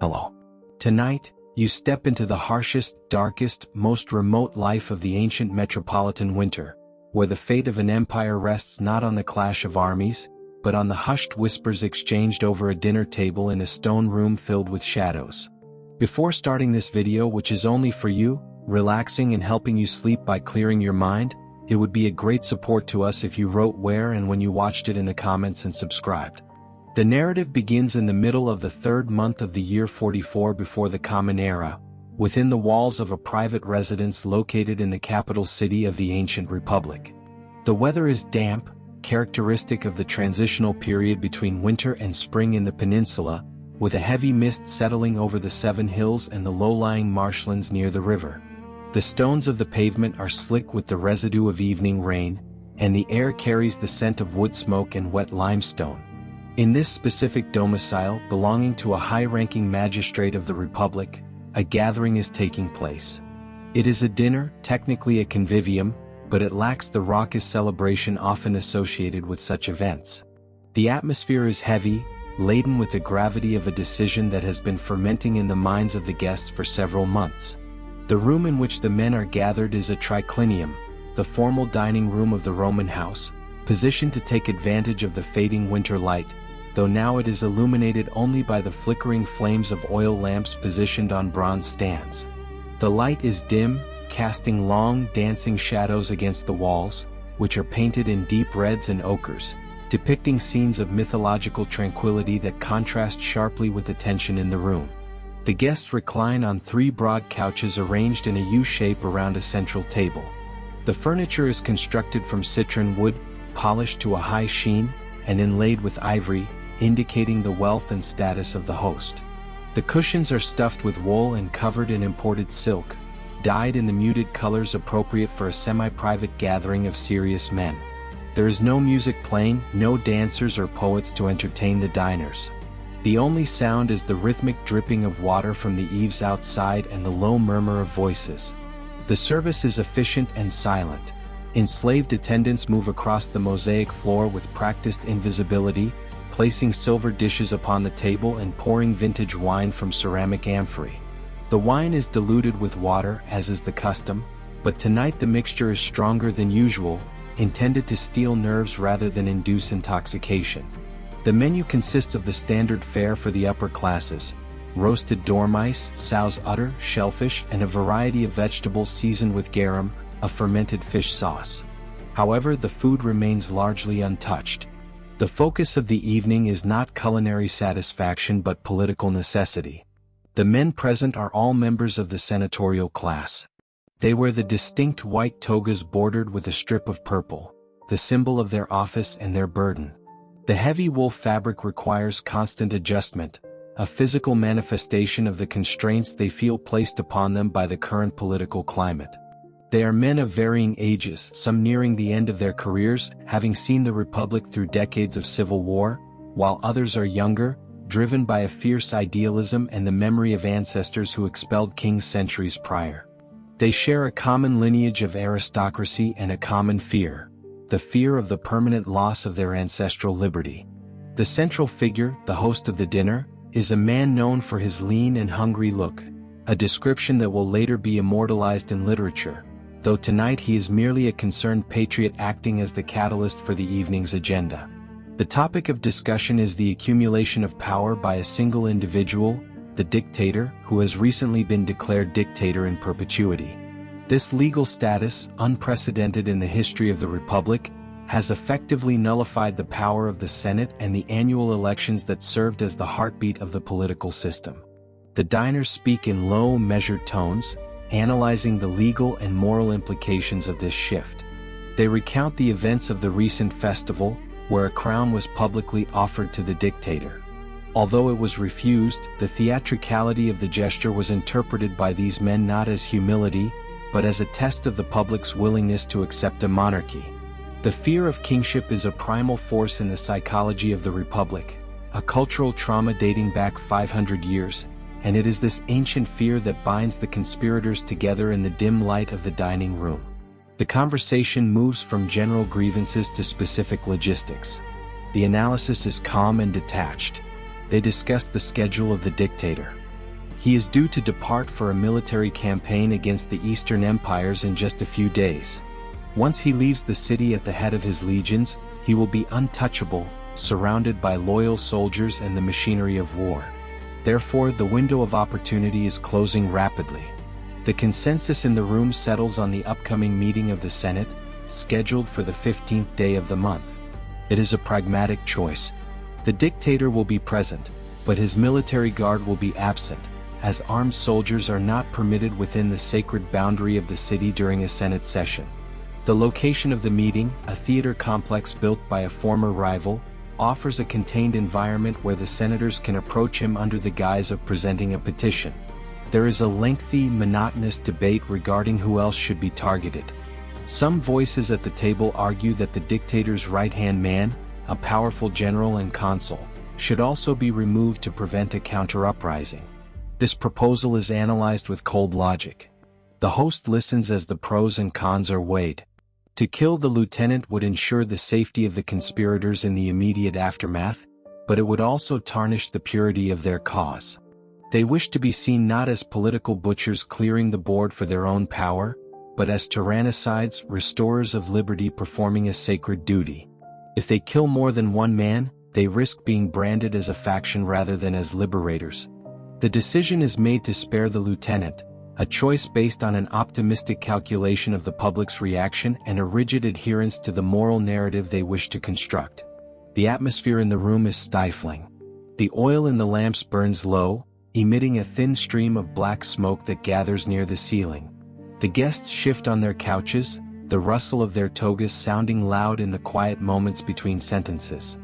Hello. Tonight, you step into the harshest, darkest, most remote life of the ancient metropolitan winter, where the fate of an empire rests not on the clash of armies, but on the hushed whispers exchanged over a dinner table in a stone room filled with shadows. Before starting this video, which is only for you, relaxing and helping you sleep by clearing your mind, it would be a great support to us if you wrote where and when you watched it in the comments and subscribed. The narrative begins in the middle of the third month of the year 44 before the Common Era, within the walls of a private residence located in the capital city of the ancient republic. The weather is damp, characteristic of the transitional period between winter and spring in the peninsula, with a heavy mist settling over the Seven Hills and the low-lying marshlands near the river. The stones of the pavement are slick with the residue of evening rain, and the air carries the scent of wood smoke and wet limestone. In this specific domicile, belonging to a high-ranking magistrate of the Republic, a gathering is taking place. It is a dinner, technically a convivium, but it lacks the raucous celebration often associated with such events. The atmosphere is heavy, laden with the gravity of a decision that has been fermenting in the minds of the guests for several months. The room in which the men are gathered is a triclinium, the formal dining room of the Roman house, positioned to take advantage of the fading winter light, though now it is illuminated only by the flickering flames of oil lamps positioned on bronze stands. The light is dim, casting long, dancing shadows against the walls, which are painted in deep reds and ochres, depicting scenes of mythological tranquility that contrast sharply with the tension in the room. The guests recline on three broad couches arranged in a U shape around a central table. The furniture is constructed from citron wood, polished to a high sheen, and inlaid with ivory, indicating the wealth and status of the host. The cushions are stuffed with wool and covered in imported silk, dyed in the muted colors appropriate for a semi-private gathering of serious men. There is no music playing, no dancers or poets to entertain the diners. The only sound is the rhythmic dripping of water from the eaves outside and the low murmur of voices. The service is efficient and silent. Enslaved attendants move across the mosaic floor with practiced invisibility, placing silver dishes upon the table and pouring vintage wine from ceramic amphorae. The wine is diluted with water, as is the custom, but tonight the mixture is stronger than usual, intended to steel nerves rather than induce intoxication. The menu consists of the standard fare for the upper classes: roasted dormice, sow's udder, shellfish, and a variety of vegetables seasoned with garum, a fermented fish sauce. However, the food remains largely untouched. The focus of the evening is not culinary satisfaction but political necessity. The men present are all members of the senatorial class. They wear the distinct white togas bordered with a strip of purple, the symbol of their office and their burden. The heavy wool fabric requires constant adjustment, a physical manifestation of the constraints they feel placed upon them by the current political climate. They are men of varying ages, some nearing the end of their careers, having seen the Republic through decades of civil war, while others are younger, driven by a fierce idealism and the memory of ancestors who expelled kings centuries prior. They share a common lineage of aristocracy and a common fear, the fear of the permanent loss of their ancestral liberty. The central figure, the host of the dinner, is a man known for his lean and hungry look, a description that will later be immortalized in literature, though tonight he is merely a concerned patriot acting as the catalyst for the evening's agenda. The topic of discussion is the accumulation of power by a single individual, the dictator, who has recently been declared dictator in perpetuity. This legal status, unprecedented in the history of the Republic, has effectively nullified the power of the Senate and the annual elections that served as the heartbeat of the political system. The diners speak in low, measured tones, analyzing the legal and moral implications of this shift. They recount the events of the recent festival, where a crown was publicly offered to the dictator. Although it was refused, the theatricality of the gesture was interpreted by these men not as humility, but as a test of the public's willingness to accept a monarchy. The fear of kingship is a primal force in the psychology of the Republic, a cultural trauma dating back 500 years, and it is this ancient fear that binds the conspirators together in the dim light of the dining room. The conversation moves from general grievances to specific logistics. The analysis is calm and detached. They discuss the schedule of the dictator. He is due to depart for a military campaign against the Eastern empires in just a few days. Once he leaves the city at the head of his legions, he will be untouchable, surrounded by loyal soldiers and the machinery of war. Therefore, the window of opportunity is closing rapidly. The consensus in the room settles on the upcoming meeting of the Senate, scheduled for the 15th day of the month. It is a pragmatic choice. The dictator will be present, but his military guard will be absent, as armed soldiers are not permitted within the sacred boundary of the city during a Senate session. The location of the meeting, a theater complex built by a former rival, offers a contained environment where the senators can approach him under the guise of presenting a petition. There is a lengthy, monotonous debate regarding who else should be targeted. Some voices at the table argue that the dictator's right-hand man, a powerful general and consul, should also be removed to prevent a counter-uprising. This proposal is analyzed with cold logic. The host listens as the pros and cons are weighed. To kill the lieutenant would ensure the safety of the conspirators in the immediate aftermath, but it would also tarnish the purity of their cause. They wish to be seen not as political butchers clearing the board for their own power, but as tyrannicides, restorers of liberty performing a sacred duty. If they kill more than one man, they risk being branded as a faction rather than as liberators. The decision is made to spare the lieutenant, a choice based on an optimistic calculation of the public's reaction and a rigid adherence to the moral narrative they wish to construct. The atmosphere in the room is stifling. The oil in the lamps burns low, emitting a thin stream of black smoke that gathers near the ceiling. The guests shift on their couches, the rustle of their togas sounding loud in the quiet moments between sentences.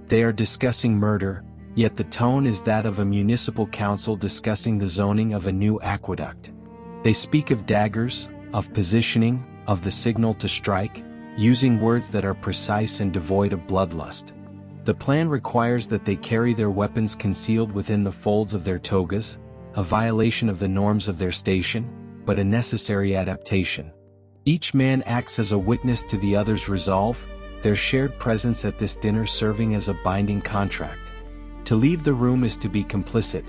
They are discussing murder, yet the tone is that of a municipal council discussing the zoning of a new aqueduct. They speak of daggers, of positioning, of the signal to strike, using words that are precise and devoid of bloodlust. The plan requires that they carry their weapons concealed within the folds of their togas, a violation of the norms of their station, but a necessary adaptation. Each man acts as a witness to the other's resolve, their shared presence at this dinner serving as a binding contract. To leave the room is to be complicit.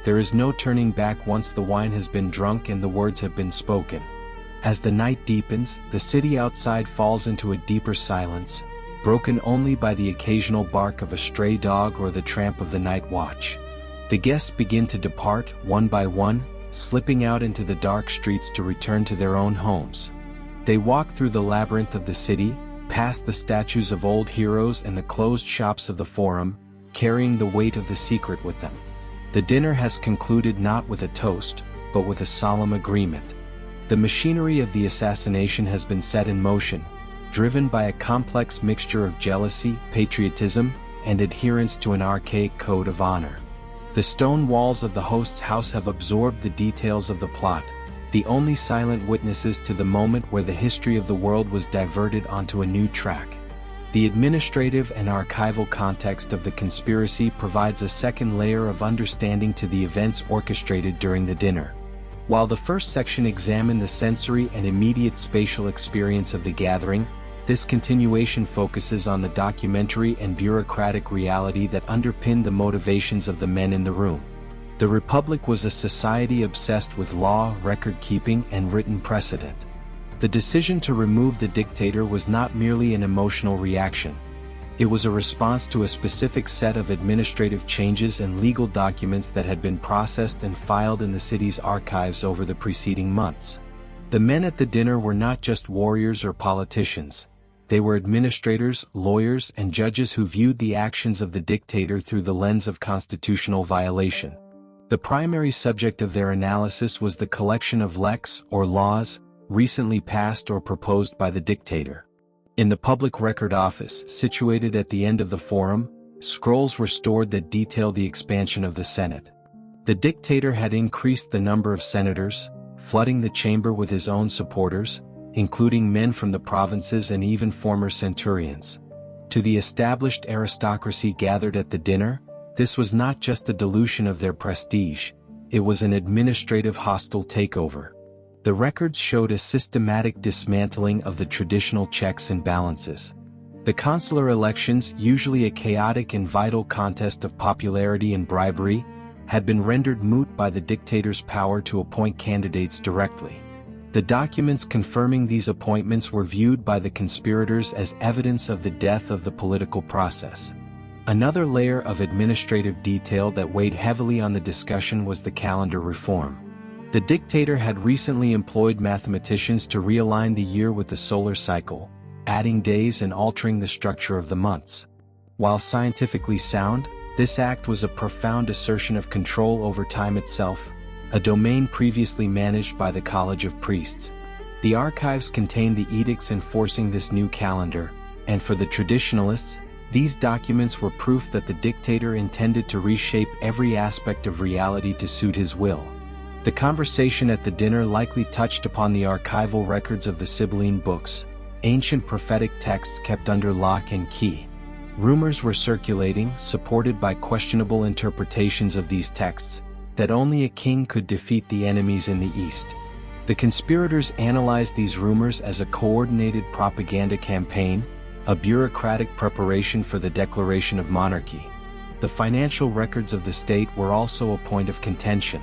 There is no turning back once the wine has been drunk and the words have been spoken. As the night deepens, the city outside falls into a deeper silence, broken only by the occasional bark of a stray dog or the tramp of the night watch. The guests begin to depart, one by one, slipping out into the dark streets to return to their own homes. They walk through the labyrinth of the city, past the statues of old heroes and the closed shops of the Forum, carrying the weight of the secret with them. The dinner has concluded not with a toast, but with a solemn agreement. The machinery of the assassination has been set in motion, driven by a complex mixture of jealousy, patriotism, and adherence to an archaic code of honor. The stone walls of the host's house have absorbed the details of the plot, the only silent witnesses to the moment where the history of the world was diverted onto a new track. The administrative and archival context of the conspiracy provides a second layer of understanding to the events orchestrated during the dinner. While the first section examined the sensory and immediate spatial experience of the gathering, this continuation focuses on the documentary and bureaucratic reality that underpinned the motivations of the men in the room. The Republic was a society obsessed with law, record-keeping, and written precedent. The decision to remove the dictator was not merely an emotional reaction. It was a response to a specific set of administrative changes and legal documents that had been processed and filed in the city's archives over the preceding months. The men at the dinner were not just warriors or politicians. They were administrators, lawyers, and judges who viewed the actions of the dictator through the lens of constitutional violation. The primary subject of their analysis was the collection of lex, or laws, recently passed or proposed by the dictator. In the Public Record Office, situated at the end of the Forum, scrolls were stored that detailed the expansion of the Senate. The dictator had increased the number of senators, flooding the chamber with his own supporters, including men from the provinces and even former centurions. To the established aristocracy gathered at the dinner, this was not just a dilution of their prestige, it was an administrative hostile takeover. The records showed a systematic dismantling of the traditional checks and balances. The consular elections, usually a chaotic and vital contest of popularity and bribery, had been rendered moot by the dictator's power to appoint candidates directly. The documents confirming these appointments were viewed by the conspirators as evidence of the death of the political process. Another layer of administrative detail that weighed heavily on the discussion was the calendar reform. The dictator had recently employed mathematicians to realign the year with the solar cycle, adding days and altering the structure of the months. While scientifically sound, this act was a profound assertion of control over time itself, a domain previously managed by the College of Priests. The archives contain the edicts enforcing this new calendar, and for the traditionalists, these documents were proof that the dictator intended to reshape every aspect of reality to suit his will. The conversation at the dinner likely touched upon the archival records of the Sibylline books, ancient prophetic texts kept under lock and key. Rumors were circulating, supported by questionable interpretations of these texts, that only a king could defeat the enemies in the East. The conspirators analyzed these rumors as a coordinated propaganda campaign, a bureaucratic preparation for the declaration of monarchy. The financial records of the state were also a point of contention.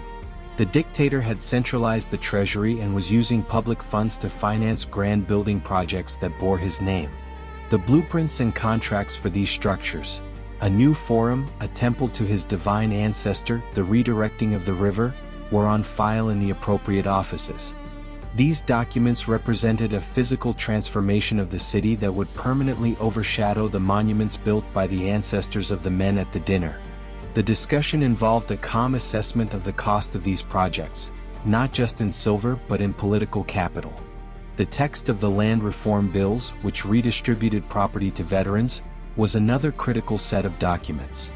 The dictator had centralized the treasury and was using public funds to finance grand building projects that bore his name. The blueprints and contracts for these structures, a new forum, a temple to his divine ancestor, the redirecting of the river, were on file in the appropriate offices. These documents represented a physical transformation of the city that would permanently overshadow the monuments built by the ancestors of the men at the dinner. The discussion involved a calm assessment of the cost of these projects, not just in silver but in political capital. The text of the land reform bills, which redistributed property to veterans, was another critical set of documents.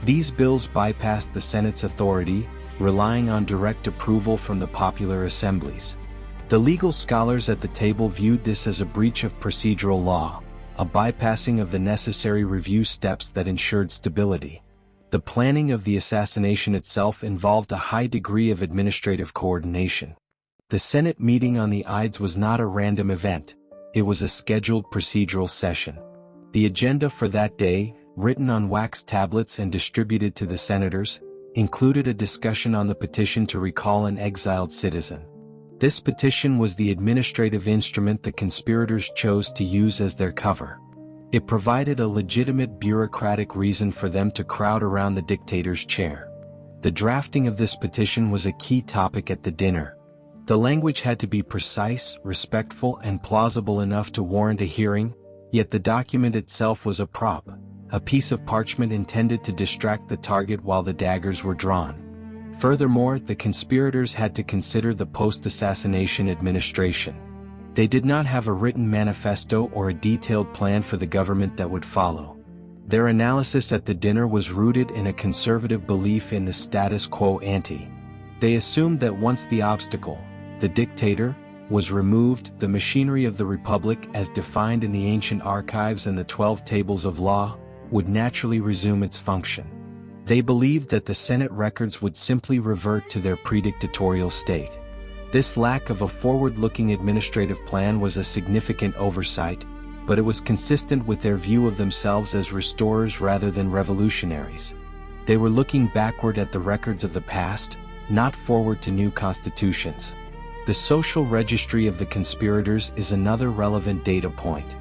These bills bypassed the Senate's authority, relying on direct approval from the popular assemblies. The legal scholars at the table viewed this as a breach of procedural law, a bypassing of the necessary review steps that ensured stability. The planning of the assassination itself involved a high degree of administrative coordination. The Senate meeting on the Ides was not a random event, it was a scheduled procedural session. The agenda for that day, written on wax tablets and distributed to the senators, included a discussion on the petition to recall an exiled citizen. This petition was the administrative instrument the conspirators chose to use as their cover. It provided a legitimate bureaucratic reason for them to crowd around the dictator's chair. The drafting of this petition was a key topic at the dinner. The language had to be precise, respectful, and plausible enough to warrant a hearing, yet the document itself was a prop, a piece of parchment intended to distract the target while the daggers were drawn. Furthermore, the conspirators had to consider the post-assassination administration. They did not have a written manifesto or a detailed plan for the government that would follow. Their analysis at the dinner was rooted in a conservative belief in the status quo ante. They assumed that once the obstacle, the dictator, was removed, the machinery of the Republic as defined in the ancient archives and the 12 tables of law, would naturally resume its function. They believed that the Senate records would simply revert to their predictatorial state. This lack of a forward-looking administrative plan was a significant oversight, but it was consistent with their view of themselves as restorers rather than revolutionaries. They were looking backward at the records of the past, not forward to new constitutions. The social registry of the conspirators is another relevant data point.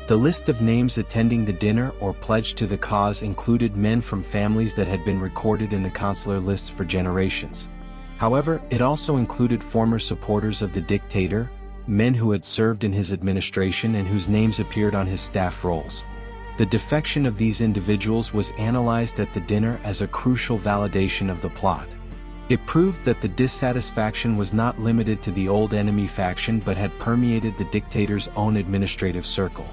The list of names attending the dinner or pledged to the cause included men from families that had been recorded in the consular lists for generations. However, it also included former supporters of the dictator, men who had served in his administration and whose names appeared on his staff rolls. The defection of these individuals was analyzed at the dinner as a crucial validation of the plot. It proved that the dissatisfaction was not limited to the old enemy faction but had permeated the dictator's own administrative circle.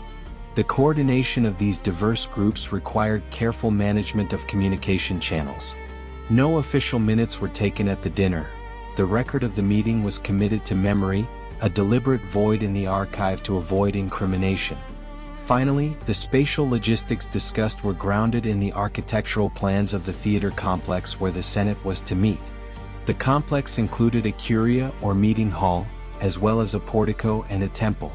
The coordination of these diverse groups required careful management of communication channels. No official minutes were taken at the dinner. The record of the meeting was committed to memory, a deliberate void in the archive to avoid incrimination. Finally, the spatial logistics discussed were grounded in the architectural plans of the theater complex where the Senate was to meet. The complex included a curia or meeting hall, as well as a portico and a temple.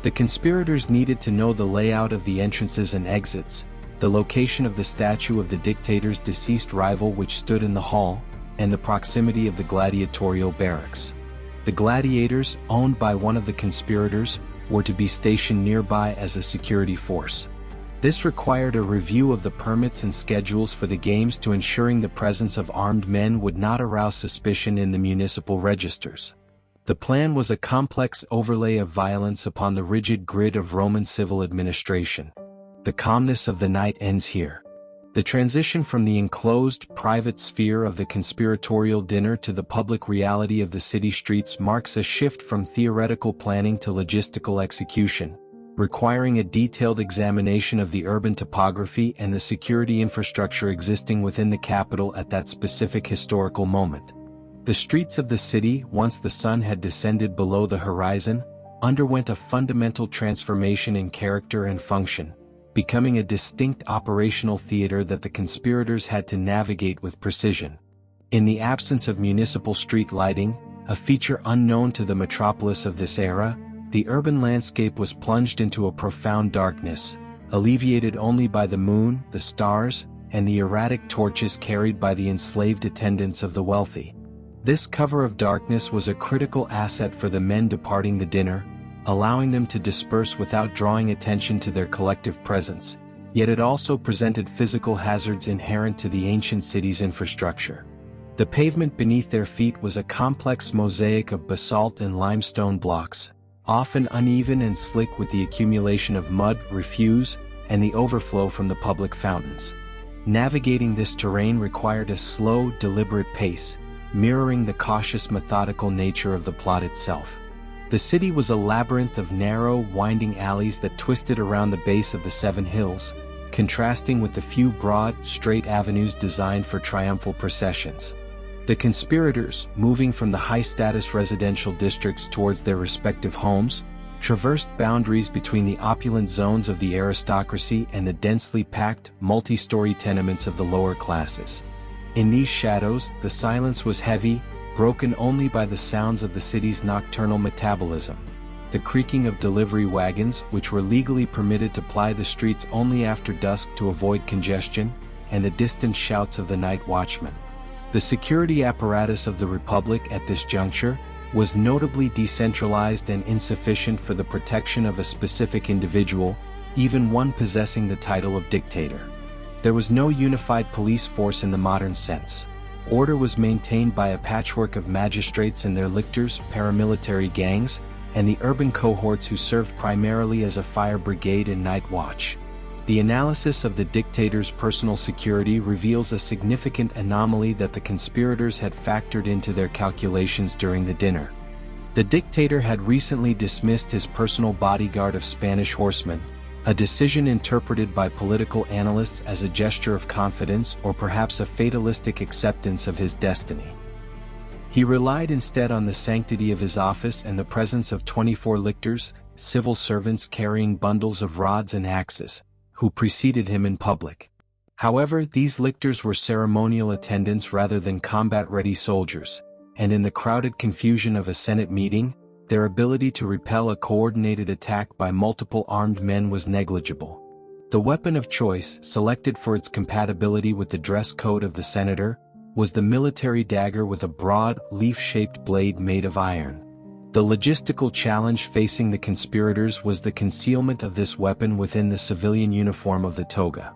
The conspirators needed to know the layout of the entrances and exits, the location of the statue of the dictator's deceased rival which stood in the hall, and the proximity of the gladiatorial barracks. The gladiators, owned by one of the conspirators, were to be stationed nearby as a security force. This required a review of the permits and schedules for the games to ensuring the presence of armed men would not arouse suspicion in the municipal registers. The plan was a complex overlay of violence upon the rigid grid of Roman civil administration. The calmness of the night ends here. The transition from the enclosed, private sphere of the conspiratorial dinner to the public reality of the city streets marks a shift from theoretical planning to logistical execution, requiring a detailed examination of the urban topography and the security infrastructure existing within the capital at that specific historical moment. The streets of the city, once the sun had descended below the horizon, underwent a fundamental transformation in character and function, becoming a distinct operational theater that the conspirators had to navigate with precision. In the absence of municipal street lighting, a feature unknown to the metropolis of this era, the urban landscape was plunged into a profound darkness, alleviated only by the moon, the stars, and the erratic torches carried by the enslaved attendants of the wealthy. This cover of darkness was a critical asset for the men departing the dinner, allowing them to disperse without drawing attention to their collective presence, yet it also presented physical hazards inherent to the ancient city's infrastructure. The pavement beneath their feet was a complex mosaic of basalt and limestone blocks, often uneven and slick with the accumulation of mud, refuse, and the overflow from the public fountains. Navigating this terrain required a slow, deliberate pace, mirroring the cautious, methodical nature of the plot itself. The city was a labyrinth of narrow, winding alleys that twisted around the base of the 7 hills, contrasting with the few broad, straight avenues designed for triumphal processions. The conspirators, moving from the high-status residential districts towards their respective homes, traversed boundaries between the opulent zones of the aristocracy and the densely packed, multi-story tenements of the lower classes. In these shadows, the silence was heavy, broken only by the sounds of the city's nocturnal metabolism. The creaking of delivery wagons, which were legally permitted to ply the streets only after dusk to avoid congestion, and the distant shouts of the night watchmen. The security apparatus of the Republic at this juncture was notably decentralized and insufficient for the protection of a specific individual, even one possessing the title of dictator. There was no unified police force in the modern sense. Order was maintained by a patchwork of magistrates and their lictors, paramilitary gangs, and the urban cohorts who served primarily as a fire brigade and night watch. The analysis of the dictator's personal security reveals a significant anomaly that the conspirators had factored into their calculations during the dinner. The dictator had recently dismissed his personal bodyguard of Spanish horsemen, a decision interpreted by political analysts as a gesture of confidence or perhaps a fatalistic acceptance of his destiny. He relied instead on the sanctity of his office and the presence of 24 lictors, civil servants carrying bundles of rods and axes, who preceded him in public. However, these lictors were ceremonial attendants rather than combat-ready soldiers, and in the crowded confusion of a Senate meeting, their ability to repel a coordinated attack by multiple armed men was negligible. The weapon of choice, selected for its compatibility with the dress code of the senator, was the military dagger with a broad, leaf-shaped blade made of iron. The logistical challenge facing the conspirators was the concealment of this weapon within the civilian uniform of the toga.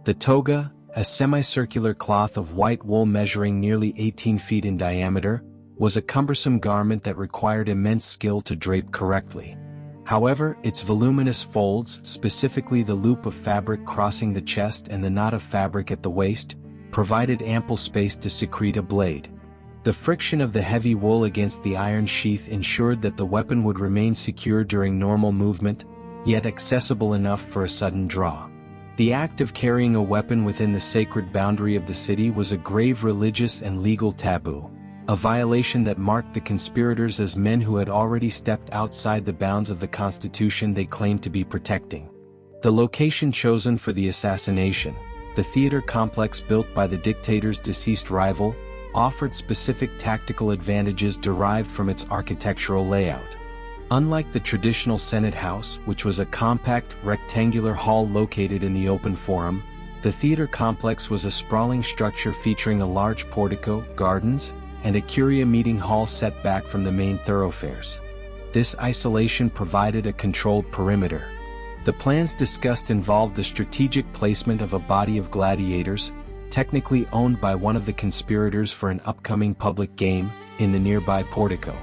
The toga, a semicircular cloth of white wool measuring nearly 18 feet in diameter, was a cumbersome garment that required immense skill to drape correctly. However, its voluminous folds, specifically the loop of fabric crossing the chest and the knot of fabric at the waist, provided ample space to secrete a blade. The friction of the heavy wool against the iron sheath ensured that the weapon would remain secure during normal movement, yet accessible enough for a sudden draw. The act of carrying a weapon within the sacred boundary of the city was a grave religious and legal taboo, a violation that marked the conspirators as men who had already stepped outside the bounds of the Constitution they claimed to be protecting. The location chosen for the assassination, the theater complex built by the dictator's deceased rival, offered specific tactical advantages derived from its architectural layout. Unlike the traditional Senate House, which was a compact, rectangular hall located in the open forum, The theater complex was a sprawling structure featuring a large portico, gardens, and a curia meeting hall set back from the main thoroughfares. This isolation provided a controlled perimeter. The plans discussed involved the strategic placement of a body of gladiators, technically owned by one of the conspirators for an upcoming public game, in the nearby portico.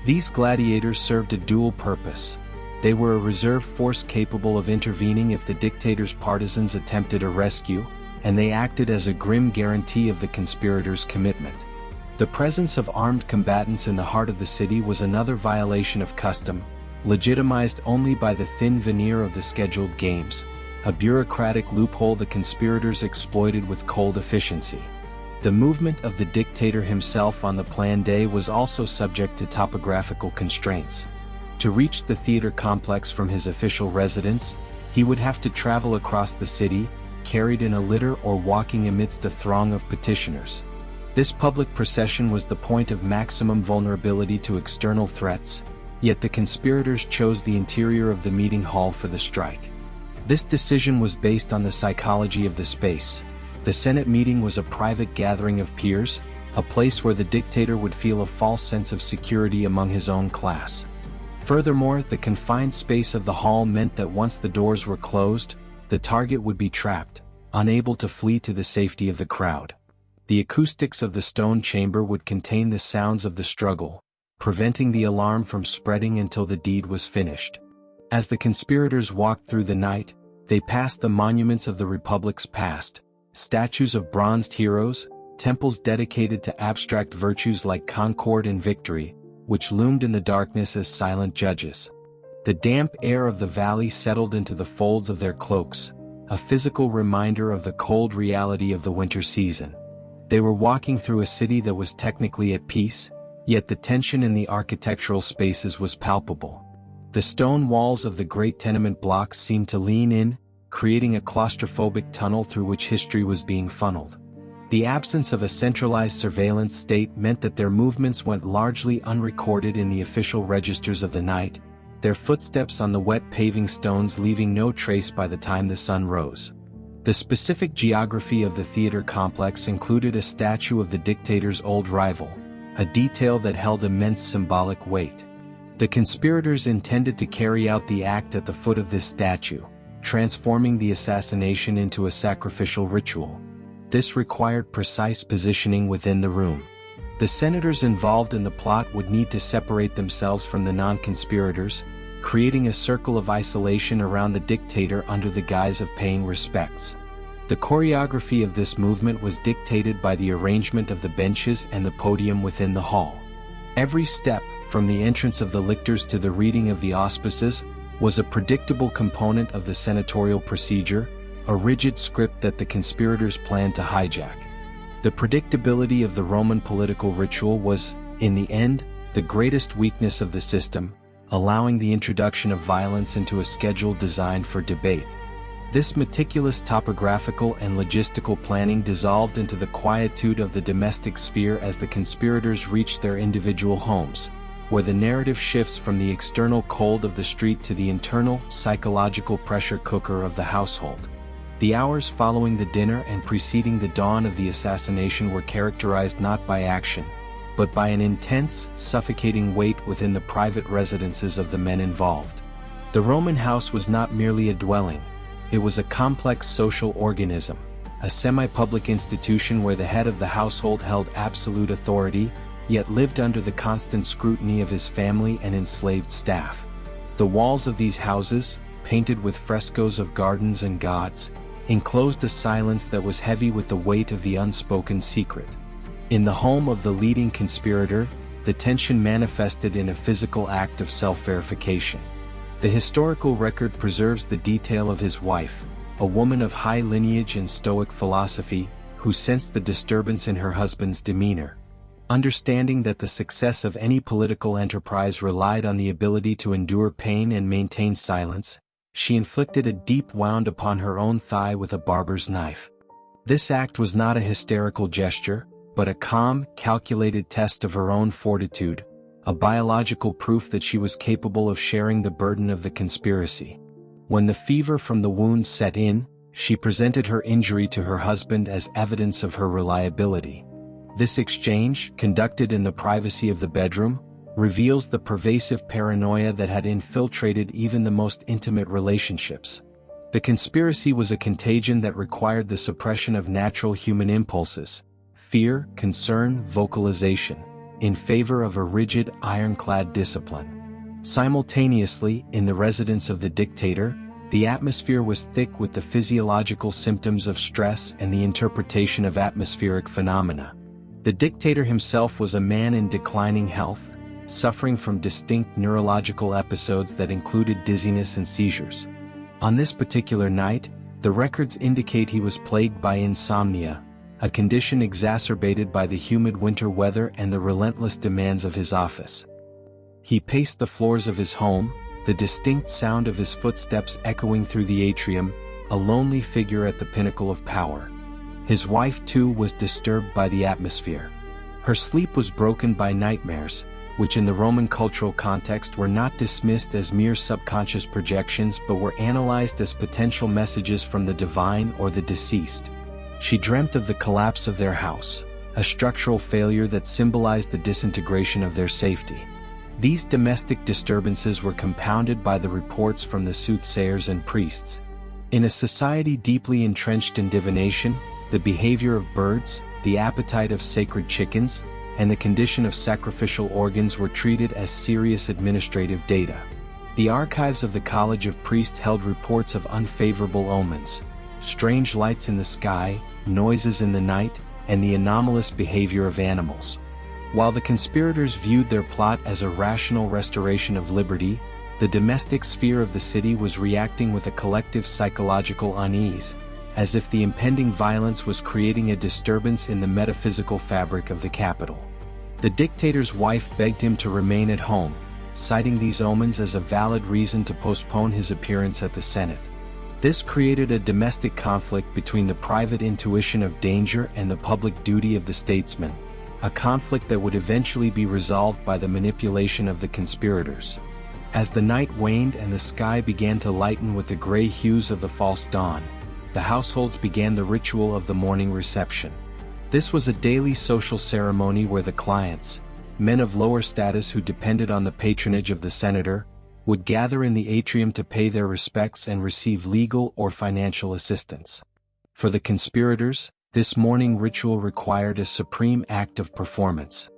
These gladiators served a dual purpose. They were a reserve force capable of intervening if the dictator's partisans attempted a rescue, and they acted as a grim guarantee of the conspirators' commitment. The presence of armed combatants in the heart of the city was another violation of custom, legitimized only by the thin veneer of the scheduled games, a bureaucratic loophole the conspirators exploited with cold efficiency. The movement of the dictator himself on the planned day was also subject to topographical constraints. To reach the theater complex from his official residence, he would have to travel across the city, carried in a litter or walking amidst a throng of petitioners. This public procession was the point of maximum vulnerability to external threats, yet the conspirators chose the interior of the meeting hall for the strike. This decision was based on the psychology of the space. The Senate meeting was a private gathering of peers, a place where the dictator would feel a false sense of security among his own class. Furthermore, the confined space of the hall meant that once the doors were closed, the target would be trapped, unable to flee to the safety of the crowd. The acoustics of the stone chamber would contain the sounds of the struggle, preventing the alarm from spreading until the deed was finished. As the conspirators walked through the night, they passed the monuments of the Republic's past, statues of bronzed heroes, temples dedicated to abstract virtues like concord and victory, which loomed in the darkness as silent judges. The damp air of the valley settled into the folds of their cloaks, a physical reminder of the cold reality of the winter season. They were walking through a city that was technically at peace, yet the tension in the architectural spaces was palpable. The stone walls of the great tenement blocks seemed to lean in, creating a claustrophobic tunnel through which history was being funneled. The absence of a centralized surveillance state meant that their movements went largely unrecorded in the official registers of the night, their footsteps on the wet paving stones leaving no trace by the time the sun rose. The specific geography of the theater complex included a statue of the dictator's old rival, a detail that held immense symbolic weight. The conspirators intended to carry out the act at the foot of this statue, transforming the assassination into a sacrificial ritual. This required precise positioning within the room. The senators involved in the plot would need to separate themselves from the non-conspirators, creating a circle of isolation around the dictator under the guise of paying respects. The choreography of this movement was dictated by the arrangement of the benches and the podium within the hall. Every step, from the entrance of the lictors to the reading of the auspices, was a predictable component of the senatorial procedure, a rigid script that the conspirators planned to hijack. The predictability of the Roman political ritual was, in the end, the greatest weakness of the system, allowing the introduction of violence into a schedule designed for debate. This meticulous topographical and logistical planning dissolved into the quietude of the domestic sphere as the conspirators reached their individual homes, where the narrative shifts from the external cold of the street to the internal, psychological pressure cooker of the household. The hours following the dinner and preceding the dawn of the assassination were characterized not by action, but by an intense, suffocating weight within the private residences of the men involved. The Roman house was not merely a dwelling. It was a complex social organism, a semi-public institution where the head of the household held absolute authority, yet lived under the constant scrutiny of his family and enslaved staff. The walls of these houses, painted with frescoes of gardens and gods, enclosed a silence that was heavy with the weight of the unspoken secret. In the home of the leading conspirator, the tension manifested in a physical act of self-verification. The historical record preserves the detail of his wife, a woman of high lineage and Stoic philosophy, who sensed the disturbance in her husband's demeanor. Understanding that the success of any political enterprise relied on the ability to endure pain and maintain silence, she inflicted a deep wound upon her own thigh with a barber's knife. This act was not a hysterical gesture, but a calm, calculated test of her own fortitude, a biological proof that she was capable of sharing the burden of the conspiracy. When the fever from the wound set in, She presented her injury to her husband as evidence of her reliability. This exchange, conducted in the privacy of the bedroom, reveals the pervasive paranoia that had infiltrated even the most intimate relationships. The conspiracy was a contagion that required the suppression of natural human impulses, fear, concern, vocalization, in favor of a rigid, ironclad discipline. Simultaneously, in the residence of the dictator, the atmosphere was thick with the physiological symptoms of stress and the interpretation of atmospheric phenomena. The dictator himself was a man in declining health, suffering from distinct neurological episodes that included dizziness and seizures. On this particular night, the records indicate he was plagued by insomnia, a condition exacerbated by the humid winter weather and the relentless demands of his office. He paced the floors of his home, the distinct sound of his footsteps echoing through the atrium, a lonely figure at the pinnacle of power. His wife, too, was disturbed by the atmosphere. Her sleep was broken by nightmares, which in the Roman cultural context were not dismissed as mere subconscious projections but were analyzed as potential messages from the divine or the deceased. She dreamt of the collapse of their house, a structural failure that symbolized the disintegration of their safety. These domestic disturbances were compounded by the reports from the soothsayers and priests. In a society deeply entrenched in divination, the behavior of birds, the appetite of sacred chickens, and the condition of sacrificial organs were treated as serious administrative data. The archives of the College of Priests held reports of unfavorable omens, strange lights in the sky, noises in the night, and the anomalous behavior of animals. While the conspirators viewed their plot as a rational restoration of liberty, the domestic sphere of the city was reacting with a collective psychological unease, as if the impending violence was creating a disturbance in the metaphysical fabric of the capital. The dictator's wife begged him to remain at home, citing these omens as a valid reason to postpone his appearance at the Senate. This created a domestic conflict between the private intuition of danger and the public duty of the statesman, a conflict that would eventually be resolved by the manipulation of the conspirators. As the night waned and the sky began to lighten with the gray hues of the false dawn, the households began the ritual of the morning reception. This was a daily social ceremony where the clients, men of lower status who depended on the patronage of the senator, would gather in the atrium to pay their respects and receive legal or financial assistance. For the conspirators, this morning ritual required a supreme act of performance.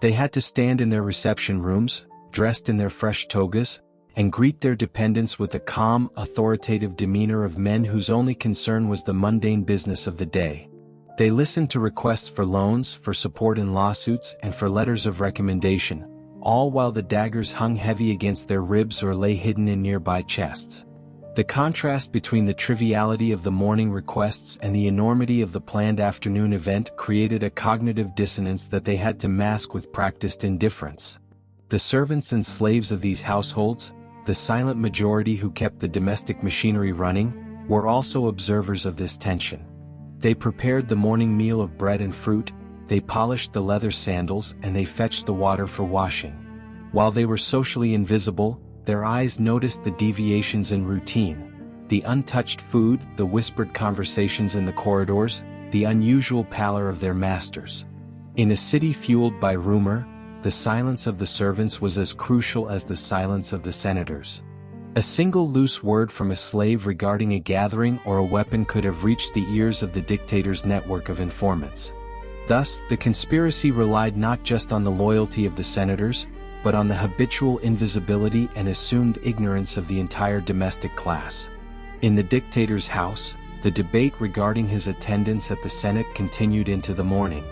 They had to stand in their reception rooms, dressed in their fresh togas, and greet their dependents with the calm, authoritative demeanor of men whose only concern was the mundane business of the day. They listened to requests for loans, for support in lawsuits, and for letters of recommendation, all while the daggers hung heavy against their ribs or lay hidden in nearby chests. The contrast between the triviality of the morning requests and the enormity of the planned afternoon event created a cognitive dissonance that they had to mask with practiced indifference. The servants and slaves of these households, the silent majority who kept the domestic machinery running, were also observers of this tension. They prepared the morning meal of bread and fruit, they polished the leather sandals, and they fetched the water for washing. While they were socially invisible, their eyes noticed the deviations in routine, the untouched food, the whispered conversations in the corridors, the unusual pallor of their masters. In a city fueled by rumor, the silence of the servants was as crucial as the silence of the senators. A single loose word from a slave regarding a gathering or a weapon could have reached the ears of the dictator's network of informants. Thus, the conspiracy relied not just on the loyalty of the senators, but on the habitual invisibility and assumed ignorance of the entire domestic class. In the dictator's house, the debate regarding his attendance at the Senate continued into the morning.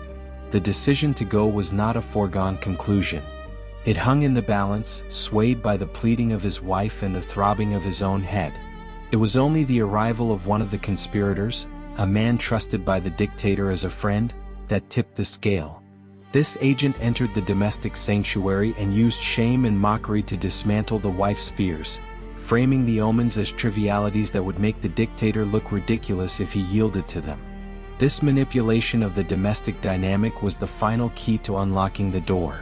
The decision to go was not a foregone conclusion. It hung in the balance, swayed by the pleading of his wife and the throbbing of his own head. It was only the arrival of one of the conspirators, a man trusted by the dictator as a friend, that tipped the scale. This agent entered the domestic sanctuary and used shame and mockery to dismantle the wife's fears, framing the omens as trivialities that would make the dictator look ridiculous if he yielded to them. This manipulation of the domestic dynamic was the final key to unlocking the door.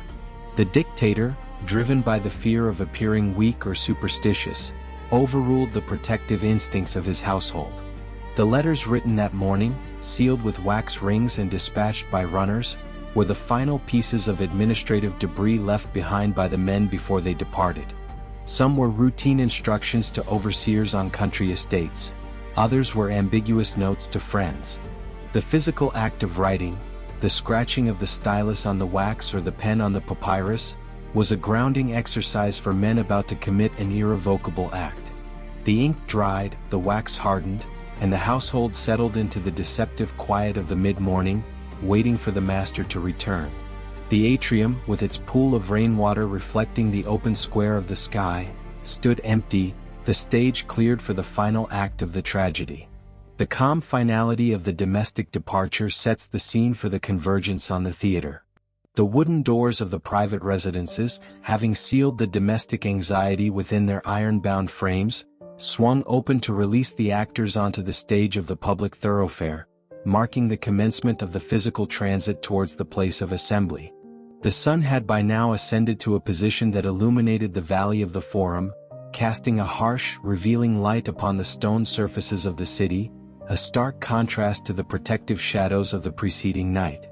The dictator, driven by the fear of appearing weak or superstitious, overruled the protective instincts of his household. The letters written that morning, sealed with wax rings and dispatched by runners, were the final pieces of administrative debris left behind by the men before they departed. Some were routine instructions to overseers on country estates. Others were ambiguous notes to friends. The physical act of writing, the scratching of the stylus on the wax or the pen on the papyrus, was a grounding exercise for men about to commit an irrevocable act. The ink dried, the wax hardened, and the household settled into the deceptive quiet of the mid-morning, waiting for the master to return. The atrium, with its pool of rainwater reflecting the open square of the sky, stood empty, the stage cleared for the final act of the tragedy. The calm finality of the domestic departure sets the scene for the convergence on the theater. The wooden doors of the private residences, having sealed the domestic anxiety within their iron-bound frames, swung open to release the actors onto the stage of the public thoroughfare, marking the commencement of the physical transit towards the place of assembly. The sun had by now ascended to a position that illuminated the valley of the Forum, casting a harsh, revealing light upon the stone surfaces of the city, a stark contrast to the protective shadows of the preceding night.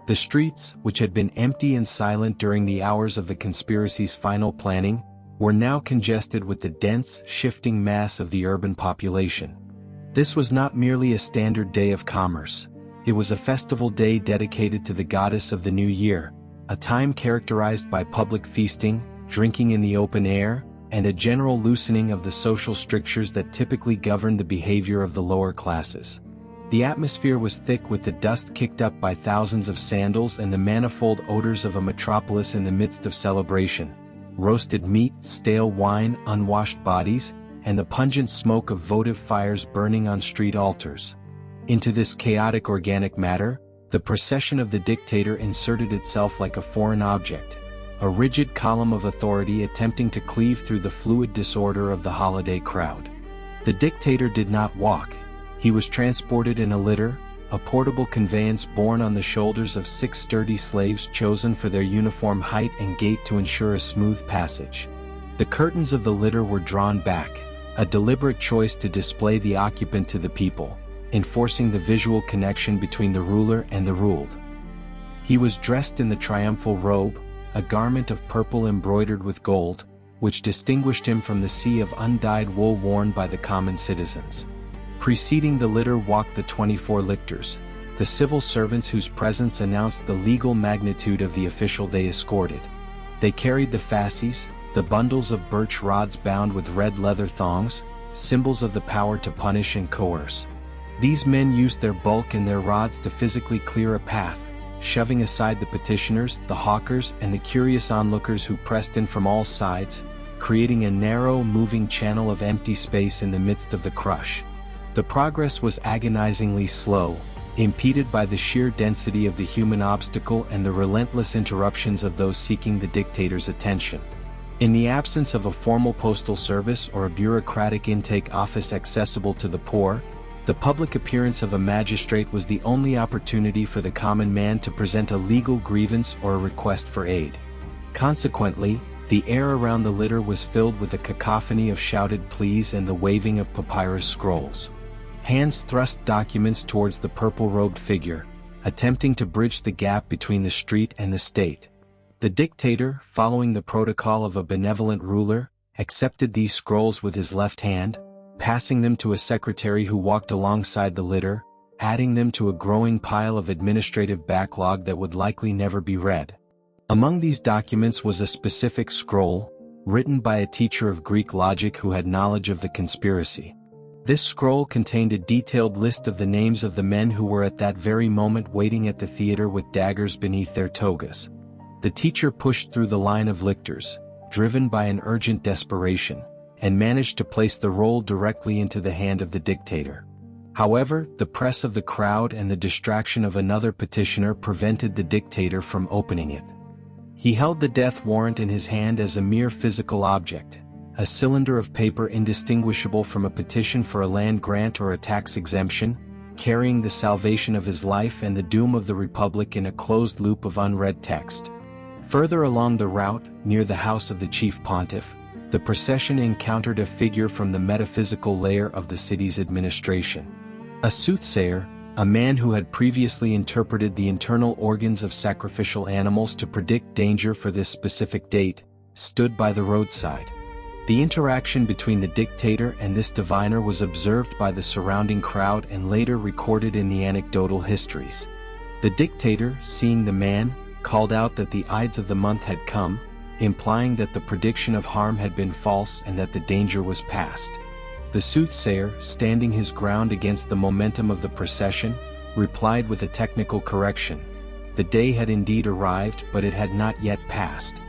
The streets, which had been empty and silent during the hours of the conspiracy's final planning, were now congested with the dense, shifting mass of the urban population. This was not merely a standard day of commerce. It was a festival day dedicated to the goddess of the new year, a time characterized by public feasting, drinking in the open air, and a general loosening of the social strictures that typically govern the behavior of the lower classes. The atmosphere was thick with the dust kicked up by thousands of sandals and the manifold odors of a metropolis in the midst of celebration. Roasted meat, stale wine, unwashed bodies, and the pungent smoke of votive fires burning on street altars. Into this chaotic organic matter, the procession of the dictator inserted itself like a foreign object, a rigid column of authority attempting to cleave through the fluid disorder of the holiday crowd. The dictator did not walk. He was transported in a litter, a portable conveyance borne on the shoulders of 6 sturdy slaves chosen for their uniform height and gait to ensure a smooth passage. The curtains of the litter were drawn back, a deliberate choice to display the occupant to the people, enforcing the visual connection between the ruler and the ruled. He was dressed in the triumphal robe, a garment of purple embroidered with gold, which distinguished him from the sea of undyed wool worn by the common citizens. Preceding the litter walked the 24 lictors, the civil servants whose presence announced the legal magnitude of the official they escorted. They carried the fasces, the bundles of birch rods bound with red leather thongs, symbols of the power to punish and coerce. These men used their bulk and their rods to physically clear a path, shoving aside the petitioners, the hawkers, and the curious onlookers who pressed in from all sides, creating a narrow, moving channel of empty space in the midst of the crush. The progress was agonizingly slow, impeded by the sheer density of the human obstacle and the relentless interruptions of those seeking the dictator's attention. In the absence of a formal postal service or a bureaucratic intake office accessible to the poor, the public appearance of a magistrate was the only opportunity for the common man to present a legal grievance or a request for aid. Consequently, the air around the litter was filled with a cacophony of shouted pleas and the waving of papyrus scrolls. Hands thrust documents towards the purple-robed figure, attempting to bridge the gap between the street and the state. The dictator, following the protocol of a benevolent ruler, accepted these scrolls with his left hand, passing them to a secretary who walked alongside the litter, adding them to a growing pile of administrative backlog that would likely never be read. Among these documents was a specific scroll, written by a teacher of Greek logic who had knowledge of the conspiracy. This scroll contained a detailed list of the names of the men who were at that very moment waiting at the theater with daggers beneath their togas. The teacher pushed through the line of lictors, driven by an urgent desperation, and managed to place the roll directly into the hand of the dictator. However, the press of the crowd and the distraction of another petitioner prevented the dictator from opening it. He held the death warrant in his hand as a mere physical object, a cylinder of paper indistinguishable from a petition for a land grant or a tax exemption, carrying the salvation of his life and the doom of the Republic in a closed loop of unread text. Further along the route, near the house of the chief pontiff, the procession encountered a figure from the metaphysical layer of the city's administration. A soothsayer, a man who had previously interpreted the internal organs of sacrificial animals to predict danger for this specific date, stood by the roadside. The interaction between the dictator and this diviner was observed by the surrounding crowd and later recorded in the anecdotal histories. The dictator, seeing the man, called out that the Ides of the month had come, implying that the prediction of harm had been false and that the danger was past. The soothsayer, standing his ground against the momentum of the procession, replied with a technical correction. The day had indeed arrived, but it had not yet passed.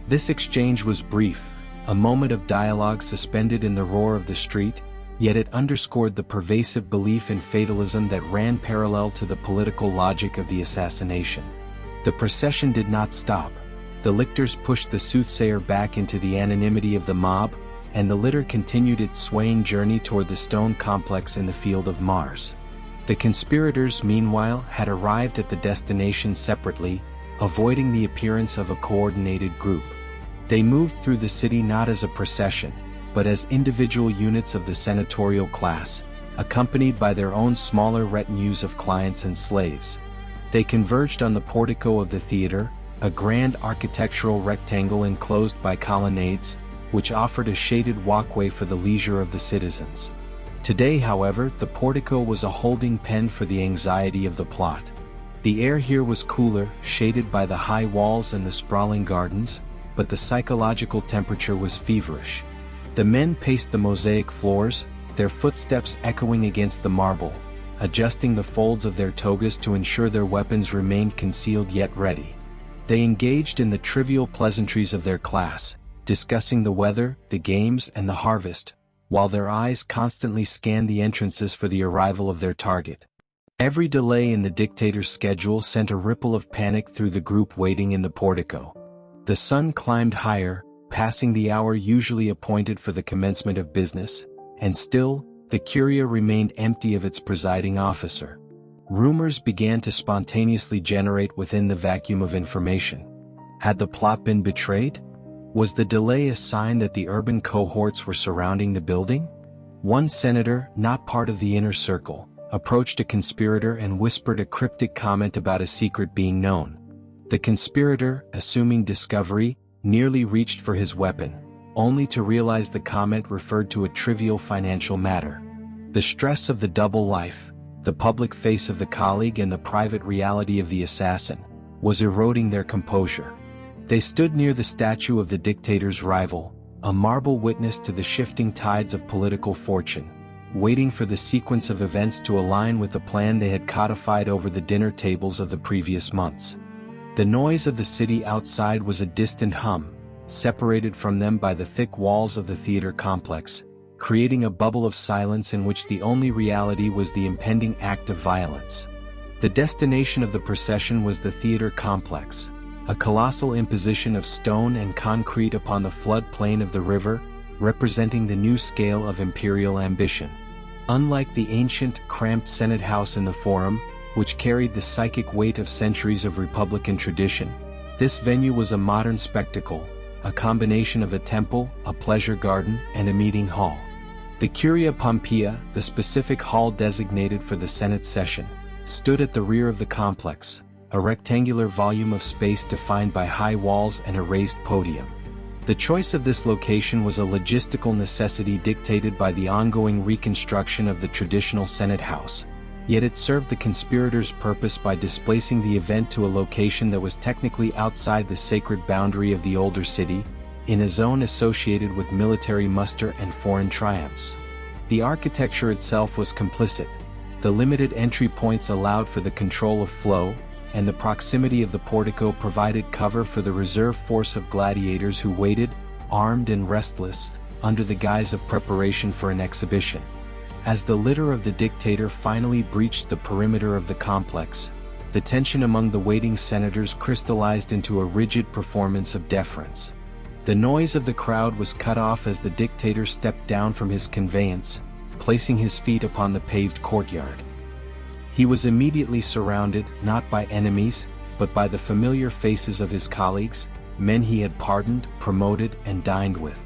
This exchange was brief, a moment of dialogue suspended in the roar of the street, yet it underscored the pervasive belief in fatalism that ran parallel to the political logic of the assassination. The procession did not stop. The lictors pushed the soothsayer back into the anonymity of the mob, and the litter continued its swaying journey toward the stone complex in the field of Mars. The conspirators, meanwhile, had arrived at the destination separately, avoiding the appearance of a coordinated group. They moved through the city not as a procession, but as individual units of the senatorial class, accompanied by their own smaller retinues of clients and slaves. They converged on the portico of the theater, a grand architectural rectangle enclosed by colonnades, which offered a shaded walkway for the leisure of the citizens. Today, however, the portico was a holding pen for the anxiety of the plot. The air here was cooler, shaded by the high walls and the sprawling gardens, but the psychological temperature was feverish. The men paced the mosaic floors, their footsteps echoing against the marble, adjusting the folds of their togas to ensure their weapons remained concealed yet ready. They engaged in the trivial pleasantries of their class, discussing the weather, the games, and the harvest, while their eyes constantly scanned the entrances for the arrival of their target. Every delay in the dictator's schedule sent a ripple of panic through the group waiting in the portico. The sun climbed higher, passing the hour usually appointed for the commencement of business, and still, the curia remained empty of its presiding officer. Rumors began to spontaneously generate within the vacuum of information. Had the plot been betrayed? Was the delay a sign that the urban cohorts were surrounding the building? One senator, not part of the inner circle, approached a conspirator and whispered a cryptic comment about a secret being known. The conspirator, assuming discovery, nearly reached for his weapon, only to realize the comment referred to a trivial financial matter. The stress of the double life, the public face of the colleague and the private reality of the assassin, was eroding their composure. They stood near the statue of the dictator's rival, a marble witness to the shifting tides of political fortune, waiting for the sequence of events to align with the plan they had codified over the dinner tables of the previous months. The noise of the city outside was a distant hum, separated from them by the thick walls of the theater complex, creating a bubble of silence in which the only reality was the impending act of violence. The destination of the procession was the theater complex, a colossal imposition of stone and concrete upon the floodplain of the river, representing the new scale of imperial ambition. Unlike the ancient, cramped Senate House in the Forum, which carried the psychic weight of centuries of Republican tradition, this venue was a modern spectacle, a combination of a temple, a pleasure garden, and a meeting hall. The Curia Pompeia, the specific hall designated for the Senate session, stood at the rear of the complex, a rectangular volume of space defined by high walls and a raised podium. The choice of this location was a logistical necessity dictated by the ongoing reconstruction of the traditional Senate House, yet it served the conspirators' purpose by displacing the event to a location that was technically outside the sacred boundary of the older city, in a zone associated with military muster and foreign triumphs. The architecture itself was complicit. The limited entry points allowed for the control of flow, and the proximity of the portico provided cover for the reserve force of gladiators who waited, armed and restless, under the guise of preparation for an exhibition. As the litter of the dictator finally breached the perimeter of the complex, the tension among the waiting senators crystallized into a rigid performance of deference. The noise of the crowd was cut off as the dictator stepped down from his conveyance, placing his feet upon the paved courtyard. He was immediately surrounded, not by enemies, but by the familiar faces of his colleagues, men he had pardoned, promoted, and dined with.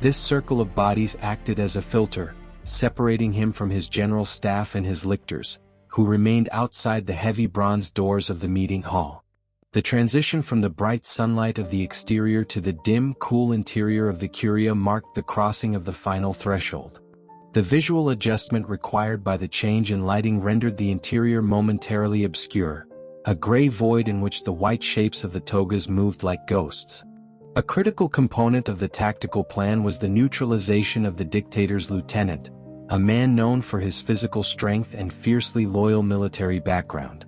This circle of bodies acted as a filter, separating him from his general staff and his lictors, who remained outside the heavy bronze doors of the meeting hall. The transition from the bright sunlight of the exterior to the dim, cool interior of the curia marked the crossing of the final threshold. The visual adjustment required by the change in lighting rendered the interior momentarily obscure, a gray void in which the white shapes of the togas moved like ghosts. A critical component of the tactical plan was the neutralization of the dictator's lieutenant, a man known for his physical strength and fiercely loyal military background.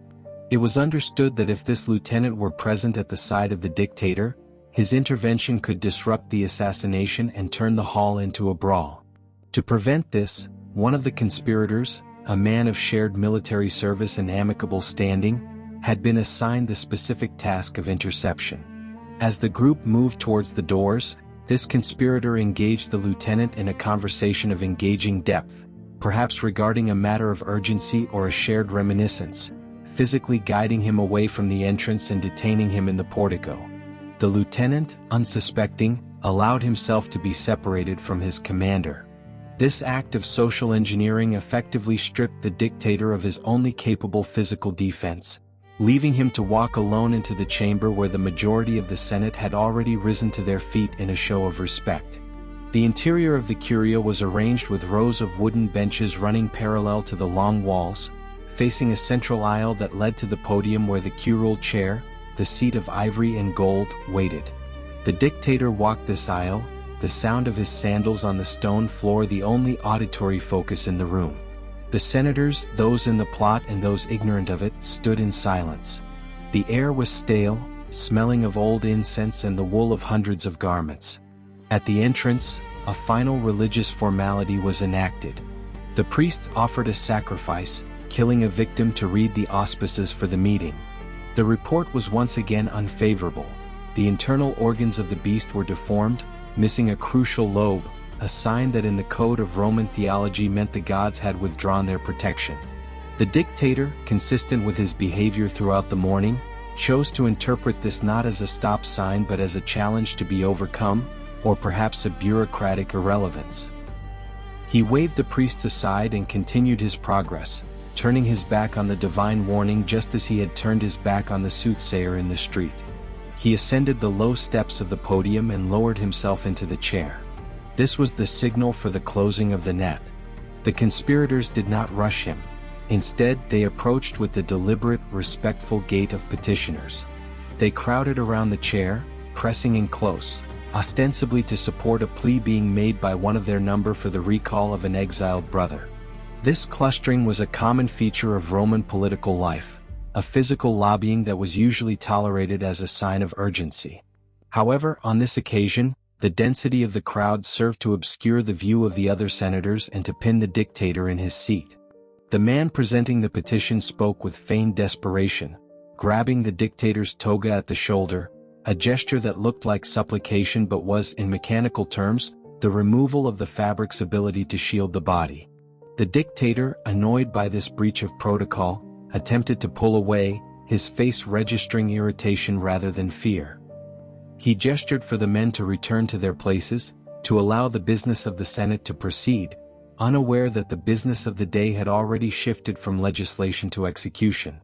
It was understood that if this lieutenant were present at the side of the dictator, his intervention could disrupt the assassination and turn the hall into a brawl. To prevent this, one of the conspirators, a man of shared military service and amicable standing, had been assigned the specific task of interception. As the group moved towards the doors, this conspirator engaged the lieutenant in a conversation of engaging depth, perhaps regarding a matter of urgency or a shared reminiscence, physically guiding him away from the entrance and detaining him in the portico. The lieutenant, unsuspecting, allowed himself to be separated from his commander. This act of social engineering effectively stripped the dictator of his only capable physical defense, leaving him to walk alone into the chamber where the majority of the Senate had already risen to their feet in a show of respect. The interior of the curia was arranged with rows of wooden benches running parallel to the long walls, facing a central aisle that led to the podium where the curule chair, the seat of ivory and gold, waited. The dictator walked this aisle, the sound of his sandals on the stone floor the only auditory focus in the room. The senators, those in the plot and those ignorant of it, stood in silence. The air was stale, smelling of old incense and the wool of hundreds of garments. At the entrance, a final religious formality was enacted. The priests offered a sacrifice, killing a victim to read the auspices for the meeting. The report was once again unfavorable. The internal organs of the beast were deformed, missing a crucial lobe, a sign that in the code of Roman theology meant the gods had withdrawn their protection. The dictator, consistent with his behavior throughout the morning, chose to interpret this not as a stop sign but as a challenge to be overcome, or perhaps a bureaucratic irrelevance. He waved the priests aside and continued his progress, turning his back on the divine warning just as he had turned his back on the soothsayer in the street. He ascended the low steps of the podium and lowered himself into the chair. This was the signal for the closing of the net. The conspirators did not rush him. Instead, they approached with the deliberate, respectful gait of petitioners. They crowded around the chair, pressing in close, ostensibly to support a plea being made by one of their number for the recall of an exiled brother. This clustering was a common feature of Roman political life, a physical lobbying that was usually tolerated as a sign of urgency. However, on this occasion, the density of the crowd served to obscure the view of the other senators and to pin the dictator in his seat. The man presenting the petition spoke with feigned desperation, grabbing the dictator's toga at the shoulder, a gesture that looked like supplication but was, in mechanical terms, the removal of the fabric's ability to shield the body. The dictator, annoyed by this breach of protocol, attempted to pull away, his face registering irritation rather than fear. He gestured for the men to return to their places, to allow the business of the Senate to proceed, unaware that the business of the day had already shifted from legislation to execution.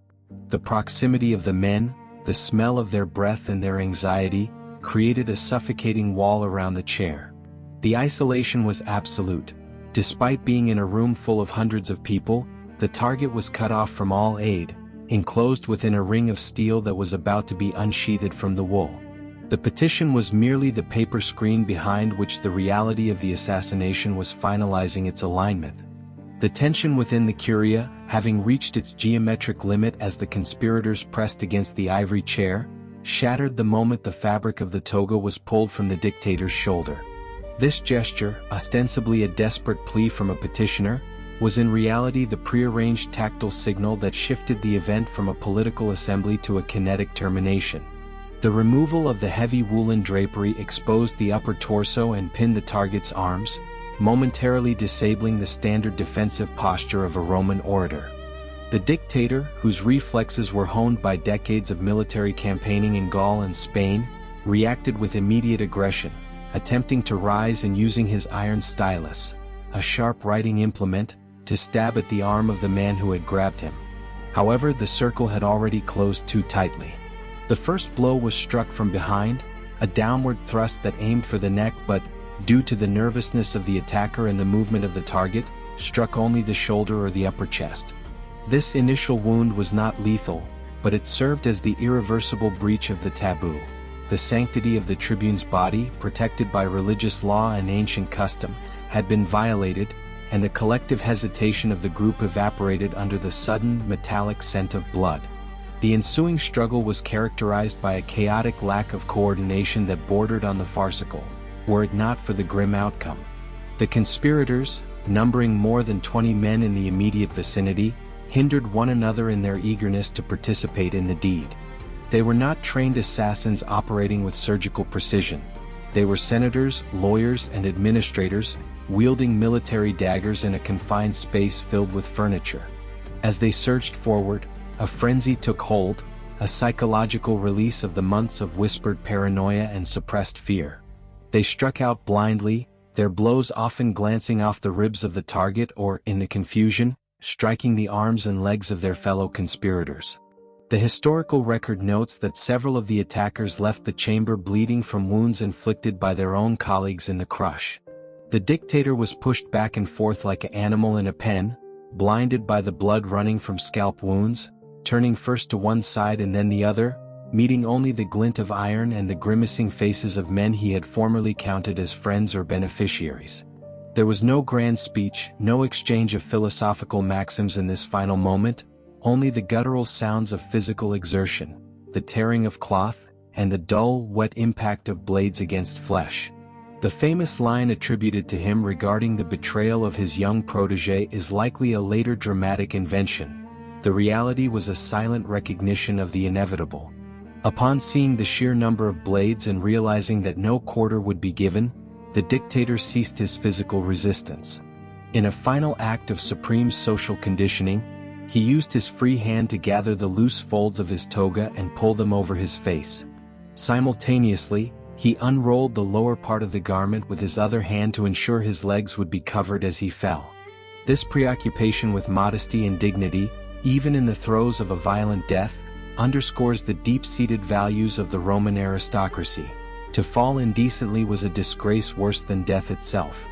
The proximity of the men, the smell of their breath and their anxiety, created a suffocating wall around the chair. The isolation was absolute. Despite being in a room full of hundreds of people, the target was cut off from all aid, enclosed within a ring of steel that was about to be unsheathed from the wool. The petition was merely the paper screen behind which the reality of the assassination was finalizing its alignment. The tension within the curia, having reached its geometric limit as the conspirators pressed against the ivory chair, shattered the moment the fabric of the toga was pulled from the dictator's shoulder. This gesture, ostensibly a desperate plea from a petitioner, was in reality the prearranged tactile signal that shifted the event from a political assembly to a kinetic termination. The removal of the heavy woolen drapery exposed the upper torso and pinned the target's arms, momentarily disabling the standard defensive posture of a Roman orator. The dictator, whose reflexes were honed by decades of military campaigning in Gaul and Spain, reacted with immediate aggression, attempting to rise and using his iron stylus. a sharp writing implement, to stab at the arm of the man who had grabbed him. However, the circle had already closed too tightly. The first blow was struck from behind, a downward thrust that aimed for the neck but, due to the nervousness of the attacker and the movement of the target, struck only the shoulder or the upper chest. This initial wound was not lethal, but it served as the irreversible breach of the taboo. The sanctity of the tribune's body, protected by religious law and ancient custom, had been violated, and the collective hesitation of the group evaporated under the sudden, metallic scent of blood. The ensuing struggle was characterized by a chaotic lack of coordination that bordered on the farcical, were it not for the grim outcome. The conspirators, numbering more than 20 men in the immediate vicinity, hindered one another in their eagerness to participate in the deed. They were not trained assassins operating with surgical precision. They were senators, lawyers, and administrators, wielding military daggers in a confined space filled with furniture. As they surged forward, a frenzy took hold, a psychological release of the months of whispered paranoia and suppressed fear. They struck out blindly, their blows often glancing off the ribs of the target or, in the confusion, striking the arms and legs of their fellow conspirators. The historical record notes that several of the attackers left the chamber bleeding from wounds inflicted by their own colleagues in the crush. The dictator was pushed back and forth like an animal in a pen, blinded by the blood running from scalp wounds, turning first to one side and then the other, meeting only the glint of iron and the grimacing faces of men he had formerly counted as friends or beneficiaries. There was no grand speech, no exchange of philosophical maxims in this final moment, only the guttural sounds of physical exertion, the tearing of cloth, and the dull, wet impact of blades against flesh. The famous line attributed to him regarding the betrayal of his young protege is likely a later dramatic invention. The reality was a silent recognition of the inevitable. Upon seeing the sheer number of blades and realizing that no quarter would be given, the dictator ceased his physical resistance. In a final act of supreme social conditioning, he used his free hand to gather the loose folds of his toga and pull them over his face. Simultaneously, he unrolled the lower part of the garment with his other hand to ensure his legs would be covered as he fell. This preoccupation with modesty and dignity, even in the throes of a violent death, underscores the deep-seated values of the Roman aristocracy. To fall indecently was a disgrace worse than death itself.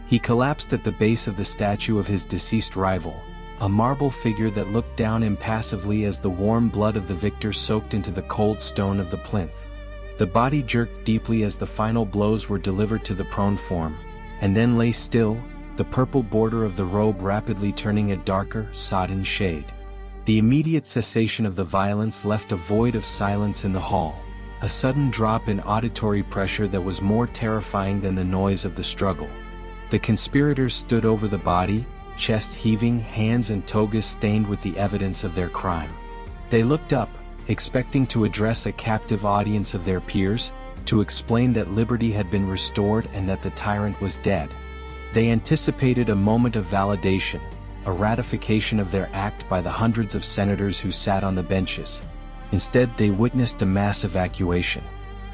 He collapsed at the base of the statue of his deceased rival, a marble figure that looked down impassively as the warm blood of the victor soaked into the cold stone of the plinth. The body jerked deeply as the final blows were delivered to the prone form, and then lay still, the purple border of the robe rapidly turning a darker, sodden shade. The immediate cessation of the violence left a void of silence in the hall, a sudden drop in auditory pressure that was more terrifying than the noise of the struggle. The conspirators stood over the body, chest heaving, hands and togas stained with the evidence of their crime. They looked up, expecting to address a captive audience of their peers, to explain that liberty had been restored and that the tyrant was dead. They anticipated a moment of validation, a ratification of their act by the hundreds of senators who sat on the benches. Instead, they witnessed a mass evacuation.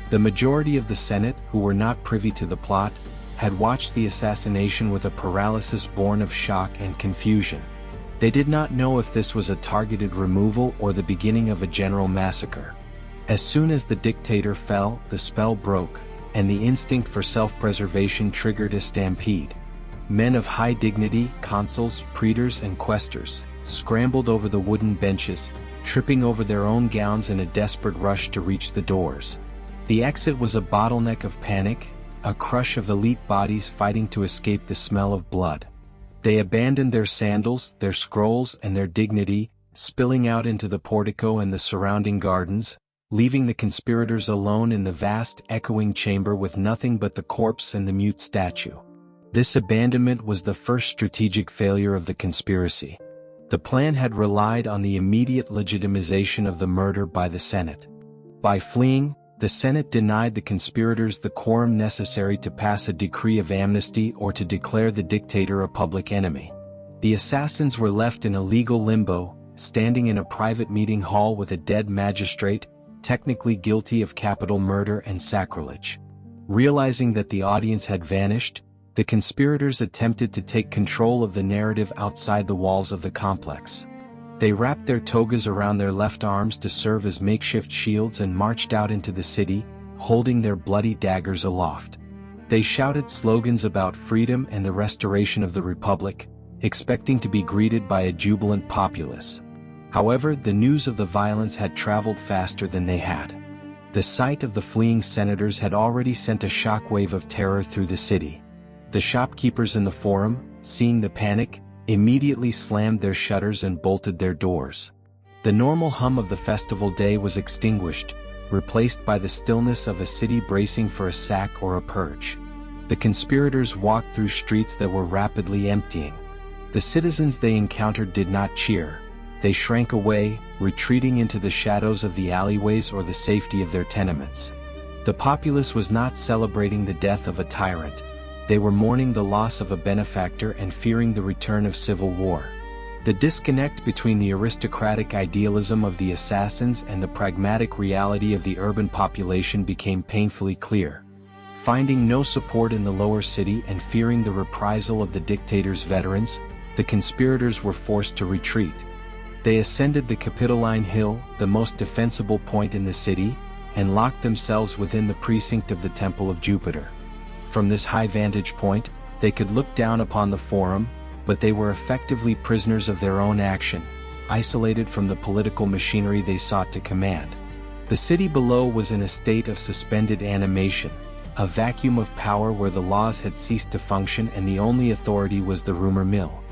The majority of the Senate, who were not privy to the plot, had watched the assassination with a paralysis born of shock and confusion. They did not know if this was a targeted removal or the beginning of a general massacre. As soon as the dictator fell, the spell broke, and the instinct for self-preservation triggered a stampede. Men of high dignity, consuls, praetors, and quaestors, scrambled over the wooden benches, tripping over their own gowns in a desperate rush to reach the doors. The exit was a bottleneck of panic, a crush of elite bodies fighting to escape the smell of blood. They abandoned their sandals, their scrolls, and their dignity, spilling out into the portico and the surrounding gardens, leaving the conspirators alone in the vast, echoing chamber with nothing but the corpse and the mute statue. This abandonment was the first strategic failure of the conspiracy. The plan had relied on the immediate legitimization of the murder by the Senate. By fleeing, the Senate denied the conspirators the quorum necessary to pass a decree of amnesty or to declare the dictator a public enemy. The assassins were left in a legal limbo, standing in a private meeting hall with a dead magistrate, technically guilty of capital murder and sacrilege. Realizing that the audience had vanished, the conspirators attempted to take control of the narrative outside the walls of the complex. They wrapped their togas around their left arms to serve as makeshift shields and marched out into the city, holding their bloody daggers aloft. They shouted slogans about freedom and the restoration of the Republic, expecting to be greeted by a jubilant populace. However, the news of the violence had traveled faster than they had. The sight of the fleeing senators had already sent a shockwave of terror through the city. The shopkeepers in the forum, seeing the panic, immediately slammed their shutters and bolted their doors. The normal hum of the festival day was extinguished, replaced by the stillness of a city bracing for a sack or a purge. The conspirators walked through streets that were rapidly emptying. The citizens they encountered did not cheer. They shrank away, retreating into the shadows of the alleyways or the safety of their tenements. The populace was not celebrating the death of a tyrant. They were mourning the loss of a benefactor and fearing the return of civil war. The disconnect between the aristocratic idealism of the assassins and the pragmatic reality of the urban population became painfully clear. Finding no support in the lower city and fearing the reprisal of the dictator's veterans, the conspirators were forced to retreat. They ascended the Capitoline Hill, the most defensible point in the city, and locked themselves within the precinct of the Temple of Jupiter. From this high vantage point, they could look down upon the forum, but they were effectively prisoners of their own action, isolated from the political machinery they sought to command. The city below was in a state of suspended animation, a vacuum of power where the laws had ceased to function and the only authority was the rumor mill.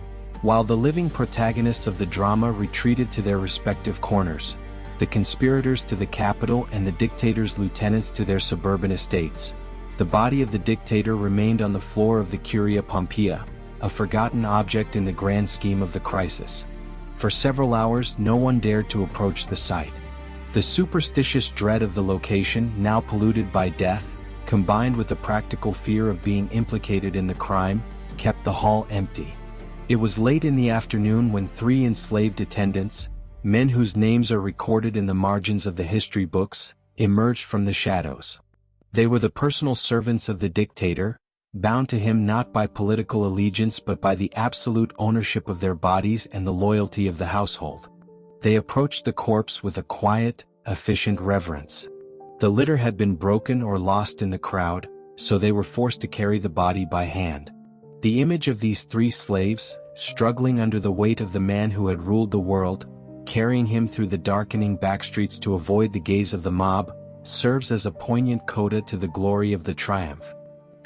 While the living protagonists of the drama retreated to their respective corners, the conspirators to the capital and the dictator's lieutenants to their suburban estates, the body of the dictator remained on the floor of the Curia Pompeia, a forgotten object in the grand scheme of the crisis. For several hours no one dared to approach the site. The superstitious dread of the location, now polluted by death, combined with the practical fear of being implicated in the crime, kept the hall empty. It was late in the afternoon when 3 enslaved attendants, men whose names are recorded in the margins of the history books, emerged from the shadows. They were the personal servants of the dictator, bound to him not by political allegiance but by the absolute ownership of their bodies and the loyalty of the household. They approached the corpse with a quiet, efficient reverence. The litter had been broken or lost in the crowd, so they were forced to carry the body by hand. The image of these 3 slaves, struggling under the weight of the man who had ruled the world, carrying him through the darkening backstreets to avoid the gaze of the mob, serves as a poignant coda to the glory of the triumph.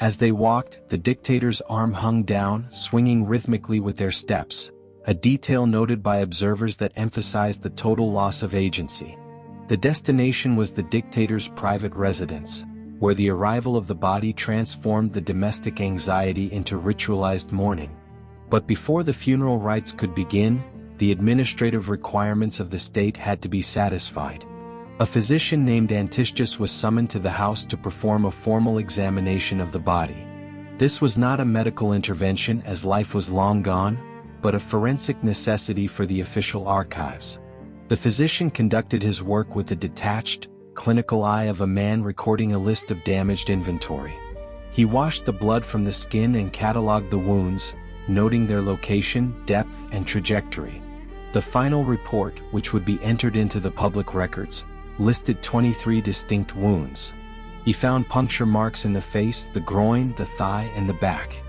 As they walked, the dictator's arm hung down, swinging rhythmically with their steps, a detail noted by observers that emphasized the total loss of agency. The destination was the dictator's private residence, where the arrival of the body transformed the domestic anxiety into ritualized mourning. But before the funeral rites could begin, the administrative requirements of the state had to be satisfied. A physician named Julius was summoned to the house to perform a formal examination of the body. This was not a medical intervention as life was long gone, but a forensic necessity for the official archives. The physician conducted his work with the detached, clinical eye of a man recording a list of damaged inventory. He washed the blood from the skin and cataloged the wounds, noting their location, depth, and trajectory. The final report, which would be entered into the public records, listed 23 distinct wounds. He found puncture marks in the face, the groin, the thigh, and the back.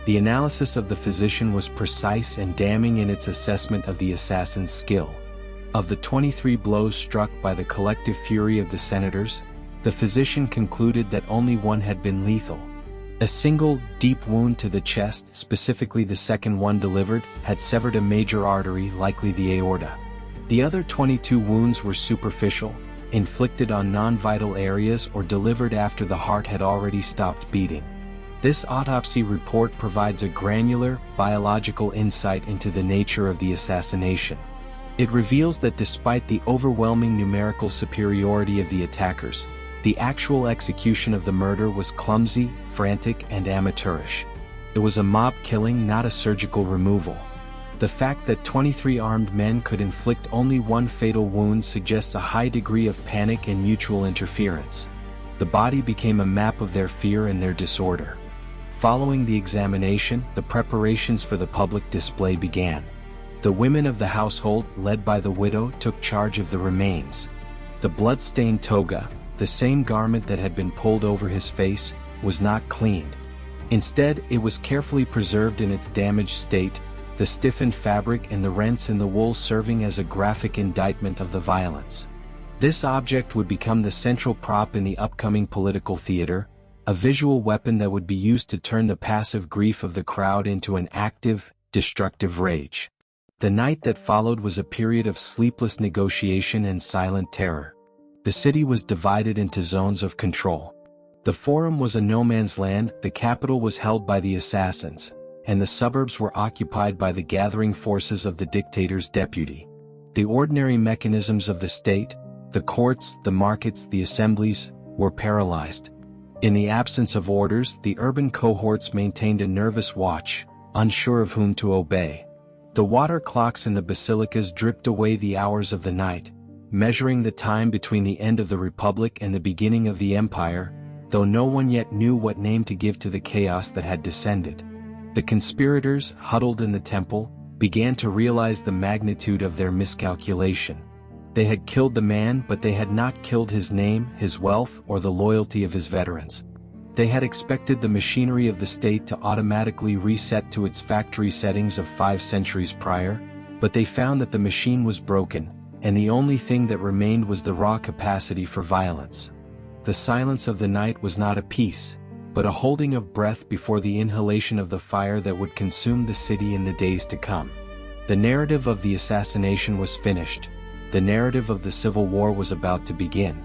The analysis of the physician was precise and damning in its assessment of the assassin's skill. Of the 23 blows struck by the collective fury of the senators, the physician concluded that only one had been lethal. A single, deep wound to the chest, specifically the second one delivered, had severed a major artery, likely the aorta. The other 22 wounds were superficial, inflicted on non-vital areas or delivered after the heart had already stopped beating. This autopsy report provides a granular, biological insight into the nature of the assassination. It reveals that despite the overwhelming numerical superiority of the attackers, the actual execution of the murder was clumsy, frantic, and amateurish. It was a mob killing, not a surgical removal. The fact that 23 armed men could inflict only one fatal wound suggests a high degree of panic and mutual interference. The body became a map of their fear and their disorder. Following the examination, the preparations for the public display began. The women of the household, led by the widow, took charge of the remains. The blood-stained toga, the same garment that had been pulled over his face, was not cleaned. Instead, it was carefully preserved in its damaged state, the stiffened fabric and the rents in the wool serving as a graphic indictment of the violence. This object would become the central prop in the upcoming political theater, a visual weapon that would be used to turn the passive grief of the crowd into an active, destructive rage. The night that followed was a period of sleepless negotiation and silent terror. The city was divided into zones of control. The Forum was a no-man's land, the capital was held by the assassins, and the suburbs were occupied by the gathering forces of the dictator's deputy. The ordinary mechanisms of the state, the courts, the markets, the assemblies, were paralyzed. In the absence of orders, the urban cohorts maintained a nervous watch, unsure of whom to obey. The water clocks in the basilicas dripped away the hours of the night, measuring the time between the end of the Republic and the beginning of the Empire, though no one yet knew what name to give to the chaos that had descended. The conspirators, huddled in the temple, began to realize the magnitude of their miscalculation. They had killed the man, but they had not killed his name, his wealth, or the loyalty of his veterans. They had expected the machinery of the state to automatically reset to its factory settings of 5 centuries prior, but they found that the machine was broken, and the only thing that remained was the raw capacity for violence. The silence of the night was not a peace, but a holding of breath before the inhalation of the fire that would consume the city in the days to come. The narrative of the assassination was finished. The narrative of the Civil War was about to begin.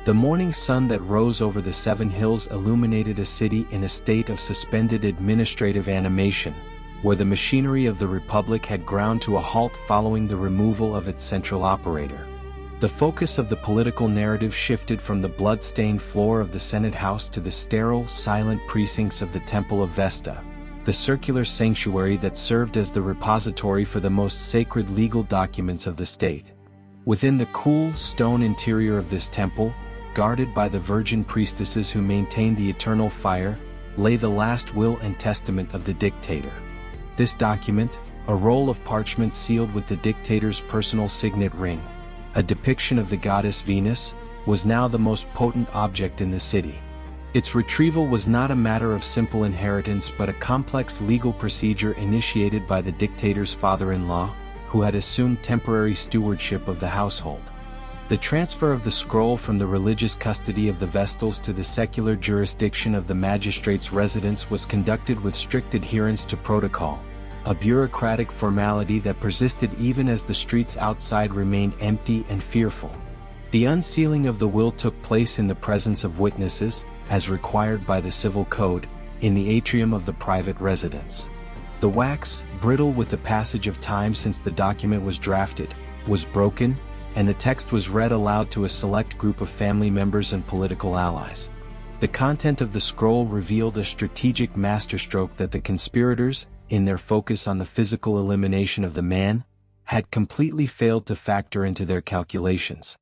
The morning sun that rose over the 7 hills illuminated a city in a state of suspended administrative animation, where the machinery of the Republic had ground to a halt following the removal of its central operator. The focus of the political narrative shifted from the blood-stained floor of the Senate House to the sterile, silent precincts of the Temple of Vesta, the circular sanctuary that served as the repository for the most sacred legal documents of the state. Within the cool, stone interior of this temple, guarded by the virgin priestesses who maintained the eternal fire, lay the last will and testament of the dictator. This document, a roll of parchment sealed with the dictator's personal signet ring, a depiction of the goddess Venus, was now the most potent object in the city. Its retrieval was not a matter of simple inheritance but a complex legal procedure initiated by the dictator's father-in-law, who had assumed temporary stewardship of the household. The transfer of the scroll from the religious custody of the Vestals to the secular jurisdiction of the magistrate's residence was conducted with strict adherence to protocol, a bureaucratic formality that persisted even as the streets outside remained empty and fearful. The unsealing of the will took place in the presence of witnesses, as required by the Civil Code, in the atrium of the private residence. The wax, brittle with the passage of time since the document was drafted, was broken, and the text was read aloud to a select group of family members and political allies. The content of the scroll revealed a strategic masterstroke that the conspirators, in their focus on the physical elimination of the man, had completely failed to factor into their calculations.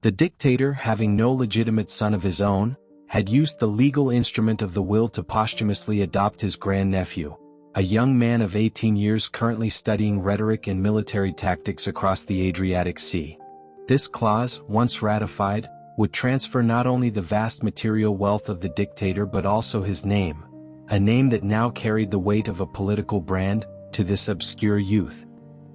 The dictator, having no legitimate son of his own, had used the legal instrument of the will to posthumously adopt his grandnephew, a young man of 18 years currently studying rhetoric and military tactics across the Adriatic Sea. This clause, once ratified, would transfer not only the vast material wealth of the dictator but also his name, a name that now carried the weight of a political brand, to this obscure youth.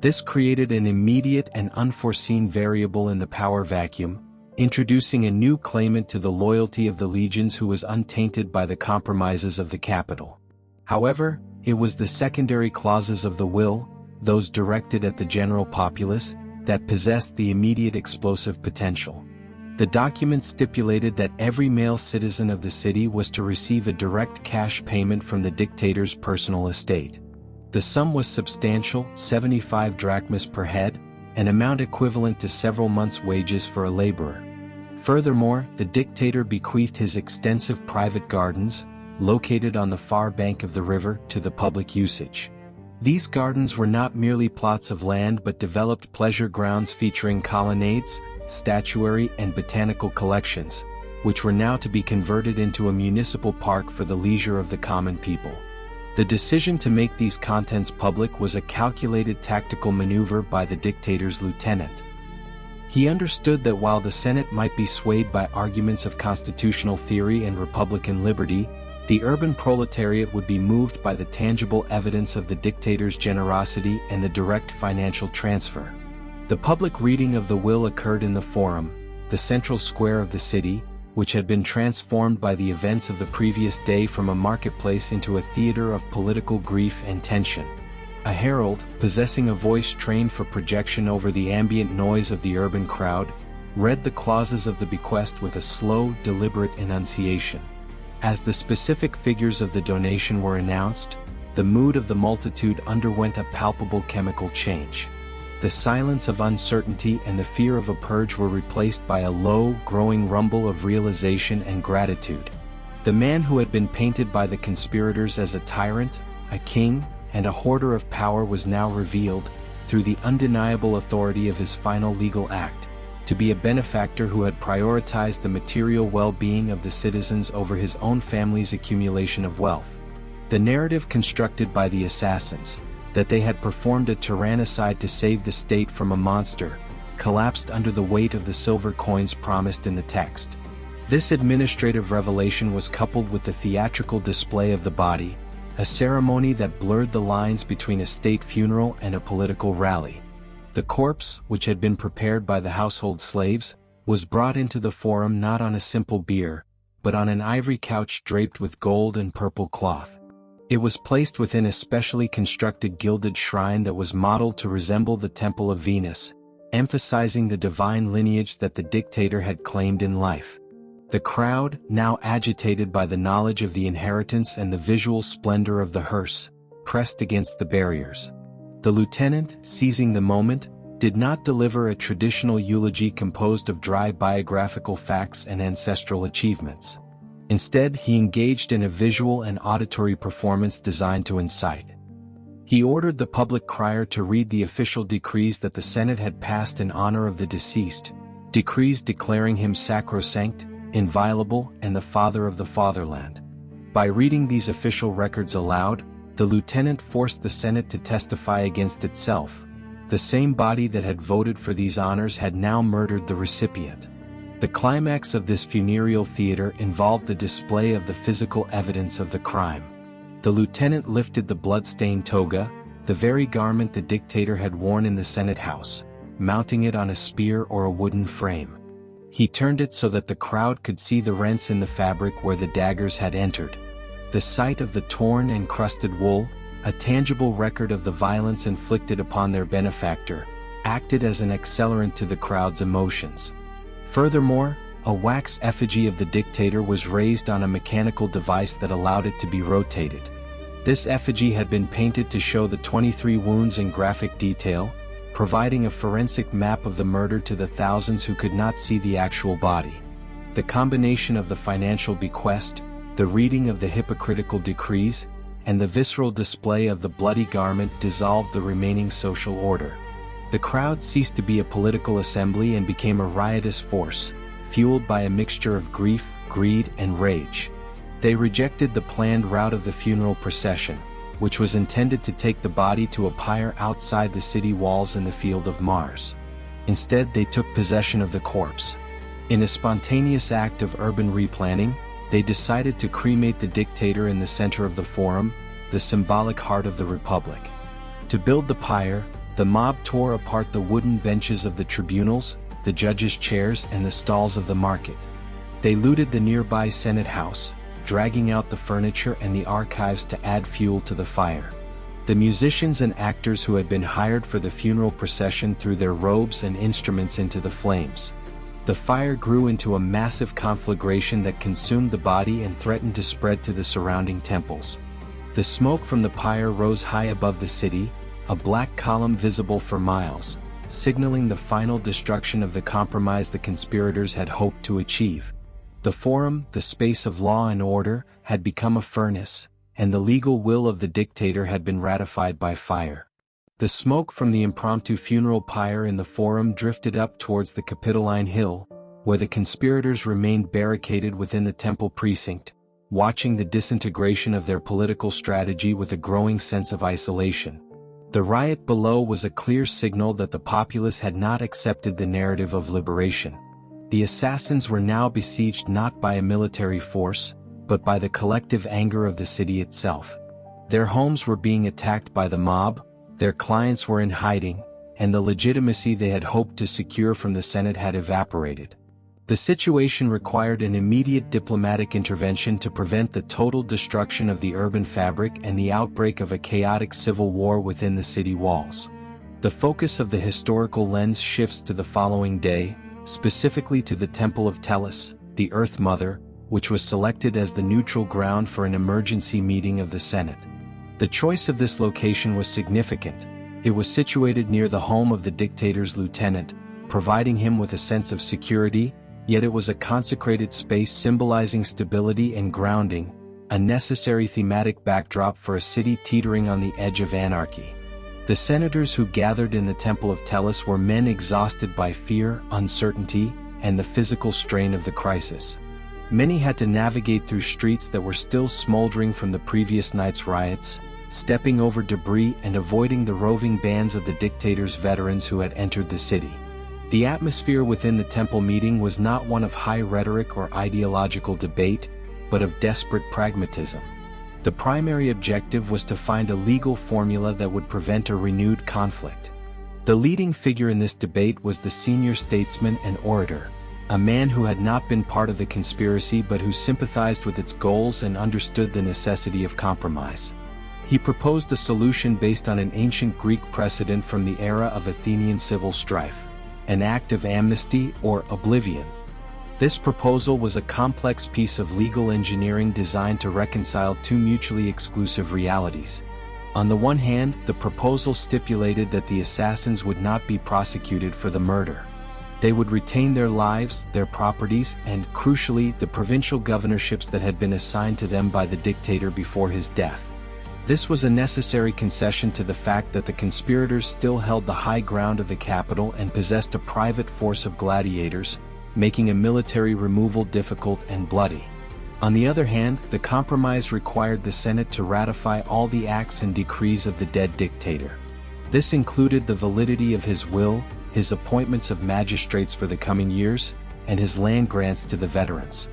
This created an immediate and unforeseen variable in the power vacuum, introducing a new claimant to the loyalty of the legions who was untainted by the compromises of the capital. However, it was the secondary clauses of the will, those directed at the general populace, that possessed the immediate explosive potential. The document stipulated that every male citizen of the city was to receive a direct cash payment from the dictator's personal estate. The sum was substantial, 75 drachmas per head, an amount equivalent to several months' wages for a laborer. Furthermore, the dictator bequeathed his extensive private gardens, located on the far bank of the river, to the public usage. These gardens were not merely plots of land but developed pleasure grounds featuring colonnades, statuary and botanical collections, which were now to be converted into a municipal park for the leisure of the common people. The decision to make these contents public was a calculated tactical maneuver by the dictator's lieutenant. He understood that while the Senate might be swayed by arguments of constitutional theory and republican liberty, the urban proletariat would be moved by the tangible evidence of the dictator's generosity and the direct financial transfer. The public reading of the will occurred in the Forum, the central square of the city, which had been transformed by the events of the previous day from a marketplace into a theater of political grief and tension. A herald, possessing a voice trained for projection over the ambient noise of the urban crowd, read the clauses of the bequest with a slow, deliberate enunciation. As the specific figures of the donation were announced, the mood of the multitude underwent a palpable chemical change. The silence of uncertainty and the fear of a purge were replaced by a low, growing rumble of realization and gratitude. The man who had been painted by the conspirators as a tyrant, a king, and a hoarder of power was now revealed, through the undeniable authority of his final legal act, to be a benefactor who had prioritized the material well-being of the citizens over his own family's accumulation of wealth. The narrative constructed by the assassins, that they had performed a tyrannicide to save the state from a monster, collapsed under the weight of the silver coins promised in the text. This administrative revelation was coupled with the theatrical display of the body, a ceremony that blurred the lines between a state funeral and a political rally. The corpse, which had been prepared by the household slaves, was brought into the Forum not on a simple bier, but on an ivory couch draped with gold and purple cloth. It was placed within a specially constructed gilded shrine that was modeled to resemble the Temple of Venus, emphasizing the divine lineage that the dictator had claimed in life. The crowd, now agitated by the knowledge of the inheritance and the visual splendor of the hearse, pressed against the barriers. The lieutenant, seizing the moment, did not deliver a traditional eulogy composed of dry biographical facts and ancestral achievements. Instead, he engaged in a visual and auditory performance designed to incite. He ordered the public crier to read the official decrees that the Senate had passed in honor of the deceased, decrees declaring him sacrosanct, inviolable, and the father of the fatherland. By reading these official records aloud, the lieutenant forced the Senate to testify against itself. The same body that had voted for these honors had now murdered the recipient. The climax of this funereal theater involved the display of the physical evidence of the crime. The lieutenant lifted the blood-stained toga, the very garment the dictator had worn in the Senate House, mounting it on a spear or a wooden frame. He turned it so that the crowd could see the rents in the fabric where the daggers had entered. The sight of the torn and crusted wool, a tangible record of the violence inflicted upon their benefactor, acted as an accelerant to the crowd's emotions. Furthermore, a wax effigy of the dictator was raised on a mechanical device that allowed it to be rotated. This effigy had been painted to show the 23 wounds in graphic detail, providing a forensic map of the murder to the thousands who could not see the actual body. The combination of the financial bequest, the reading of the hypocritical decrees, and the visceral display of the bloody garment dissolved the remaining social order. The crowd ceased to be a political assembly and became a riotous force, fueled by a mixture of grief, greed, and rage. They rejected the planned route of the funeral procession, which was intended to take the body to a pyre outside the city walls in the Field of Mars. Instead, they took possession of the corpse. In a spontaneous act of urban replanning, they decided to cremate the dictator in the center of the Forum, the symbolic heart of the Republic. To build the pyre, the mob tore apart the wooden benches of the tribunals, the judges' chairs, and the stalls of the market. They looted the nearby Senate House, dragging out the furniture and the archives to add fuel to the fire. The musicians and actors who had been hired for the funeral procession threw their robes and instruments into the flames. The fire grew into a massive conflagration that consumed the body and threatened to spread to the surrounding temples. The smoke from the pyre rose high above the city, a black column visible for miles, signaling the final destruction of the compromise the conspirators had hoped to achieve. The Forum, the space of law and order, had become a furnace, and the legal will of the dictator had been ratified by fire. The smoke from the impromptu funeral pyre in the Forum drifted up towards the Capitoline Hill, where the conspirators remained barricaded within the temple precinct, watching the disintegration of their political strategy with a growing sense of isolation. The riot below was a clear signal that the populace had not accepted the narrative of liberation. The assassins were now besieged not by a military force, but by the collective anger of the city itself. Their homes were being attacked by the mob, their clients were in hiding, and the legitimacy they had hoped to secure from the Senate had evaporated. The situation required an immediate diplomatic intervention to prevent the total destruction of the urban fabric and the outbreak of a chaotic civil war within the city walls. The focus of the historical lens shifts to the following day, specifically to the Temple of Tellus, the Earth Mother, which was selected as the neutral ground for an emergency meeting of the Senate. The choice of this location was significant. It was situated near the home of the dictator's lieutenant, providing him with a sense of security, yet it was a consecrated space symbolizing stability and grounding, a necessary thematic backdrop for a city teetering on the edge of anarchy. The senators who gathered in the Temple of Tellus were men exhausted by fear, uncertainty, and the physical strain of the crisis. Many had to navigate through streets that were still smoldering from the previous night's riots, stepping over debris and avoiding the roving bands of the dictator's veterans who had entered the city. The atmosphere within the temple meeting was not one of high rhetoric or ideological debate, but of desperate pragmatism. The primary objective was to find a legal formula that would prevent a renewed conflict. The leading figure in this debate was the senior statesman and orator, a man who had not been part of the conspiracy but who sympathized with its goals and understood the necessity of compromise. He proposed a solution based on an ancient Greek precedent from the era of Athenian civil strife, an act of amnesty or oblivion. This proposal was a complex piece of legal engineering designed to reconcile two mutually exclusive realities. On the one hand, the proposal stipulated that the assassins would not be prosecuted for the murder. They would retain their lives, their properties, and, crucially, the provincial governorships that had been assigned to them by the dictator before his death. This was a necessary concession to the fact that the conspirators still held the high ground of the capital and possessed a private force of gladiators, making a military removal difficult and bloody. On the other hand, the compromise required the Senate to ratify all the acts and decrees of the dead dictator. This included the validity of his will, his appointments of magistrates for the coming years, and his land grants to the veterans.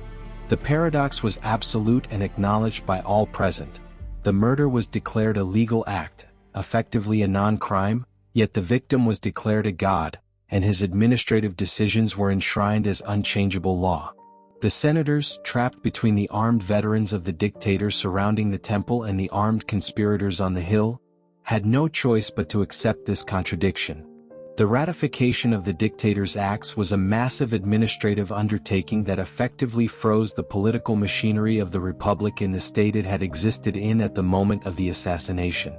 The paradox was absolute and acknowledged by all present. The murder was declared a legal act, effectively a non-crime, yet the victim was declared a god, and his administrative decisions were enshrined as unchangeable law. The senators, trapped between the armed veterans of the dictator surrounding the temple and the armed conspirators on the hill, had no choice but to accept this contradiction. The ratification of the dictator's acts was a massive administrative undertaking that effectively froze the political machinery of the republic in the state it had existed in at the moment of the assassination.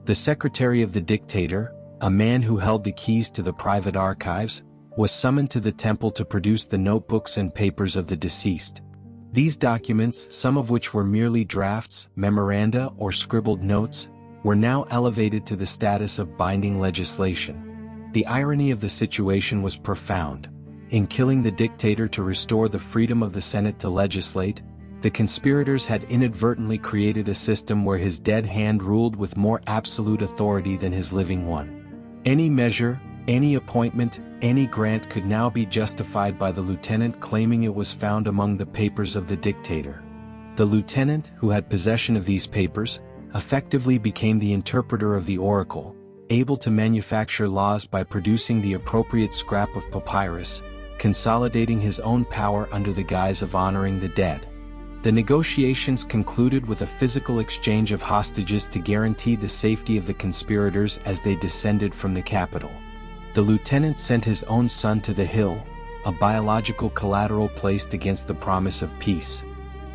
The secretary of the dictator, a man who held the keys to the private archives, was summoned to the temple to produce the notebooks and papers of the deceased. These documents, some of which were merely drafts, memoranda, or scribbled notes, were now elevated to the status of binding legislation. The irony of the situation was profound. In killing the dictator to restore the freedom of the Senate to legislate, the conspirators had inadvertently created a system where his dead hand ruled with more absolute authority than his living one. Any measure, any appointment, any grant could now be justified by the lieutenant claiming it was found among the papers of the dictator. The lieutenant, who had possession of these papers, effectively became the interpreter of the oracle, able to manufacture laws by producing the appropriate scrap of papyrus, consolidating his own power under the guise of honoring the dead. The negotiations concluded with a physical exchange of hostages to guarantee the safety of the conspirators as they descended from the capital. The lieutenant sent his own son to the hill, a biological collateral placed against the promise of peace.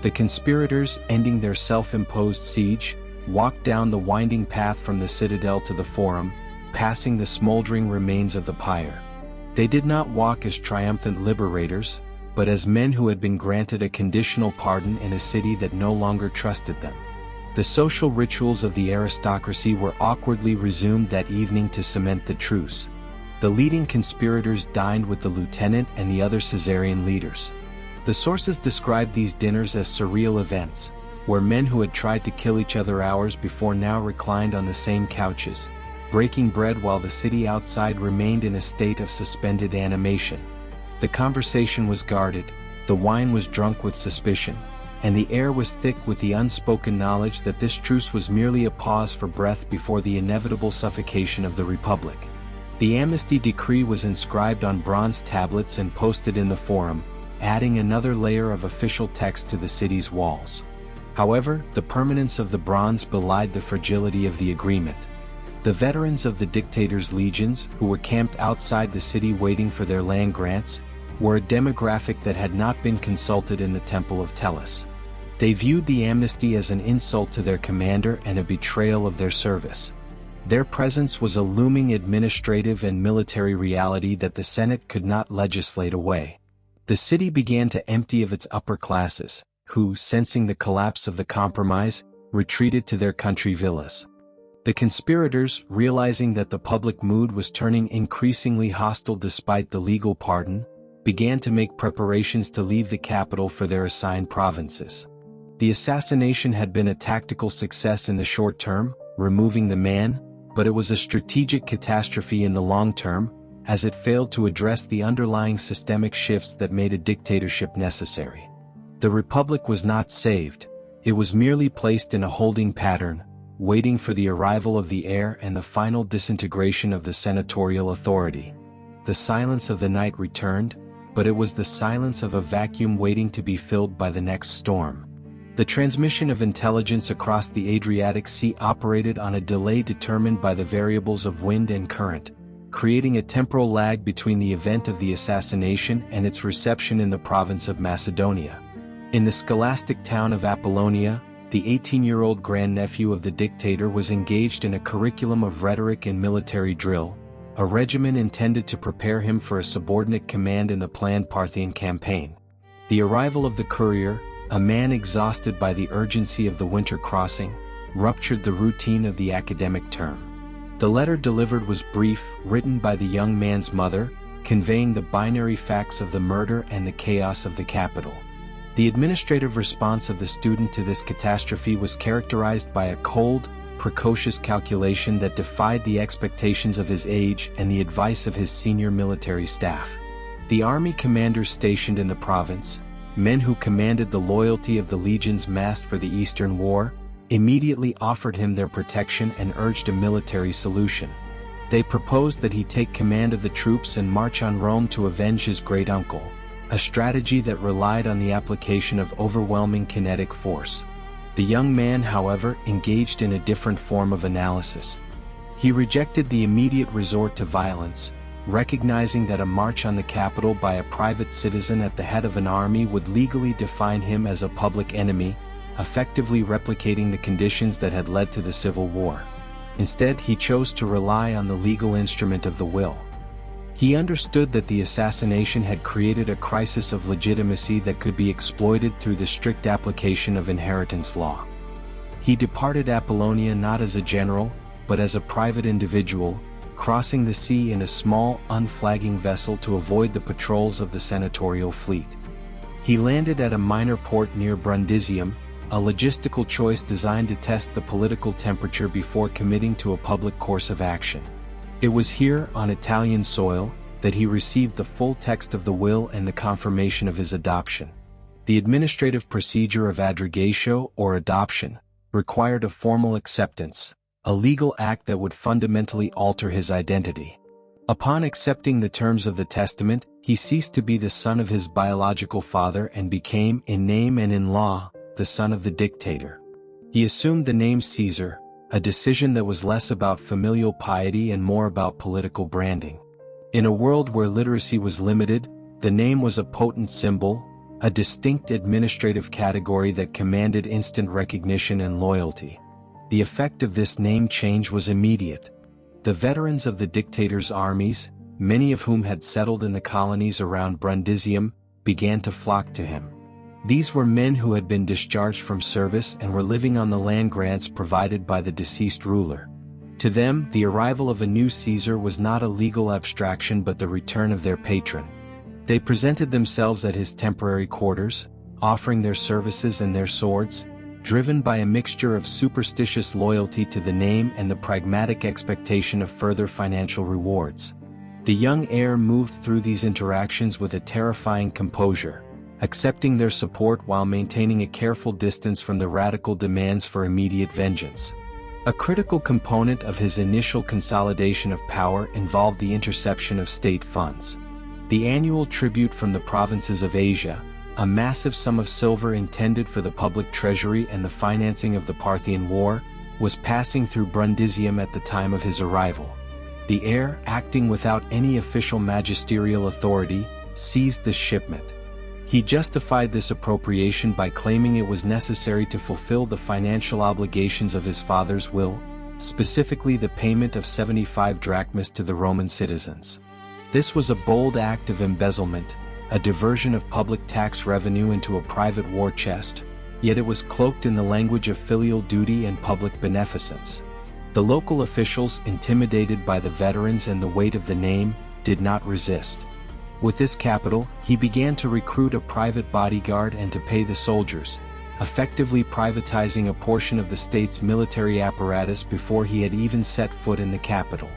The conspirators, ending their self-imposed siege, walked down the winding path from the citadel to the forum, passing the smoldering remains of the pyre. They did not walk as triumphant liberators, but as men who had been granted a conditional pardon in a city that no longer trusted them. The social rituals of the aristocracy were awkwardly resumed that evening to cement the truce. The The leading conspirators dined with the lieutenant and the other Caesarian leaders. The sources describe these dinners as surreal events, where men who had tried to kill each other hours before now reclined on the same couches, breaking bread while the city outside remained in a state of suspended animation. The conversation was guarded, the wine was drunk with suspicion, and the air was thick with the unspoken knowledge that this truce was merely a pause for breath before the inevitable suffocation of the Republic. The amnesty decree was inscribed on bronze tablets and posted in the Forum, adding another layer of official text to the city's walls. However, the permanence of the bronze belied the fragility of the agreement. The veterans of the dictator's legions, who were camped outside the city waiting for their land grants, were a demographic that had not been consulted in the Temple of Tellus. They viewed the amnesty as an insult to their commander and a betrayal of their service. Their presence was a looming administrative and military reality that the Senate could not legislate away. The city began to empty of its upper classes, who, sensing the collapse of the compromise, retreated to their country villas. The conspirators, realizing that the public mood was turning increasingly hostile despite the legal pardon, began to make preparations to leave the capital for their assigned provinces. The assassination had been a tactical success in the short term, removing the man, but it was a strategic catastrophe in the long term, as it failed to address the underlying systemic shifts that made a dictatorship necessary. The Republic was not saved, it was merely placed in a holding pattern, waiting for the arrival of the heir and the final disintegration of the senatorial authority. The silence of the night returned, but it was the silence of a vacuum waiting to be filled by the next storm. The transmission of intelligence across the Adriatic Sea operated on a delay determined by the variables of wind and current, creating a temporal lag between the event of the assassination and its reception in the province of Macedonia. In the scholastic town of Apollonia, the 18-year-old grandnephew of the dictator was engaged in a curriculum of rhetoric and military drill, a regimen intended to prepare him for a subordinate command in the planned Parthian campaign. The arrival of the courier, a man exhausted by the urgency of the winter crossing, ruptured the routine of the academic term. The letter delivered was brief, written by the young man's mother, conveying the binary facts of the murder and the chaos of the capital. The administrative response of the student to this catastrophe was characterized by a cold, precocious calculation that defied the expectations of his age and the advice of his senior military staff. The army commanders stationed in the province, men who commanded the loyalty of the legions massed for the Eastern War, immediately offered him their protection and urged a military solution. They proposed that he take command of the troops and march on Rome to avenge his great-uncle, a strategy that relied on the application of overwhelming kinetic force. The young man, however, engaged in a different form of analysis. He rejected the immediate resort to violence, recognizing that a march on the capital by a private citizen at the head of an army would legally define him as a public enemy, effectively replicating the conditions that had led to the Civil War. Instead, he chose to rely on the legal instrument of the will. He understood that the assassination had created a crisis of legitimacy that could be exploited through the strict application of inheritance law. He departed Apollonia not as a general, but as a private individual, crossing the sea in a small, unflagging vessel to avoid the patrols of the senatorial fleet. He landed at a minor port near Brundisium, a logistical choice designed to test the political temperature before committing to a public course of action. It was here, on Italian soil, that he received the full text of the will and the confirmation of his adoption. The administrative procedure of aggregatio, or adoption, required a formal acceptance, a legal act that would fundamentally alter his identity. Upon accepting the terms of the testament, he ceased to be the son of his biological father and became, in name and in law, the son of the dictator. He assumed the name Caesar, a decision that was less about familial piety and more about political branding. In a world where literacy was limited, the name was a potent symbol, a distinct administrative category that commanded instant recognition and loyalty. The effect of this name change was immediate. The veterans of the dictator's armies, many of whom had settled in the colonies around Brundisium, began to flock to him. These were men who had been discharged from service and were living on the land grants provided by the deceased ruler. To To them, the arrival of a new Caesar was not a legal abstraction but the return of their patron. They presented themselves at his temporary quarters, offering their services and their swords, driven by a mixture of superstitious loyalty to the name and the pragmatic expectation of further financial rewards. The young heir moved through these interactions with a terrifying composure, accepting their support while maintaining a careful distance from the radical demands for immediate vengeance. A critical component of his initial consolidation of power involved the interception of state funds. The annual tribute from the provinces of Asia, a massive sum of silver intended for the public treasury and the financing of the Parthian War, was passing through Brundisium at the time of his arrival. The heir, acting without any official magisterial authority, seized this shipment. He justified this appropriation by claiming it was necessary to fulfill the financial obligations of his father's will, specifically the payment of 75 drachmas to the Roman citizens. This was a bold act of embezzlement, a diversion of public tax revenue into a private war chest, yet it was cloaked in the language of filial duty and public beneficence. The local officials, intimidated by the veterans and the weight of the name, did not resist. With this capital, he began to recruit a private bodyguard and to pay the soldiers, effectively privatizing a portion of the state's military apparatus before he had even set foot in the capital.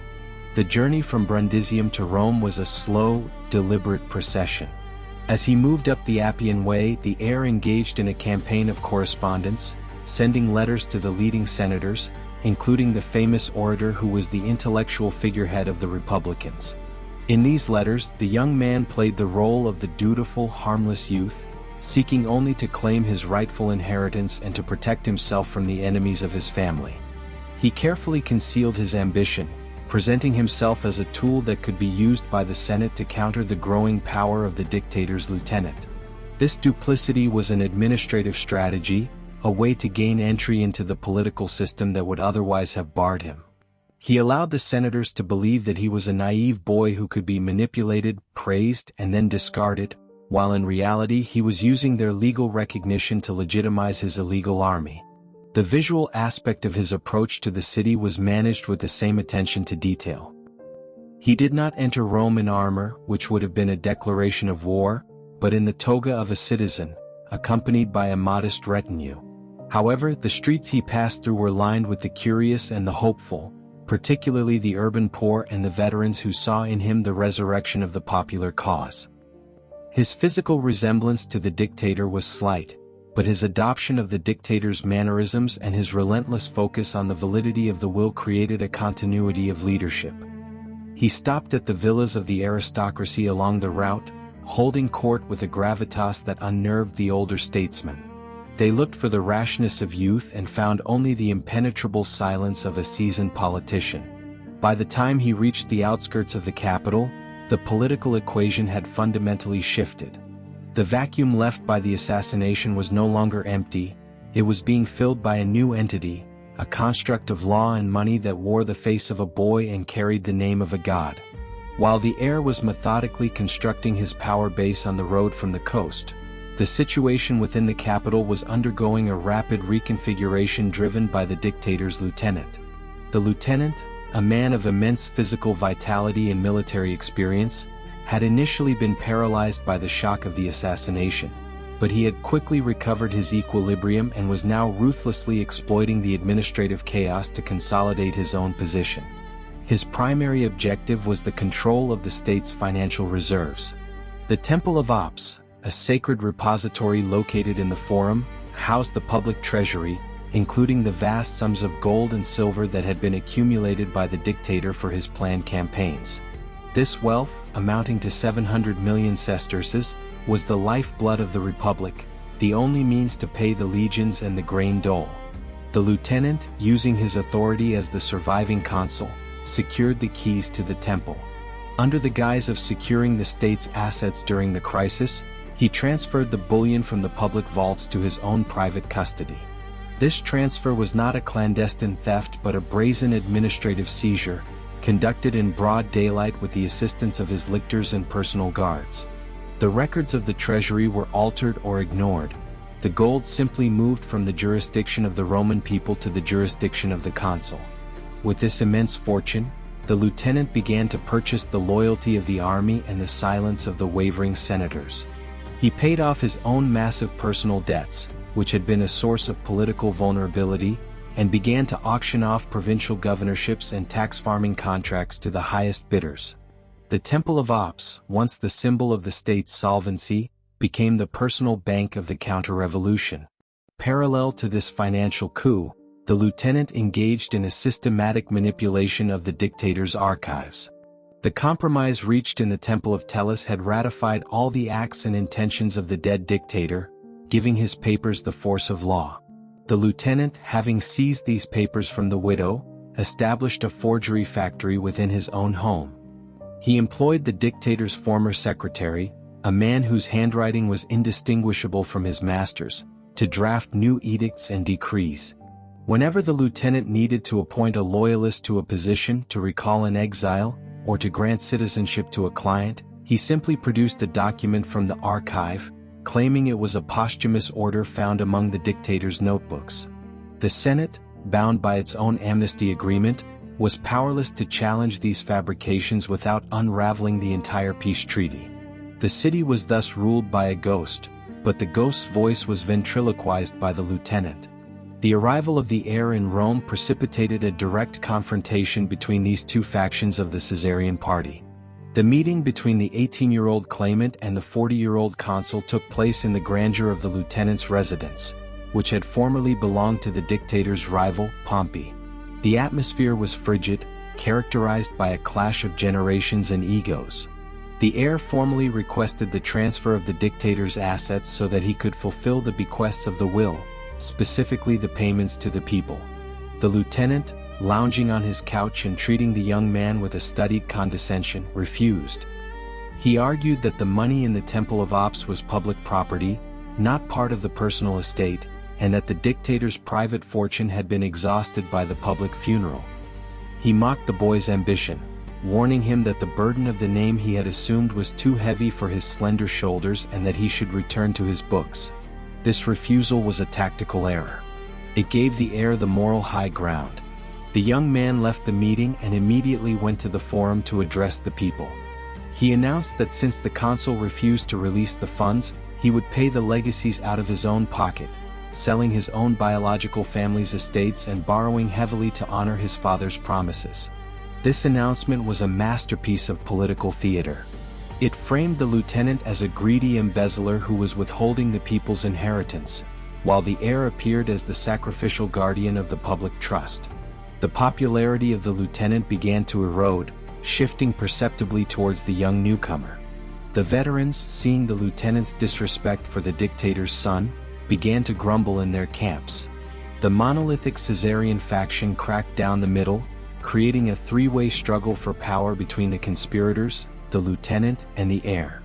The journey from Brundisium to Rome was a slow, deliberate procession. As he moved up the Appian Way, the heir engaged in a campaign of correspondence, sending letters to the leading senators, including the famous orator who was the intellectual figurehead of the Republicans. In these letters, the young man played the role of the dutiful, harmless youth, seeking only to claim his rightful inheritance and to protect himself from the enemies of his family. He carefully concealed his ambition, presenting himself as a tool that could be used by the Senate to counter the growing power of the dictator's lieutenant. This duplicity was an administrative strategy, a way to gain entry into the political system that would otherwise have barred him. He allowed the senators to believe that he was a naive boy who could be manipulated, praised, and then discarded, while in reality he was using their legal recognition to legitimize his illegal army. The visual aspect of his approach to the city was managed with the same attention to detail. He did not enter Rome in armor, which would have been a declaration of war, but in the toga of a citizen, accompanied by a modest retinue. However, the streets he passed through were lined with the curious and the hopeful, particularly the urban poor and the veterans who saw in him the resurrection of the popular cause. His physical resemblance to the dictator was slight, but his adoption of the dictator's mannerisms and his relentless focus on the validity of the will created a continuity of leadership. He stopped at the villas of the aristocracy along the route, holding court with a gravitas that unnerved the older statesmen. They looked for the rashness of youth and found only the impenetrable silence of a seasoned politician. By the time he reached the outskirts of the capital, the political equation had fundamentally shifted. The vacuum left by the assassination was no longer empty, it was being filled by a new entity, a construct of law and money that wore the face of a boy and carried the name of a god. While the heir was methodically constructing his power base on the road from the coast, the situation within the capital was undergoing a rapid reconfiguration driven by the dictator's lieutenant. The lieutenant, a man of immense physical vitality and military experience, had initially been paralyzed by the shock of the assassination, but he had quickly recovered his equilibrium and was now ruthlessly exploiting the administrative chaos to consolidate his own position. His primary objective was the control of the state's financial reserves. The Temple of Ops, a sacred repository located in the Forum, housed the public treasury, including the vast sums of gold and silver that had been accumulated by the dictator for his planned campaigns. This wealth, amounting to 700 million sesterces, was the lifeblood of the Republic, the only means to pay the legions and the grain dole. The lieutenant, using his authority as the surviving consul, secured the keys to the temple. Under the guise of securing the state's assets during the crisis, he transferred the bullion from the public vaults to his own private custody. This transfer was not a clandestine theft but a brazen administrative seizure, conducted in broad daylight with the assistance of his lictors and personal guards. The records of the treasury were altered or ignored. The gold simply moved from the jurisdiction of the Roman people to the jurisdiction of the consul. With this immense fortune, the lieutenant began to purchase the loyalty of the army and the silence of the wavering senators. He paid off his own massive personal debts, which had been a source of political vulnerability, and began to auction off provincial governorships and tax farming contracts to the highest bidders. The Temple of Ops, once the symbol of the state's solvency, became the personal bank of the counter-revolution. Parallel to this financial coup, the lieutenant engaged in a systematic manipulation of the dictator's archives. The compromise reached in the Temple of Tellus had ratified all the acts and intentions of the dead dictator, giving his papers the force of law. The lieutenant, having seized these papers from the widow, established a forgery factory within his own home. He employed the dictator's former secretary, a man whose handwriting was indistinguishable from his master's, to draft new edicts and decrees. Whenever the lieutenant needed to appoint a loyalist to a position, to recall an exile, or to grant citizenship to a client, he simply produced a document from the archive, claiming it was a posthumous order found among the dictator's notebooks. The Senate, bound by its own amnesty agreement, was powerless to challenge these fabrications without unraveling the entire peace treaty. The city was thus ruled by a ghost, but the ghost's voice was ventriloquized by the lieutenant. The arrival of the heir in Rome precipitated a direct confrontation between these two factions of the Caesarian party. The meeting between the 18-year-old claimant and the 40-year-old consul took place in the grandeur of the lieutenant's residence, which had formerly belonged to the dictator's rival, Pompey. The atmosphere was frigid, characterized by a clash of generations and egos. The heir formally requested the transfer of the dictator's assets so that he could fulfill the bequests of the will, specifically the payments to the people. The lieutenant, lounging on his couch and treating the young man with a studied condescension, refused. He argued that the money in the Temple of Ops was public property, not part of the personal estate, and that the dictator's private fortune had been exhausted by the public funeral. He mocked the boy's ambition, warning him that the burden of the name he had assumed was too heavy for his slender shoulders and that he should return to his books. This refusal was a tactical error. It gave the heir the moral high ground. The young man left the meeting and immediately went to the forum to address the people. He announced that since the consul refused to release the funds, he would pay the legacies out of his own pocket, selling his own biological family's estates and borrowing heavily to honor his father's promises. This announcement was a masterpiece of political theater. It framed the lieutenant as a greedy embezzler who was withholding the people's inheritance, while the heir appeared as the sacrificial guardian of the public trust. The popularity of the lieutenant began to erode, shifting perceptibly towards the young newcomer. The veterans, seeing the lieutenant's disrespect for the dictator's son, began to grumble in their camps. The monolithic Caesarian faction cracked down the middle, creating a three-way struggle for power between the conspirators, the lieutenant, and the heir.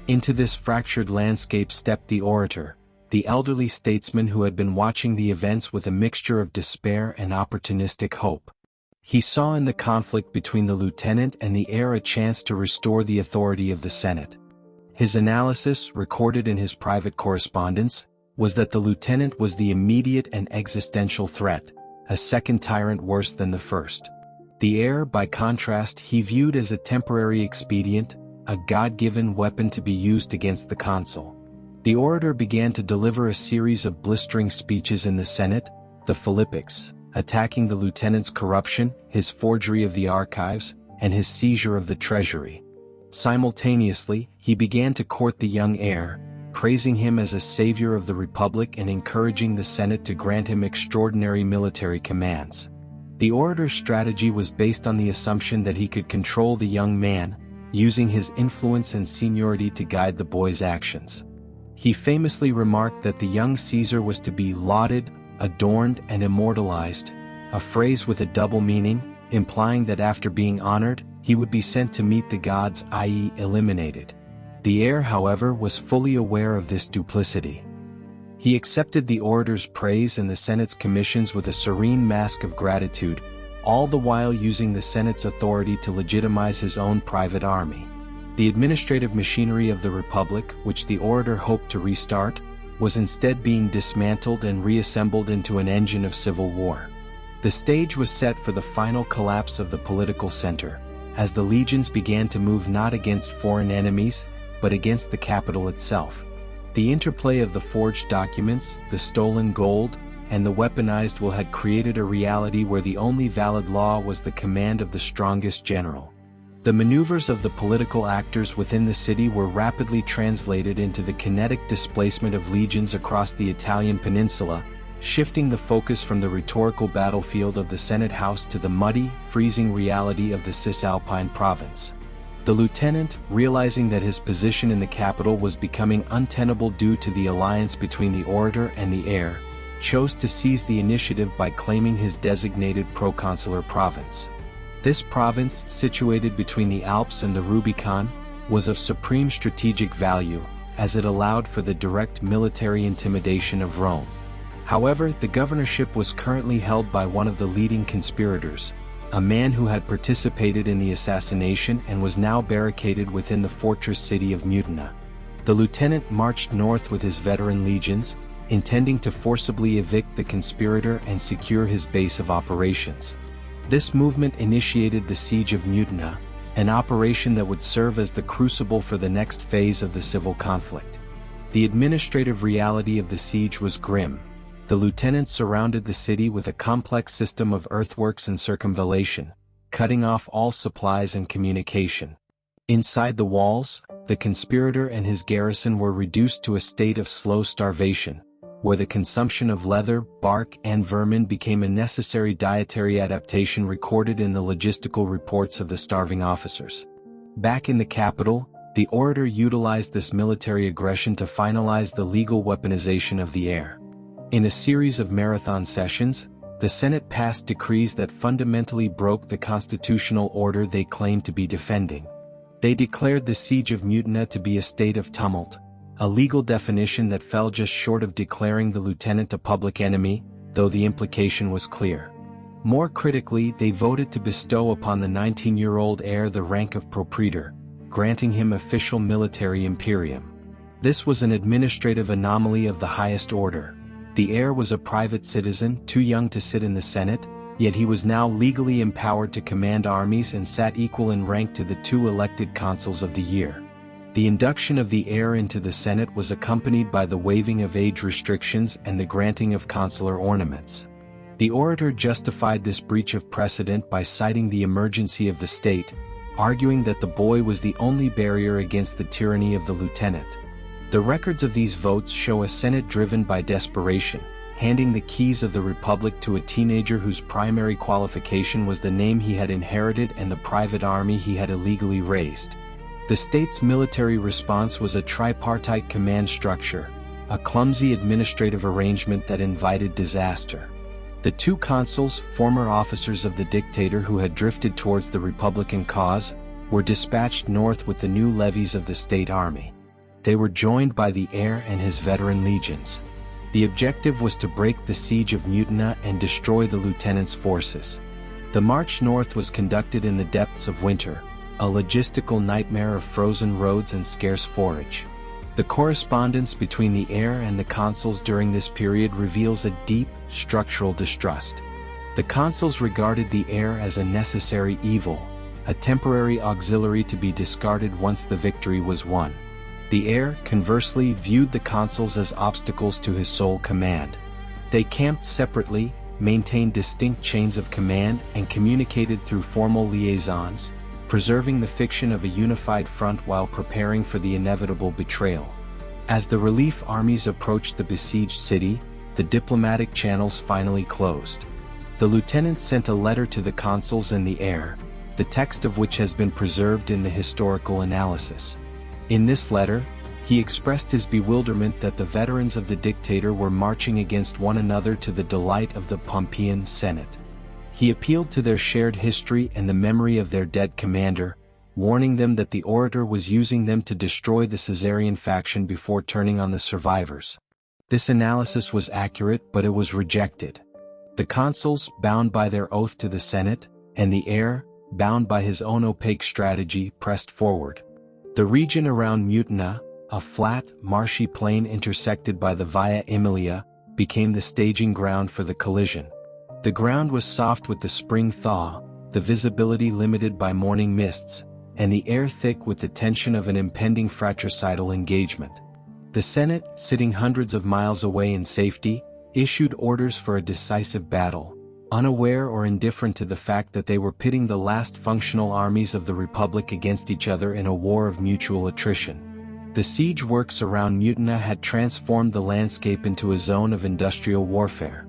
Into this fractured landscape stepped the orator, the elderly statesman who had been watching the events with a mixture of despair and opportunistic hope. He saw in the conflict between the lieutenant and the heir a chance to restore the authority of the Senate. His analysis, recorded in his private correspondence, was that the lieutenant was the immediate and existential threat, a second tyrant worse than the first. The heir, by contrast, he viewed as a temporary expedient, a God-given weapon to be used against the consul. The orator began to deliver a series of blistering speeches in the Senate, the Philippics, attacking the lieutenant's corruption, his forgery of the archives, and his seizure of the treasury. Simultaneously, he began to court the young heir, praising him as a savior of the Republic and encouraging the Senate to grant him extraordinary military commands. The orator's strategy was based on the assumption that he could control the young man, using his influence and seniority to guide the boy's actions. He famously remarked that the young Caesar was to be lauded, adorned, and immortalized, a phrase with a double meaning, implying that after being honored, he would be sent to meet the gods, i.e., eliminated. The heir, however, was fully aware of this duplicity. He accepted the orator's praise and the Senate's commissions with a serene mask of gratitude, all the while using the Senate's authority to legitimize his own private army. The administrative machinery of the Republic, which the orator hoped to restart, was instead being dismantled and reassembled into an engine of civil war. The stage was set for the final collapse of the political center, as the legions began to move not against foreign enemies, but against the capital itself. The interplay of the forged documents, the stolen gold, and the weaponized will had created a reality where the only valid law was the command of the strongest general. The maneuvers of the political actors within the city were rapidly translated into the kinetic displacement of legions across the Italian peninsula, shifting the focus from the rhetorical battlefield of the Senate House to the muddy, freezing reality of the Cisalpine province. The lieutenant, realizing that his position in the capital was becoming untenable due to the alliance between the orator and the heir, chose to seize the initiative by claiming his designated proconsular province. This province, situated between the Alps and the Rubicon, was of supreme strategic value, as it allowed for the direct military intimidation of Rome. However, the governorship was currently held by one of the leading conspirators, a man who had participated in the assassination and was now barricaded within the fortress city of Mutina. The lieutenant marched north with his veteran legions, intending to forcibly evict the conspirator and secure his base of operations. This movement initiated the siege of Mutina, an operation that would serve as the crucible for the next phase of the civil conflict. The administrative reality of the siege was grim. The lieutenants surrounded the city with a complex system of earthworks and circumvallation, cutting off all supplies and communication. Inside the walls, the conspirator and his garrison were reduced to a state of slow starvation, where the consumption of leather, bark, and vermin became a necessary dietary adaptation recorded in the logistical reports of the starving officers. Back in the capital, the orator utilized this military aggression to finalize the legal weaponization of the heir. In a series of marathon sessions, the Senate passed decrees that fundamentally broke the constitutional order they claimed to be defending. They declared the siege of Mutina to be a state of tumult, a legal definition that fell just short of declaring the lieutenant a public enemy, though the implication was clear. More critically, they voted to bestow upon the 19-year-old heir the rank of propraetor, granting him official military imperium. This was an administrative anomaly of the highest order. The heir was a private citizen, too young to sit in the Senate, yet he was now legally empowered to command armies and sat equal in rank to the two elected consuls of the year. The induction of the heir into the Senate was accompanied by the waiving of age restrictions and the granting of consular ornaments. The orator justified this breach of precedent by citing the emergency of the state, arguing that the boy was the only barrier against the tyranny of the lieutenant. The records of these votes show a Senate driven by desperation, handing the keys of the republic to a teenager whose primary qualification was the name he had inherited and the private army he had illegally raised. The state's military response was a tripartite command structure, a clumsy administrative arrangement that invited disaster. The two consuls, former officers of the dictator who had drifted towards the Republican cause, were dispatched north with the new levies of the state army. They were joined by the heir and his veteran legions. The objective was to break the siege of Mutina and destroy the lieutenant's forces. The march north was conducted in the depths of winter, a logistical nightmare of frozen roads and scarce forage. The correspondence between the heir and the consuls during this period reveals a deep, structural distrust. The consuls regarded the heir as a necessary evil, a temporary auxiliary to be discarded once the victory was won. The heir, conversely, viewed the consuls as obstacles to his sole command. They camped separately, maintained distinct chains of command, and communicated through formal liaisons, preserving the fiction of a unified front while preparing for the inevitable betrayal. As the relief armies approached the besieged city, the diplomatic channels finally closed. The lieutenant sent a letter to the consuls and the heir, the text of which has been preserved in the historical analysis. In this letter, he expressed his bewilderment that the veterans of the dictator were marching against one another to the delight of the Pompeian Senate. He appealed to their shared history and the memory of their dead commander, warning them that the orator was using them to destroy the Caesarian faction before turning on the survivors. This analysis was accurate, but it was rejected. The consuls, bound by their oath to the Senate, and the heir, bound by his own opaque strategy, pressed forward. The region around Mutina, a flat, marshy plain intersected by the Via Emilia, became the staging ground for the collision. The ground was soft with the spring thaw, the visibility limited by morning mists, and the air thick with the tension of an impending fratricidal engagement. The Senate, sitting hundreds of miles away in safety, issued orders for a decisive battle, unaware or indifferent to the fact that they were pitting the last functional armies of the Republic against each other in a war of mutual attrition. The siege works around Mutina had transformed the landscape into a zone of industrial warfare.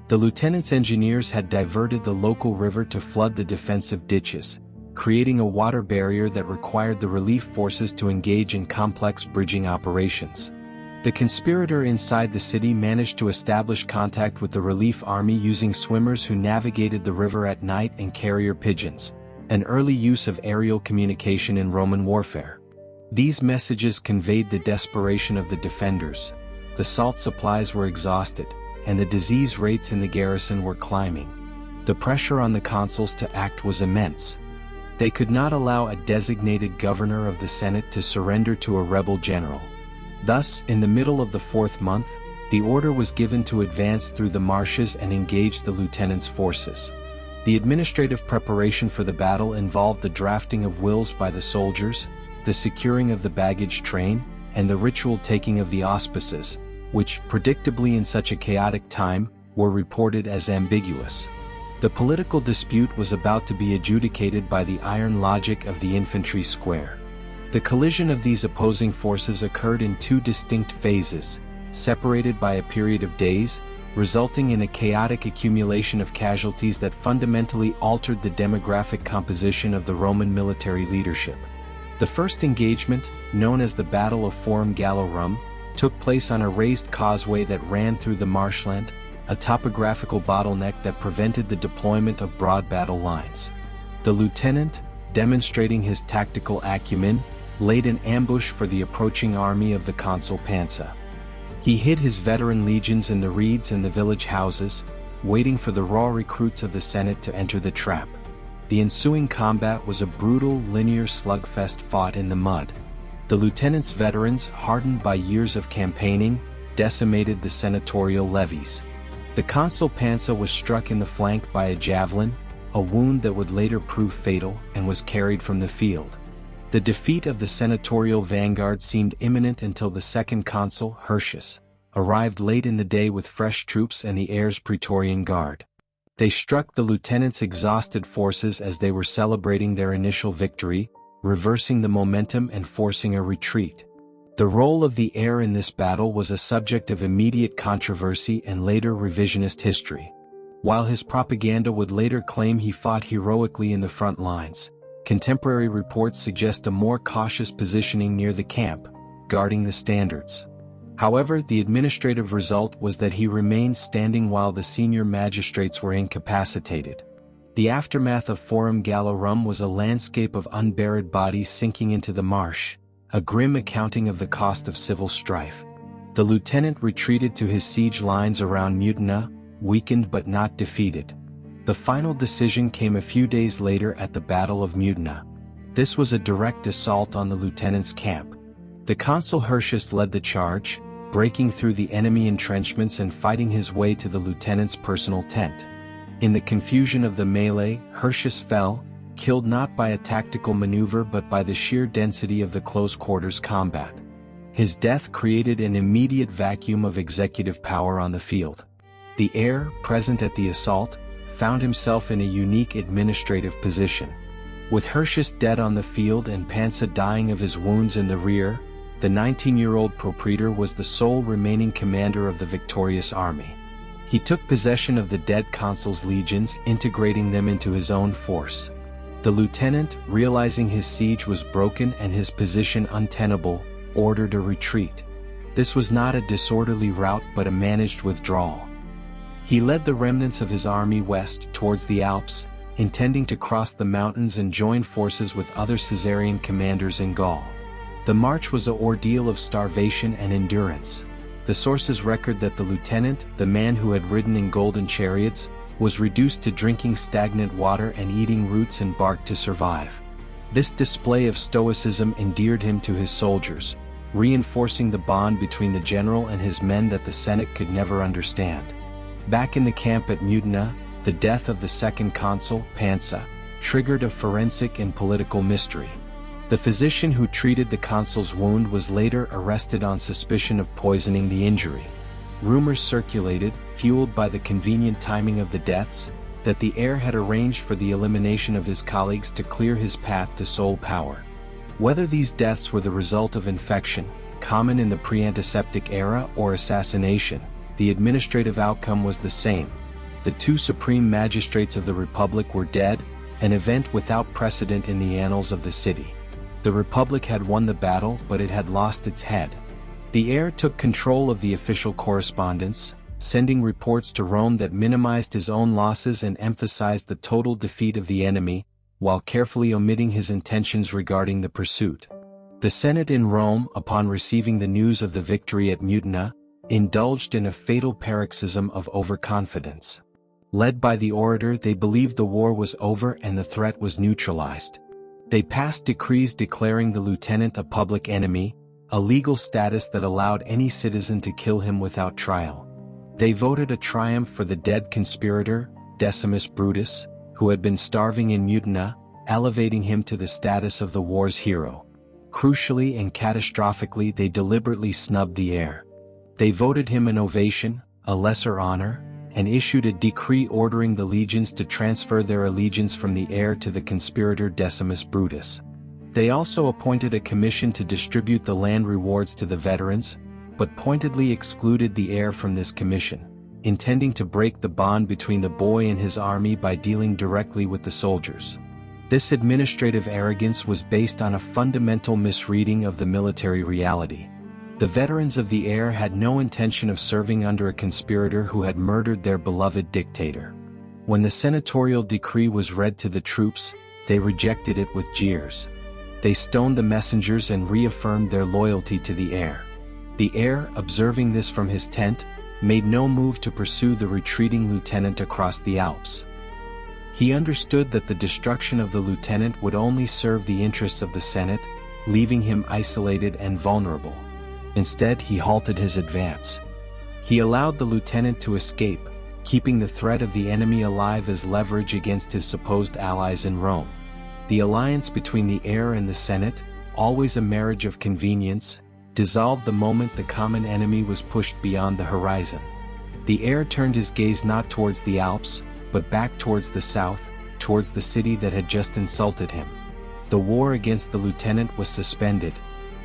The lieutenant's engineers had diverted the local river to flood the defensive ditches, creating a water barrier that required the relief forces to engage in complex bridging operations. The conspirator inside the city managed to establish contact with the relief army using swimmers who navigated the river at night and carrier pigeons, an early use of aerial communication in Roman warfare. These messages conveyed the desperation of the defenders. The salt supplies were exhausted, and the disease rates in the garrison were climbing. The pressure on the consuls to act was immense. They could not allow a designated governor of the Senate to surrender to a rebel general. Thus, in the middle of the 4th month, the order was given to advance through the marshes and engage the lieutenant's forces. The administrative preparation for the battle involved the drafting of wills by the soldiers, the securing of the baggage train, and the ritual taking of the auspices, which, predictably in such a chaotic time, were reported as ambiguous. The political dispute was about to be adjudicated by the iron logic of the infantry square. The collision of these opposing forces occurred in 2 distinct phases, separated by a period of days, resulting in a chaotic accumulation of casualties that fundamentally altered the demographic composition of the Roman military leadership. The first engagement, known as the Battle of Forum Gallorum, took place on a raised causeway that ran through the marshland, a topographical bottleneck that prevented the deployment of broad battle lines. The lieutenant, demonstrating his tactical acumen, laid an ambush for the approaching army of the consul Pansa. He hid his veteran legions in the reeds and the village houses, waiting for the raw recruits of the Senate to enter the trap. The ensuing combat was a brutal linear slugfest fought in the mud. The lieutenant's veterans, hardened by years of campaigning, decimated the senatorial levies. The consul Pansa was struck in the flank by a javelin, a wound that would later prove fatal, and was carried from the field. The defeat of the senatorial vanguard seemed imminent until the second consul, Hirtius, arrived late in the day with fresh troops and the heir's Praetorian Guard. They struck the lieutenant's exhausted forces as they were celebrating their initial victory, reversing the momentum and forcing a retreat. The role of the heir in this battle was a subject of immediate controversy and later revisionist history. While his propaganda would later claim he fought heroically in the front lines, contemporary reports suggest a more cautious positioning near the camp, guarding the standards. However, the administrative result was that he remained standing while the senior magistrates were incapacitated. The aftermath of Forum Gallorum was a landscape of unburied bodies sinking into the marsh, a grim accounting of the cost of civil strife. The lieutenant retreated to his siege lines around Mutina, weakened but not defeated. The final decision came a few days later at the Battle of Mutina. This was a direct assault on the lieutenant's camp. The consul Hirtius led the charge, breaking through the enemy entrenchments and fighting his way to the lieutenant's personal tent. In the confusion of the melee, Hirtius fell, killed not by a tactical maneuver but by the sheer density of the close-quarters combat. His death created an immediate vacuum of executive power on the field. The heir, present at the assault, found himself in a unique administrative position. With Hirtius dead on the field and Pansa dying of his wounds in the rear, the 19-year-old propraetor was the sole remaining commander of the victorious army. He took possession of the dead consul's legions, integrating them into his own force. The lieutenant, realizing his siege was broken and his position untenable, ordered a retreat. This was not a disorderly rout but a managed withdrawal. He led the remnants of his army west towards the Alps, intending to cross the mountains and join forces with other Caesarian commanders in Gaul. The march was an ordeal of starvation and endurance. The sources record that the lieutenant, the man who had ridden in golden chariots, was reduced to drinking stagnant water and eating roots and bark to survive. This display of stoicism endeared him to his soldiers, reinforcing the bond between the general and his men that the Senate could never understand. Back in the camp at Mutina, the death of the second consul, Pansa, triggered a forensic and political mystery. The physician who treated the consul's wound was later arrested on suspicion of poisoning the injury. Rumors circulated, fueled by the convenient timing of the deaths, that the heir had arranged for the elimination of his colleagues to clear his path to sole power. Whether these deaths were the result of infection, common in the pre-antiseptic era, or assassination, the administrative outcome was the same. The two supreme magistrates of the Republic were dead, an event without precedent in the annals of the city. The Republic had won the battle, but it had lost its head. The heir took control of the official correspondence, sending reports to Rome that minimized his own losses and emphasized the total defeat of the enemy, while carefully omitting his intentions regarding the pursuit. The Senate in Rome, upon receiving the news of the victory at Mutina, indulged in a fatal paroxysm of overconfidence. Led by the orator, they believed the war was over and the threat was neutralized. They passed decrees declaring the lieutenant a public enemy, a legal status that allowed any citizen to kill him without trial. They voted a triumph for the dead conspirator, Decimus Brutus, who had been starving in Mutina, elevating him to the status of the war's hero. Crucially and catastrophically, they deliberately snubbed the heir. They voted him an ovation, a lesser honor, and issued a decree ordering the legions to transfer their allegiance from the heir to the conspirator Decimus Brutus. They also appointed a commission to distribute the land rewards to the veterans, but pointedly excluded the heir from this commission, intending to break the bond between the boy and his army by dealing directly with the soldiers. This administrative arrogance was based on a fundamental misreading of the military reality. The veterans of the heir had no intention of serving under a conspirator who had murdered their beloved dictator. When the senatorial decree was read to the troops, they rejected it with jeers. They stoned the messengers and reaffirmed their loyalty to the heir. The heir, observing this from his tent, made no move to pursue the retreating lieutenant across the Alps. He understood that the destruction of the lieutenant would only serve the interests of the Senate, leaving him isolated and vulnerable. Instead, he halted his advance. He allowed the lieutenant to escape, keeping the threat of the enemy alive as leverage against his supposed allies in Rome. The alliance between the heir and the Senate, always a marriage of convenience, dissolved the moment the common enemy was pushed beyond the horizon. The heir turned his gaze not towards the Alps, but back towards the south, towards the city that had just insulted him. The war against the lieutenant was suspended.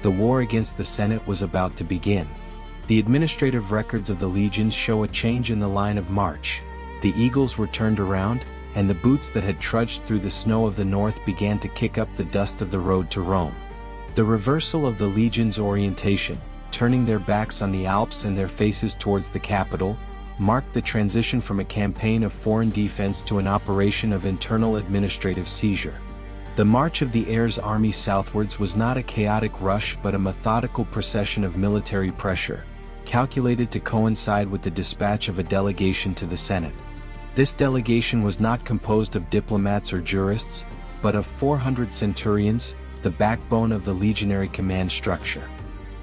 The war against the Senate was about to begin. The administrative records of the legions show a change in the line of march. The eagles were turned around, and the boots that had trudged through the snow of the north began to kick up the dust of the road to Rome. The reversal of the legions' orientation, turning their backs on the Alps and their faces towards the capital, marked the transition from a campaign of foreign defense to an operation of internal administrative seizure. The march of the heir's army southwards was not a chaotic rush but a methodical procession of military pressure, calculated to coincide with the dispatch of a delegation to the Senate. This delegation was not composed of diplomats or jurists, but of 400 centurions, the backbone of the legionary command structure.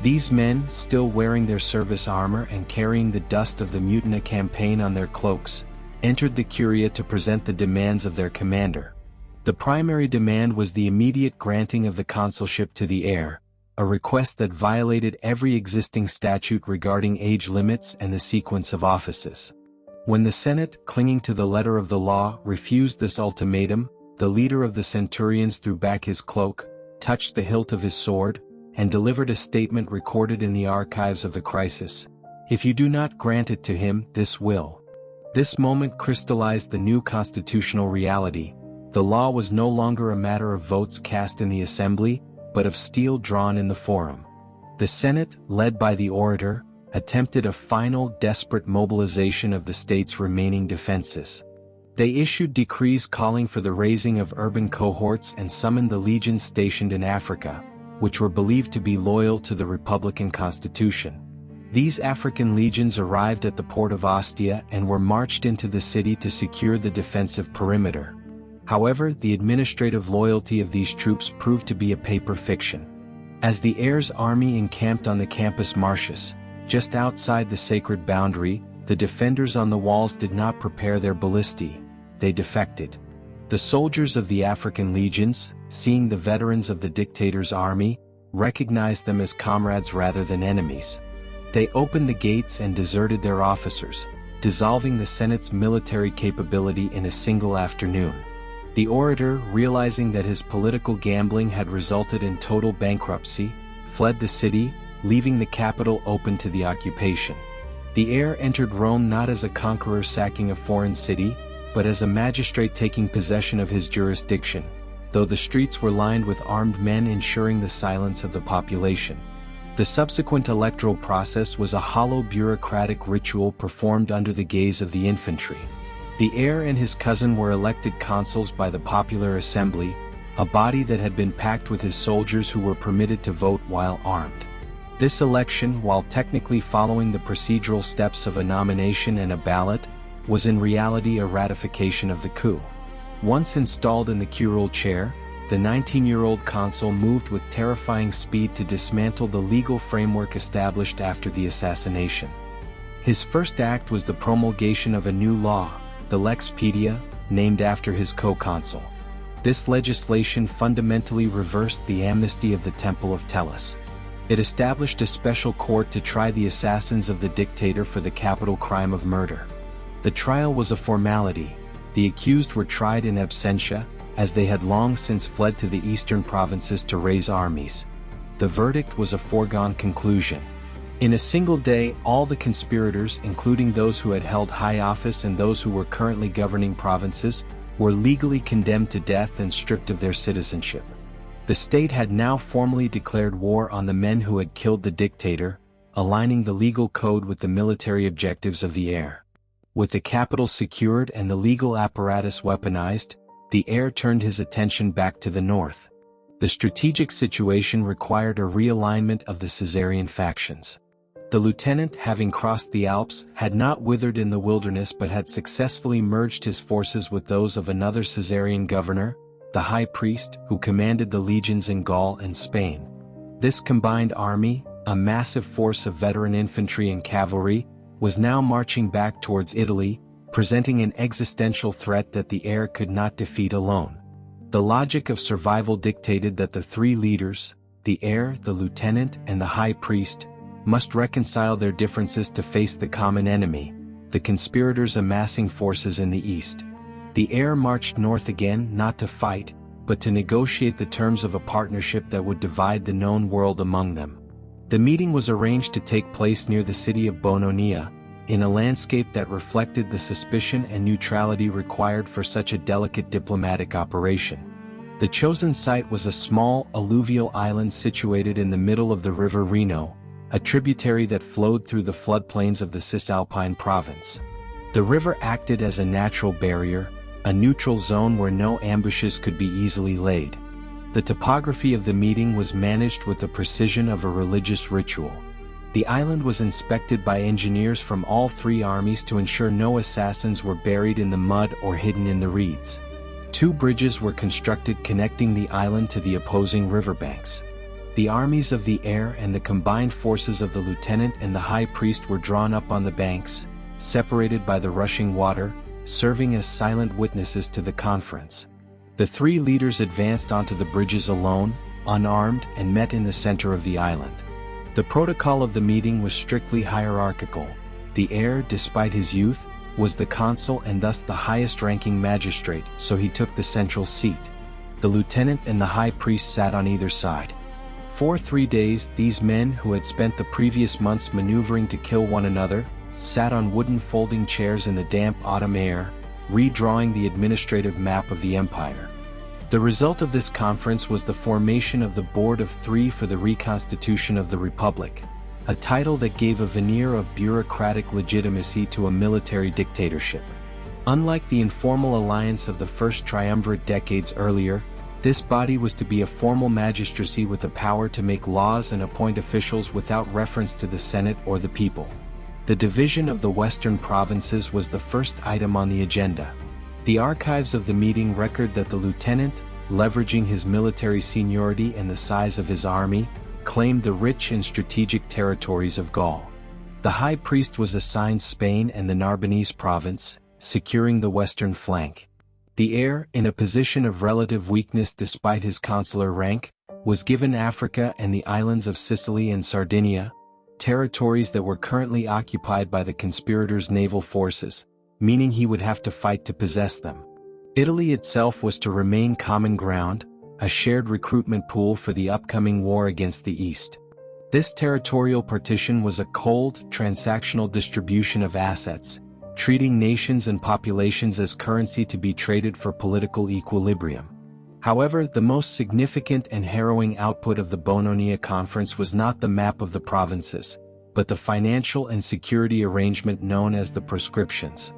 These men, still wearing their service armor and carrying the dust of the Mutina campaign on their cloaks, entered the Curia to present the demands of their commander. The primary demand was the immediate granting of the consulship to the heir, a request that violated every existing statute regarding age limits and the sequence of offices. When the Senate, clinging to the letter of the law, refused this ultimatum, the leader of the centurions threw back his cloak, touched the hilt of his sword, and delivered a statement recorded in the archives of the crisis. If you do not grant it to him, this will. This moment crystallized the new constitutional reality. The law was no longer a matter of votes cast in the assembly, but of steel drawn in the forum. The Senate, led by the orator, attempted a final desperate mobilization of the state's remaining defenses. They issued decrees calling for the raising of urban cohorts and summoned the legions stationed in Africa, which were believed to be loyal to the Republican Constitution. These African legions arrived at the port of Ostia and were marched into the city to secure the defensive perimeter. However, the administrative loyalty of these troops proved to be a paper fiction. As the heir's army encamped on the Campus Martius, just outside the sacred boundary, the defenders on the walls did not prepare their ballistae, they defected. The soldiers of the African legions, seeing the veterans of the dictator's army, recognized them as comrades rather than enemies. They opened the gates and deserted their officers, dissolving the Senate's military capability in a single afternoon. The orator, realizing that his political gambling had resulted in total bankruptcy, fled the city, leaving the capital open to the occupation. The heir entered Rome not as a conqueror sacking a foreign city, but as a magistrate taking possession of his jurisdiction, though the streets were lined with armed men ensuring the silence of the population. The subsequent electoral process was a hollow bureaucratic ritual performed under the gaze of the infantry. The heir and his cousin were elected consuls by the Popular Assembly, a body that had been packed with his soldiers who were permitted to vote while armed. This election, while technically following the procedural steps of a nomination and a ballot, was in reality a ratification of the coup. Once installed in the curule chair, the 19-year-old consul moved with terrifying speed to dismantle the legal framework established after the assassination. His first act was the promulgation of a new law, the Lex Pedia, named after his co-consul. This legislation fundamentally reversed the amnesty of the Temple of Tellus. It established a special court to try the assassins of the dictator for the capital crime of murder. The trial was a formality. The accused were tried in absentia, as they had long since fled to the eastern provinces to raise armies. The verdict was a foregone conclusion. In a single day, all the conspirators, including those who had held high office and those who were currently governing provinces, were legally condemned to death and stripped of their citizenship. The state had now formally declared war on the men who had killed the dictator, aligning the legal code with the military objectives of the heir. With the capital secured and the legal apparatus weaponized, the heir turned his attention back to the north. The strategic situation required a realignment of the Caesarian factions. The lieutenant, having crossed the Alps, had not withered in the wilderness but had successfully merged his forces with those of another Caesarian governor, the high priest, who commanded the legions in Gaul and Spain. This combined army, a massive force of veteran infantry and cavalry, was now marching back towards Italy, presenting an existential threat that the heir could not defeat alone. The logic of survival dictated that the three leaders, the heir, the lieutenant, and the high priest, must reconcile their differences to face the common enemy, the conspirators amassing forces in the east. The heir marched north again not to fight, but to negotiate the terms of a partnership that would divide the known world among them. The meeting was arranged to take place near the city of Bononia, in a landscape that reflected the suspicion and neutrality required for such a delicate diplomatic operation. The chosen site was a small, alluvial island situated in the middle of the river Reno, a tributary that flowed through the floodplains of the Cisalpine province. The river acted as a natural barrier, a neutral zone where no ambushes could be easily laid. The topography of the meeting was managed with the precision of a religious ritual. The island was inspected by engineers from all three armies to ensure no assassins were buried in the mud or hidden in the reeds. 2 bridges were constructed connecting the island to the opposing riverbanks. The armies of the heir and the combined forces of the lieutenant and the high priest were drawn up on the banks, separated by the rushing water, serving as silent witnesses to the conference. The 3 leaders advanced onto the bridges alone, unarmed, and met in the center of the island. The protocol of the meeting was strictly hierarchical. The heir, despite his youth, was the consul and thus the highest-ranking magistrate, so he took the central seat. The lieutenant and the high priest sat on either side. For 3 days, these men, who had spent the previous months maneuvering to kill one another, sat on wooden folding chairs in the damp autumn air, redrawing the administrative map of the empire. The result of this conference was the formation of the Board of 3 for the Reconstitution of the Republic, a title that gave a veneer of bureaucratic legitimacy to a military dictatorship. Unlike the informal alliance of the first triumvirate decades earlier, this body was to be a formal magistracy with the power to make laws and appoint officials without reference to the Senate or the people. The division of the western provinces was the first item on the agenda. The archives of the meeting record that the lieutenant, leveraging his military seniority and the size of his army, claimed the rich and strategic territories of Gaul. The high priest was assigned Spain and the Narbonese province, securing the western flank. The heir, in a position of relative weakness despite his consular rank, was given Africa and the islands of Sicily and Sardinia, territories that were currently occupied by the conspirators' naval forces, meaning he would have to fight to possess them. Italy itself was to remain common ground, a shared recruitment pool for the upcoming war against the East. This territorial partition was a cold, transactional distribution of assets, treating nations and populations as currency to be traded for political equilibrium. However, the most significant and harrowing output of the Bononia Conference was not the map of the provinces, but the financial and security arrangement known as the proscriptions.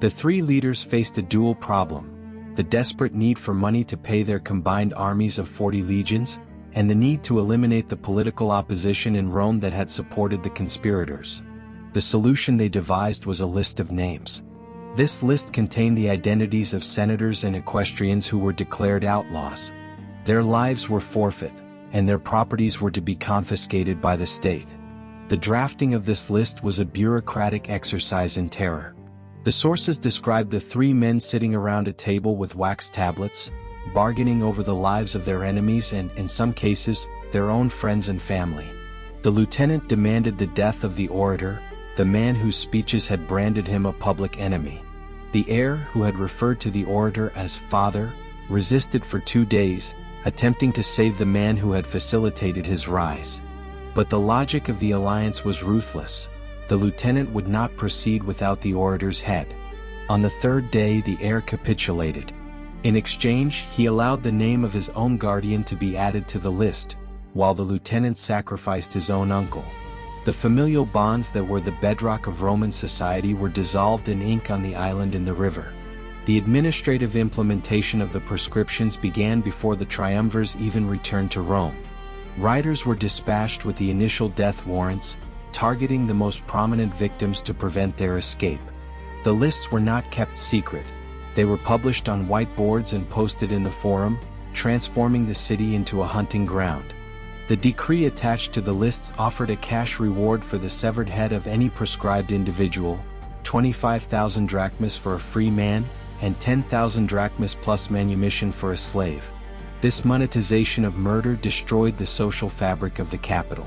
The three leaders faced a dual problem: the desperate need for money to pay their combined armies of 40 legions, and the need to eliminate the political opposition in Rome that had supported the conspirators. The solution they devised was a list of names. This list contained the identities of senators and equestrians who were declared outlaws. Their lives were forfeit, and their properties were to be confiscated by the state. The drafting of this list was a bureaucratic exercise in terror. The sources described the three men sitting around a table with wax tablets, bargaining over the lives of their enemies and, in some cases, their own friends and family. The lieutenant demanded the death of the orator, the man whose speeches had branded him a public enemy. The heir, who had referred to the orator as father, resisted for 2 days, attempting to save the man who had facilitated his rise. But the logic of the alliance was ruthless. The lieutenant would not proceed without the orator's head. On the 3rd day the heir capitulated. In exchange, he allowed the name of his own guardian to be added to the list, while the lieutenant sacrificed his own uncle. The familial bonds that were the bedrock of Roman society were dissolved in ink on the island in the river. The administrative implementation of the proscriptions began before the triumvirs even returned to Rome. Riders were dispatched with the initial death warrants, targeting the most prominent victims to prevent their escape. The lists were not kept secret. They were published on whiteboards and posted in the forum, transforming the city into a hunting ground. The decree attached to the lists offered a cash reward for the severed head of any proscribed individual, 25,000 drachmas for a free man, and 10,000 drachmas plus manumission for a slave. This monetization of murder destroyed the social fabric of the capital.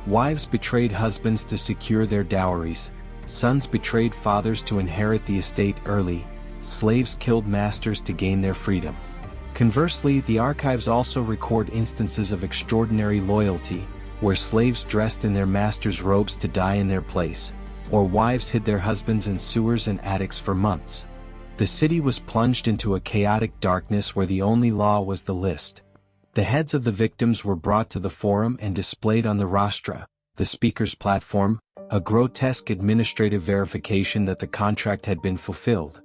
Wives betrayed husbands to secure their dowries, sons betrayed fathers to inherit the estate early, slaves killed masters to gain their freedom. Conversely, the archives also record instances of extraordinary loyalty, where slaves dressed in their masters' robes to die in their place, or wives hid their husbands in sewers and attics for months. The city was plunged into a chaotic darkness where the only law was the list. The heads of the victims were brought to the forum and displayed on the rostra, the speaker's platform, a grotesque administrative verification that the contract had been fulfilled.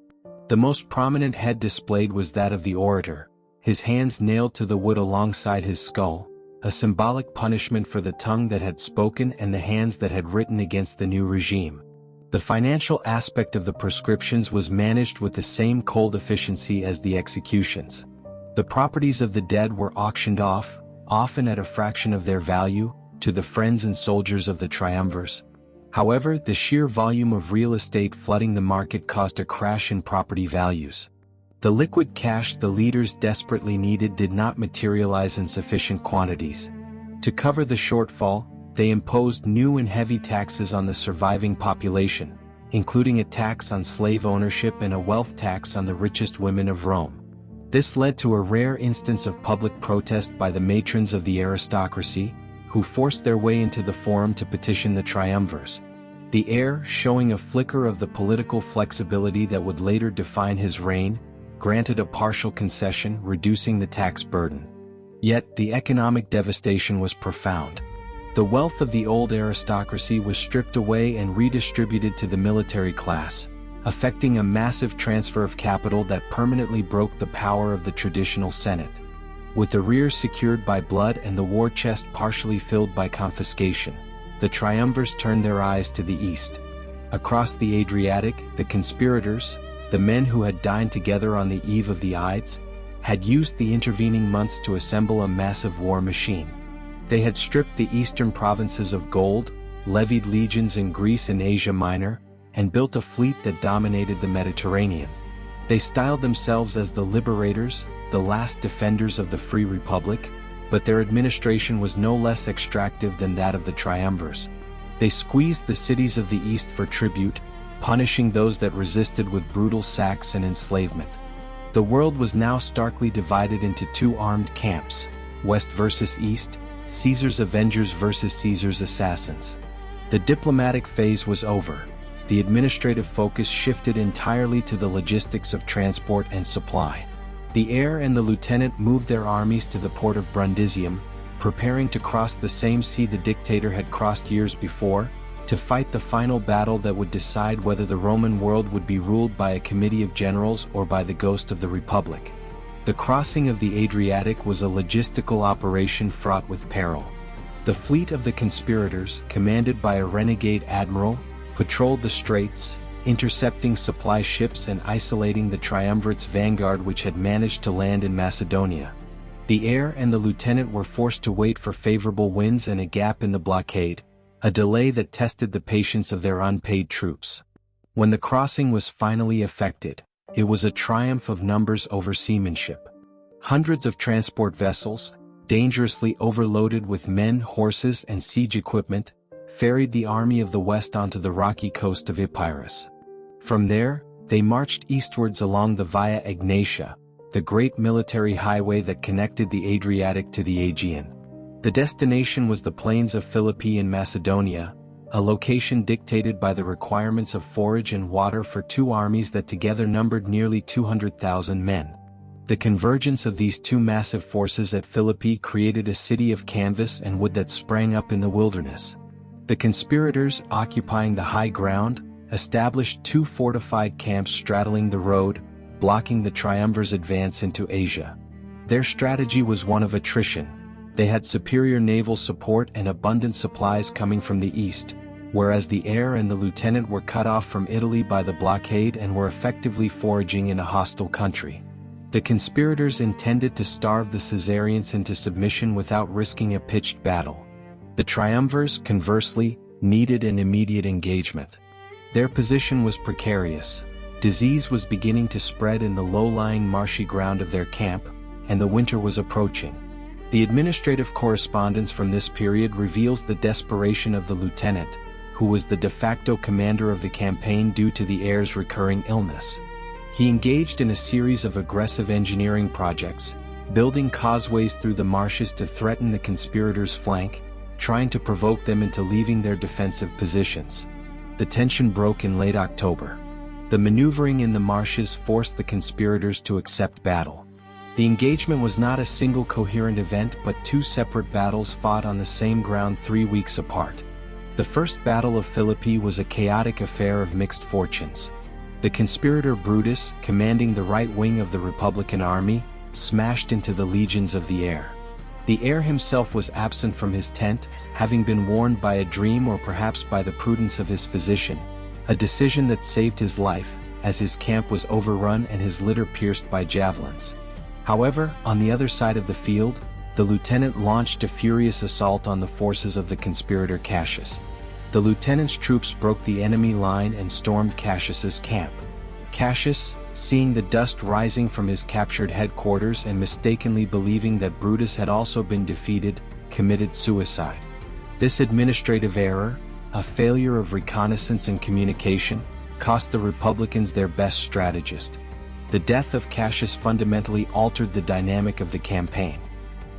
The most prominent head displayed was that of the orator, his hands nailed to the wood alongside his skull, a symbolic punishment for the tongue that had spoken and the hands that had written against the new regime. The financial aspect of the proscriptions was managed with the same cold efficiency as the executions. The properties of the dead were auctioned off, often at a fraction of their value, to the friends and soldiers of the triumvirs. However, the sheer volume of real estate flooding the market caused a crash in property values. The liquid cash the leaders desperately needed did not materialize in sufficient quantities. To cover the shortfall, they imposed new and heavy taxes on the surviving population, including a tax on slave ownership and a wealth tax on the richest women of Rome. This led to a rare instance of public protest by the matrons of the aristocracy, who forced their way into the forum to petition the triumvirs. The heir, showing a flicker of the political flexibility that would later define his reign, granted a partial concession, reducing the tax burden. Yet, the economic devastation was profound. The wealth of the old aristocracy was stripped away and redistributed to the military class, affecting a massive transfer of capital that permanently broke the power of the traditional Senate. With the rear secured by blood and the war chest partially filled by confiscation, the triumvirs turned their eyes to the east. Across the Adriatic, the conspirators, the men who had dined together on the eve of the Ides, had used the intervening months to assemble a massive war machine. They had stripped the eastern provinces of gold, levied legions in Greece and Asia Minor, and built a fleet that dominated the Mediterranean. They styled themselves as the liberators, the last defenders of the Free Republic, but their administration was no less extractive than that of the triumvirs. They squeezed the cities of the East for tribute, punishing those that resisted with brutal sacks and enslavement. The world was now starkly divided into two armed camps, West versus East, Caesar's avengers versus Caesar's assassins. The diplomatic phase was over. The administrative focus shifted entirely to the logistics of transport and supply. The heir and the lieutenant moved their armies to the port of Brundisium, preparing to cross the same sea the dictator had crossed years before, to fight the final battle that would decide whether the Roman world would be ruled by a committee of generals or by the ghost of the Republic. The crossing of the Adriatic was a logistical operation fraught with peril. The fleet of the conspirators, commanded by a renegade admiral, patrolled the straits, intercepting supply ships and isolating the triumvirate's vanguard which had managed to land in Macedonia. The heir and the lieutenant were forced to wait for favorable winds and a gap in the blockade, a delay that tested the patience of their unpaid troops. When the crossing was finally effected, it was a triumph of numbers over seamanship. Hundreds of transport vessels, dangerously overloaded with men, horses, and siege equipment, ferried the army of the West onto the rocky coast of Epirus. From there, they marched eastwards along the Via Egnatia, the great military highway that connected the Adriatic to the Aegean. The destination was the plains of Philippi in Macedonia, a location dictated by the requirements of forage and water for two armies that together numbered nearly 200,000 men. The convergence of these two massive forces at Philippi created a city of canvas and wood that sprang up in the wilderness. The conspirators, occupying the high ground, established two fortified camps straddling the road, blocking the triumvirs' advance into Asia. Their strategy was one of attrition. They had superior naval support and abundant supplies coming from the east, whereas the heir and the lieutenant were cut off from Italy by the blockade and were effectively foraging in a hostile country. The conspirators intended to starve the Caesarians into submission without risking a pitched battle. The triumvirs, conversely, needed an immediate engagement. Their position was precarious. Disease was beginning to spread in the low-lying marshy ground of their camp, and the winter was approaching. The administrative correspondence from this period reveals the desperation of the lieutenant, who was the de facto commander of the campaign due to the heir's recurring illness. He engaged in a series of aggressive engineering projects, building causeways through the marshes to threaten the conspirators' flank, trying to provoke them into leaving their defensive positions. The tension broke in late October. The maneuvering in the marshes forced the conspirators to accept battle. The engagement was not a single coherent event but two separate battles fought on the same ground 3 weeks apart. The first battle of Philippi was a chaotic affair of mixed fortunes. The conspirator Brutus, commanding the right wing of the Republican army, smashed into the legions of the heir. The heir himself was absent from his tent, having been warned by a dream or perhaps by the prudence of his physician, a decision that saved his life, as his camp was overrun and his litter pierced by javelins. However, on the other side of the field, the lieutenant launched a furious assault on the forces of the conspirator Cassius. The lieutenant's troops broke the enemy line and stormed Cassius's camp. Cassius, seeing the dust rising from his captured headquarters and mistakenly believing that Brutus had also been defeated, committed suicide. This administrative error, a failure of reconnaissance and communication, cost the Republicans their best strategist. The death of Cassius fundamentally altered the dynamic of the campaign.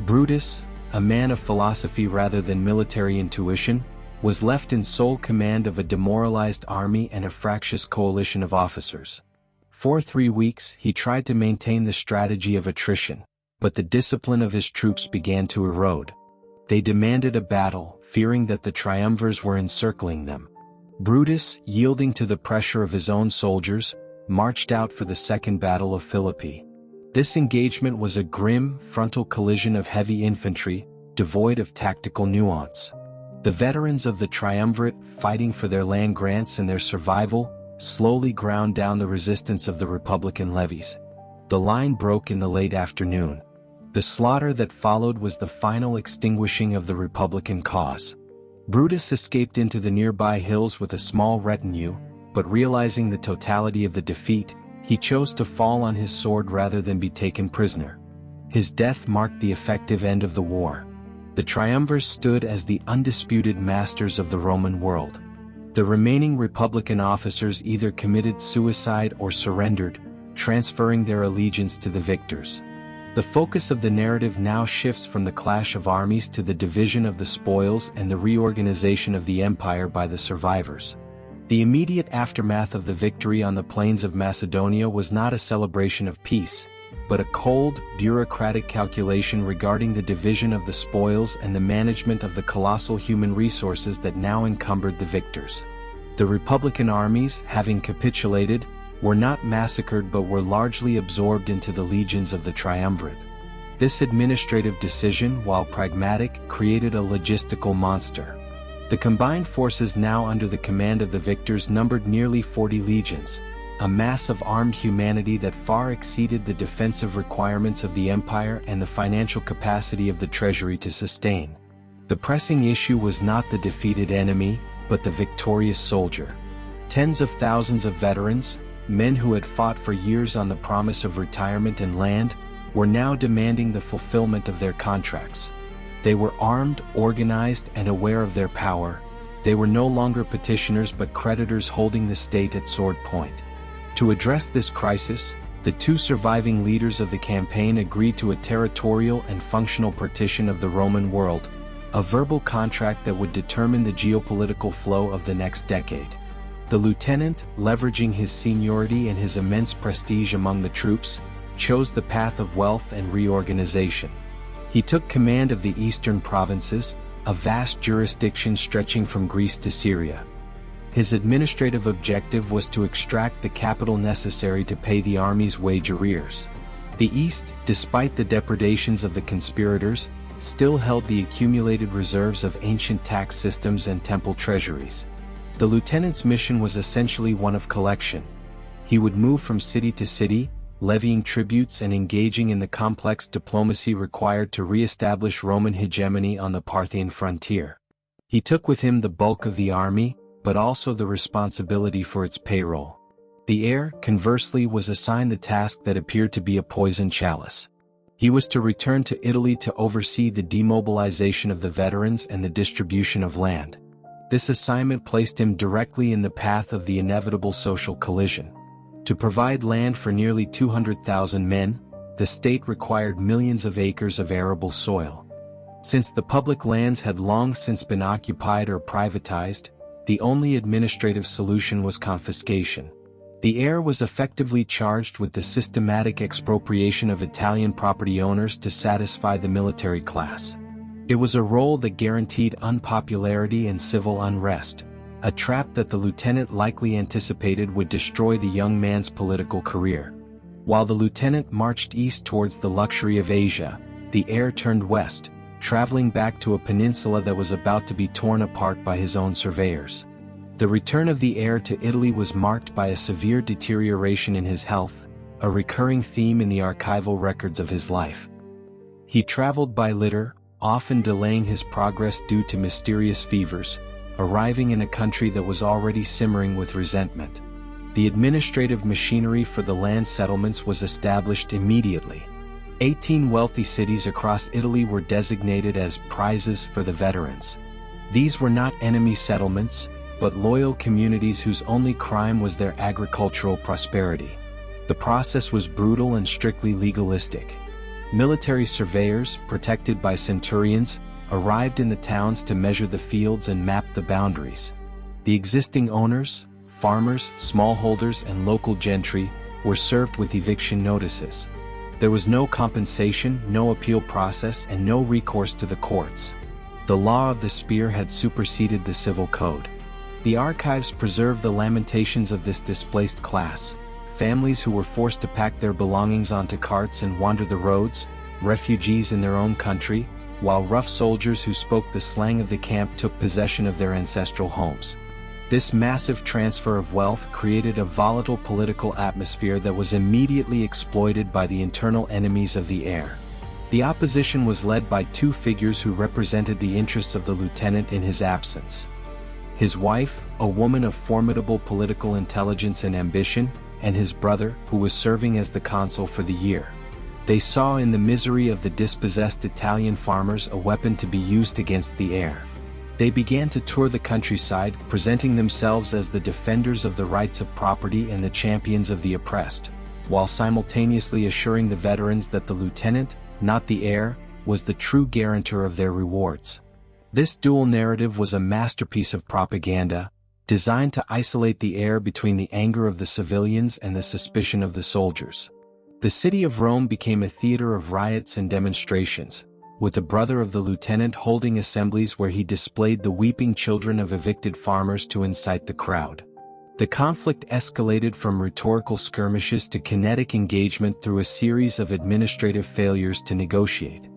Brutus, a man of philosophy rather than military intuition, was left in sole command of a demoralized army and a fractious coalition of officers. For 3 weeks he tried to maintain the strategy of attrition, but the discipline of his troops began to erode. They demanded a battle, fearing that the triumvirs were encircling them. Brutus, yielding to the pressure of his own soldiers, marched out for the Second Battle of Philippi. This engagement was a grim, frontal collision of heavy infantry, devoid of tactical nuance. The veterans of the triumvirate, fighting for their land grants and their survival, slowly ground down the resistance of the Republican levies. The line broke in the late afternoon. The slaughter that followed was the final extinguishing of the Republican cause. Brutus escaped into the nearby hills with a small retinue, but realizing the totality of the defeat, He chose to fall on his sword rather than be taken prisoner. His death marked the effective end of the war. The triumvirs stood as the undisputed masters of the Roman world. The remaining Republican officers either committed suicide or surrendered, transferring their allegiance to the victors. The focus of the narrative now shifts from the clash of armies to the division of the spoils and the reorganization of the empire by the survivors. The immediate aftermath of the victory on the plains of Macedonia was not a celebration of peace, but a cold, bureaucratic calculation regarding the division of the spoils and the management of the colossal human resources that now encumbered the victors. The Republican armies, having capitulated, were not massacred but were largely absorbed into the legions of the triumvirate. This administrative decision, while pragmatic, created a logistical monster. The combined forces now under the command of the victors numbered nearly 40 legions, a mass of armed humanity that far exceeded the defensive requirements of the empire and the financial capacity of the treasury to sustain. The pressing issue was not the defeated enemy, but the victorious soldier. Tens of thousands of veterans, men who had fought for years on the promise of retirement and land, were now demanding the fulfillment of their contracts. They were armed, organized, and aware of their power. They were no longer petitioners but creditors holding the state at sword point. To address this crisis, the two surviving leaders of the campaign agreed to a territorial and functional partition of the Roman world, a verbal contract that would determine the geopolitical flow of the next decade. The lieutenant, leveraging his seniority and his immense prestige among the troops, chose the path of wealth and reorganization. He took command of the eastern provinces, a vast jurisdiction stretching from Greece to Syria. His administrative objective was to extract the capital necessary to pay the army's wage arrears. The East, despite the depredations of the conspirators, still held the accumulated reserves of ancient tax systems and temple treasuries. The lieutenant's mission was essentially one of collection. He would move from city to city, levying tributes and engaging in the complex diplomacy required to re-establish Roman hegemony on the Parthian frontier. He took with him the bulk of the army, but also the responsibility for its payroll. The heir, conversely, was assigned the task that appeared to be a poisoned chalice. He was to return to Italy to oversee the demobilization of the veterans and the distribution of land. This assignment placed him directly in the path of the inevitable social collision. To provide land for nearly 200,000 men, the state required millions of acres of arable soil. Since the public lands had long since been occupied or privatized, the only administrative solution was confiscation. The heir was effectively charged with the systematic expropriation of Italian property owners to satisfy the military class. It was a role that guaranteed unpopularity and civil unrest, a trap that the lieutenant likely anticipated would destroy the young man's political career. While the lieutenant marched east towards the luxury of Asia, the heir turned west, traveling back to a peninsula that was about to be torn apart by his own surveyors. The return of the heir to Italy was marked by a severe deterioration in his health, a recurring theme in the archival records of his life. He traveled by litter, often delaying his progress due to mysterious fevers, arriving in a country that was already simmering with resentment. The administrative machinery for the land settlements was established immediately. 18 wealthy cities across Italy were designated as prizes for the veterans. These were not enemy settlements, but loyal communities whose only crime was their agricultural prosperity. The process was brutal and strictly legalistic. Military surveyors, protected by centurions, arrived in the towns to measure the fields and map the boundaries. The existing owners, farmers, smallholders, and local gentry were served with eviction notices. There was no compensation, no appeal process, and no recourse to the courts. The law of the spear had superseded the civil code. The archives preserve the lamentations of this displaced class, families who were forced to pack their belongings onto carts and wander the roads, refugees in their own country, while rough soldiers who spoke the slang of the camp took possession of their ancestral homes. This massive transfer of wealth created a volatile political atmosphere that was immediately exploited by the internal enemies of the heir. The opposition was led by two figures who represented the interests of the lieutenant in his absence. His wife, a woman of formidable political intelligence and ambition, and his brother, who was serving as the consul for the year. They saw in the misery of the dispossessed Italian farmers a weapon to be used against the heir. They began to tour the countryside, presenting themselves as the defenders of the rights of property and the champions of the oppressed, while simultaneously assuring the veterans that the lieutenant, not the heir, was the true guarantor of their rewards. This dual narrative was a masterpiece of propaganda, designed to isolate the heir between the anger of the civilians and the suspicion of the soldiers. The city of Rome became a theater of riots and demonstrations, with the brother of the lieutenant holding assemblies where he displayed the weeping children of evicted farmers to incite the crowd. The conflict escalated from rhetorical skirmishes to kinetic engagement through a series of administrative failures to negotiate.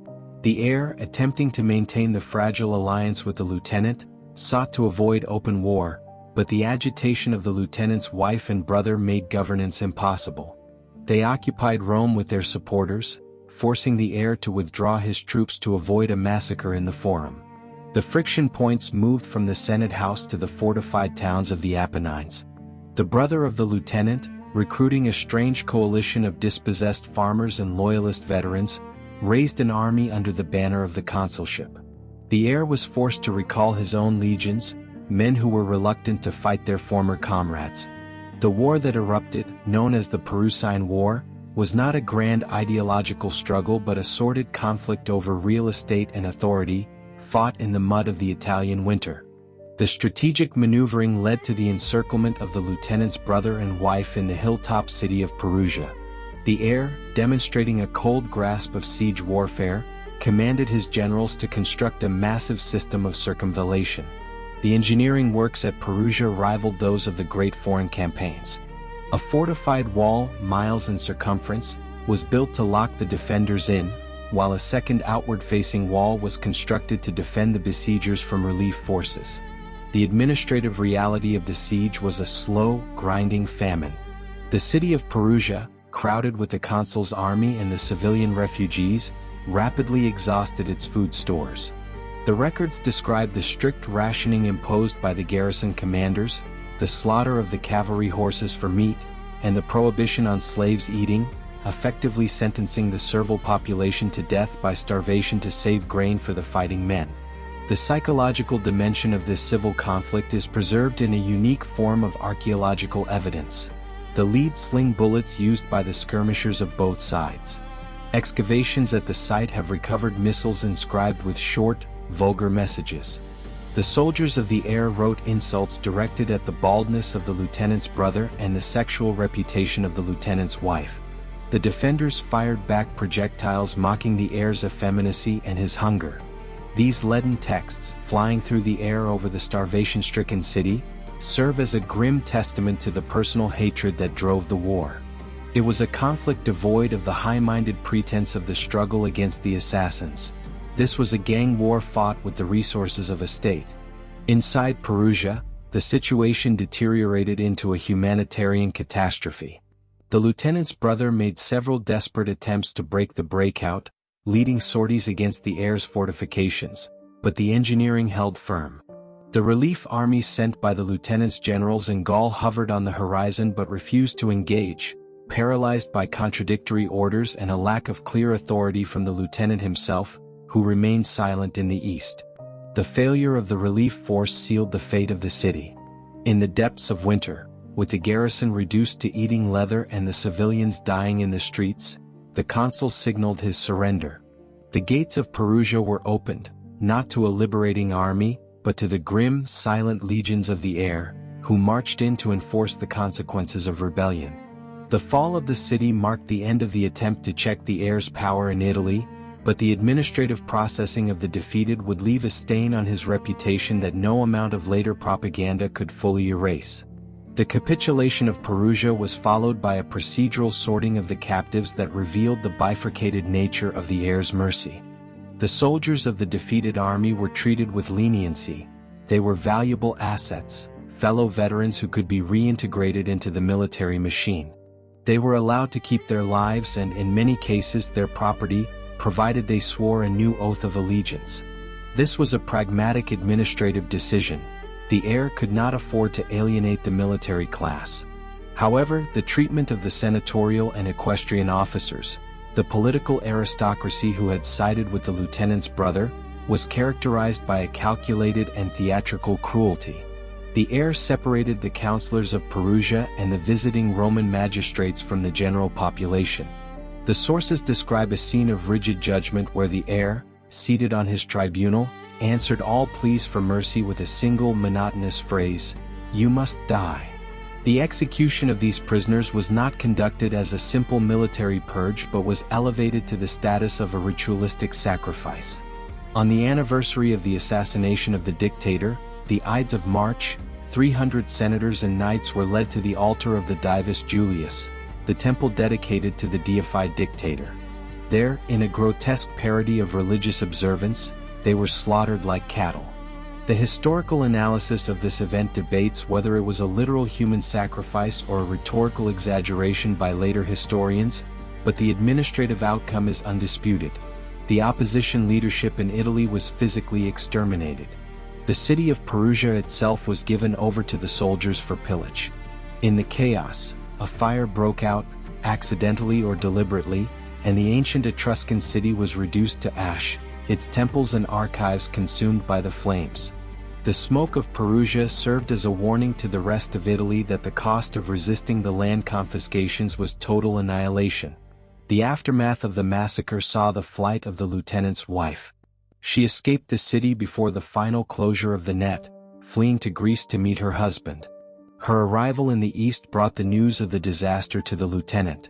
The heir, attempting to maintain the fragile alliance with the lieutenant, sought to avoid open war, but the agitation of the lieutenant's wife and brother made governance impossible. They occupied Rome with their supporters, forcing the heir to withdraw his troops to avoid a massacre in the Forum. The friction points moved from the Senate House to the fortified towns of the Apennines. The brother of the lieutenant, recruiting a strange coalition of dispossessed farmers and loyalist veterans, raised an army under the banner of the consulship. The heir was forced to recall his own legions, men who were reluctant to fight their former comrades. The war that erupted, known as the Perusine War, was not a grand ideological struggle but a sordid conflict over real estate and authority, fought in the mud of the Italian winter. The strategic maneuvering led to the encirclement of the lieutenant's brother and wife in the hilltop city of Perugia. The heir, demonstrating a cold grasp of siege warfare, commanded his generals to construct a massive system of circumvallation. The engineering works at Perugia rivaled those of the great foreign campaigns. A fortified wall, miles in circumference, was built to lock the defenders in, while a second outward-facing wall was constructed to defend the besiegers from relief forces. The administrative reality of the siege was a slow, grinding famine. The city of Perugia, crowded with the consul's army and the civilian refugees, rapidly exhausted its food stores. The records describe the strict rationing imposed by the garrison commanders, the slaughter of the cavalry horses for meat, and the prohibition on slaves eating, effectively sentencing the servile population to death by starvation to save grain for the fighting men. The psychological dimension of this civil conflict is preserved in a unique form of archaeological evidence: the lead sling bullets used by the skirmishers of both sides. Excavations at the site have recovered missiles inscribed with short, vulgar messages. The soldiers of the heir wrote insults directed at the baldness of the lieutenant's brother and the sexual reputation of the lieutenant's wife. The defenders fired back projectiles mocking the heir's effeminacy and his hunger. These leaden texts, flying through the air over the starvation-stricken city, serve as a grim testament to the personal hatred that drove the war. It was a conflict devoid of the high-minded pretense of the struggle against the assassins. This was a gang war fought with the resources of a state. Inside Perugia, the situation deteriorated into a humanitarian catastrophe. The lieutenant's brother made several desperate attempts to break the breakout, leading sorties against the heir's fortifications, but the engineering held firm. The relief armies sent by the lieutenant's generals in Gaul hovered on the horizon but refused to engage, paralyzed by contradictory orders and a lack of clear authority from the lieutenant himself, who remained silent in the east. The failure of the relief force sealed the fate of the city. In the depths of winter, with the garrison reduced to eating leather and the civilians dying in the streets, the consul signaled his surrender. The gates of Perugia were opened, not to a liberating army, but to the grim, silent legions of the heir, who marched in to enforce the consequences of rebellion. The fall of the city marked the end of the attempt to check the heir's power in Italy, but the administrative processing of the defeated would leave a stain on his reputation that no amount of later propaganda could fully erase. The capitulation of Perugia was followed by a procedural sorting of the captives that revealed the bifurcated nature of the heir's mercy. The soldiers of the defeated army were treated with leniency. They were valuable assets, fellow veterans who could be reintegrated into the military machine. They were allowed to keep their lives and, in many cases, their property, provided they swore a new oath of allegiance. This was a pragmatic administrative decision. The heir could not afford to alienate the military class. However, the treatment of the senatorial and equestrian officers, the political aristocracy who had sided with the lieutenant's brother, was characterized by a calculated and theatrical cruelty. The heir separated the councillors of Perugia and the visiting Roman magistrates from the general population. The sources describe a scene of rigid judgment where the heir, seated on his tribunal, answered all pleas for mercy with a single monotonous phrase, "You must die." The execution of these prisoners was not conducted as a simple military purge but was elevated to the status of a ritualistic sacrifice. On the anniversary of the assassination of the dictator, the Ides of March, 300 senators and knights were led to the altar of the Divus Julius, the temple dedicated to the deified dictator. There, in a grotesque parody of religious observance, they were slaughtered like cattle. The historical analysis of this event debates whether it was a literal human sacrifice or a rhetorical exaggeration by later historians, but the administrative outcome is undisputed. The opposition leadership in Italy was physically exterminated. The city of Perugia itself was given over to the soldiers for pillage. In the chaos, a fire broke out, accidentally or deliberately, and the ancient Etruscan city was reduced to ash, its temples and archives consumed by the flames. The smoke of Perugia served as a warning to the rest of Italy that the cost of resisting the land confiscations was total annihilation. The aftermath of the massacre saw the flight of the lieutenant's wife. She escaped the city before the final closure of the net, fleeing to Greece to meet her husband. Her arrival in the east brought the news of the disaster to the lieutenant.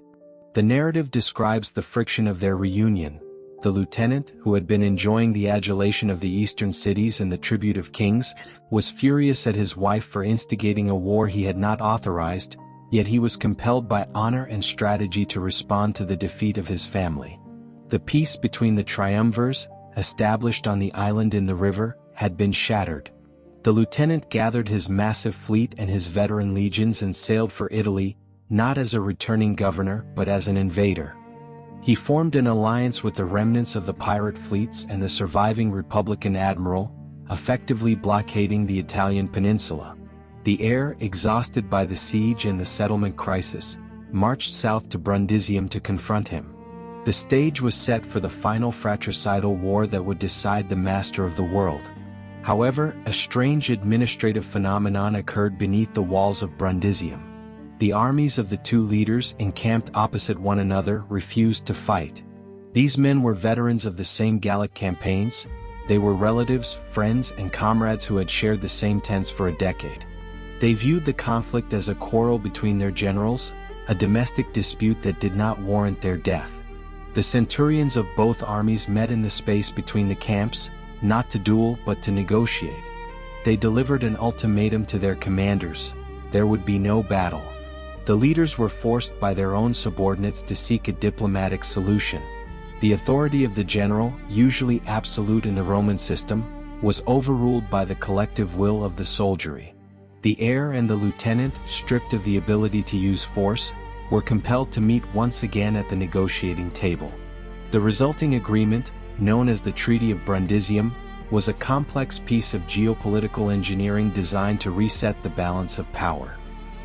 The narrative describes the friction of their reunion. The lieutenant, who had been enjoying the adulation of the eastern cities and the tribute of kings, was furious at his wife for instigating a war he had not authorized, yet he was compelled by honor and strategy to respond to the defeat of his family. The peace between the triumvirs, established on the island in the river, had been shattered. The lieutenant gathered his massive fleet and his veteran legions and sailed for Italy, not as a returning governor but as an invader. He formed an alliance with the remnants of the pirate fleets and the surviving Republican admiral, effectively blockading the Italian peninsula. The heir, exhausted by the siege and the settlement crisis, marched south to Brundisium to confront him. The stage was set for the final fratricidal war that would decide the master of the world. However, a strange administrative phenomenon occurred beneath the walls of Brundisium. The armies of the two leaders, encamped opposite one another, refused to fight. These men were veterans of the same Gallic campaigns. They were relatives, friends, and comrades who had shared the same tents for a decade. They viewed the conflict as a quarrel between their generals, a domestic dispute that did not warrant their death. The centurions of both armies met in the space between the camps, not to duel but to negotiate. They delivered an ultimatum to their commanders: there would be no battle. The leaders were forced by their own subordinates to seek a diplomatic solution. The authority of the general, usually absolute in the Roman system, was overruled by the collective will of the soldiery. The heir and the lieutenant, stripped of the ability to use force, were compelled to meet once again at the negotiating table. The resulting agreement, known as the Treaty of Brundisium, was a complex piece of geopolitical engineering designed to reset the balance of power.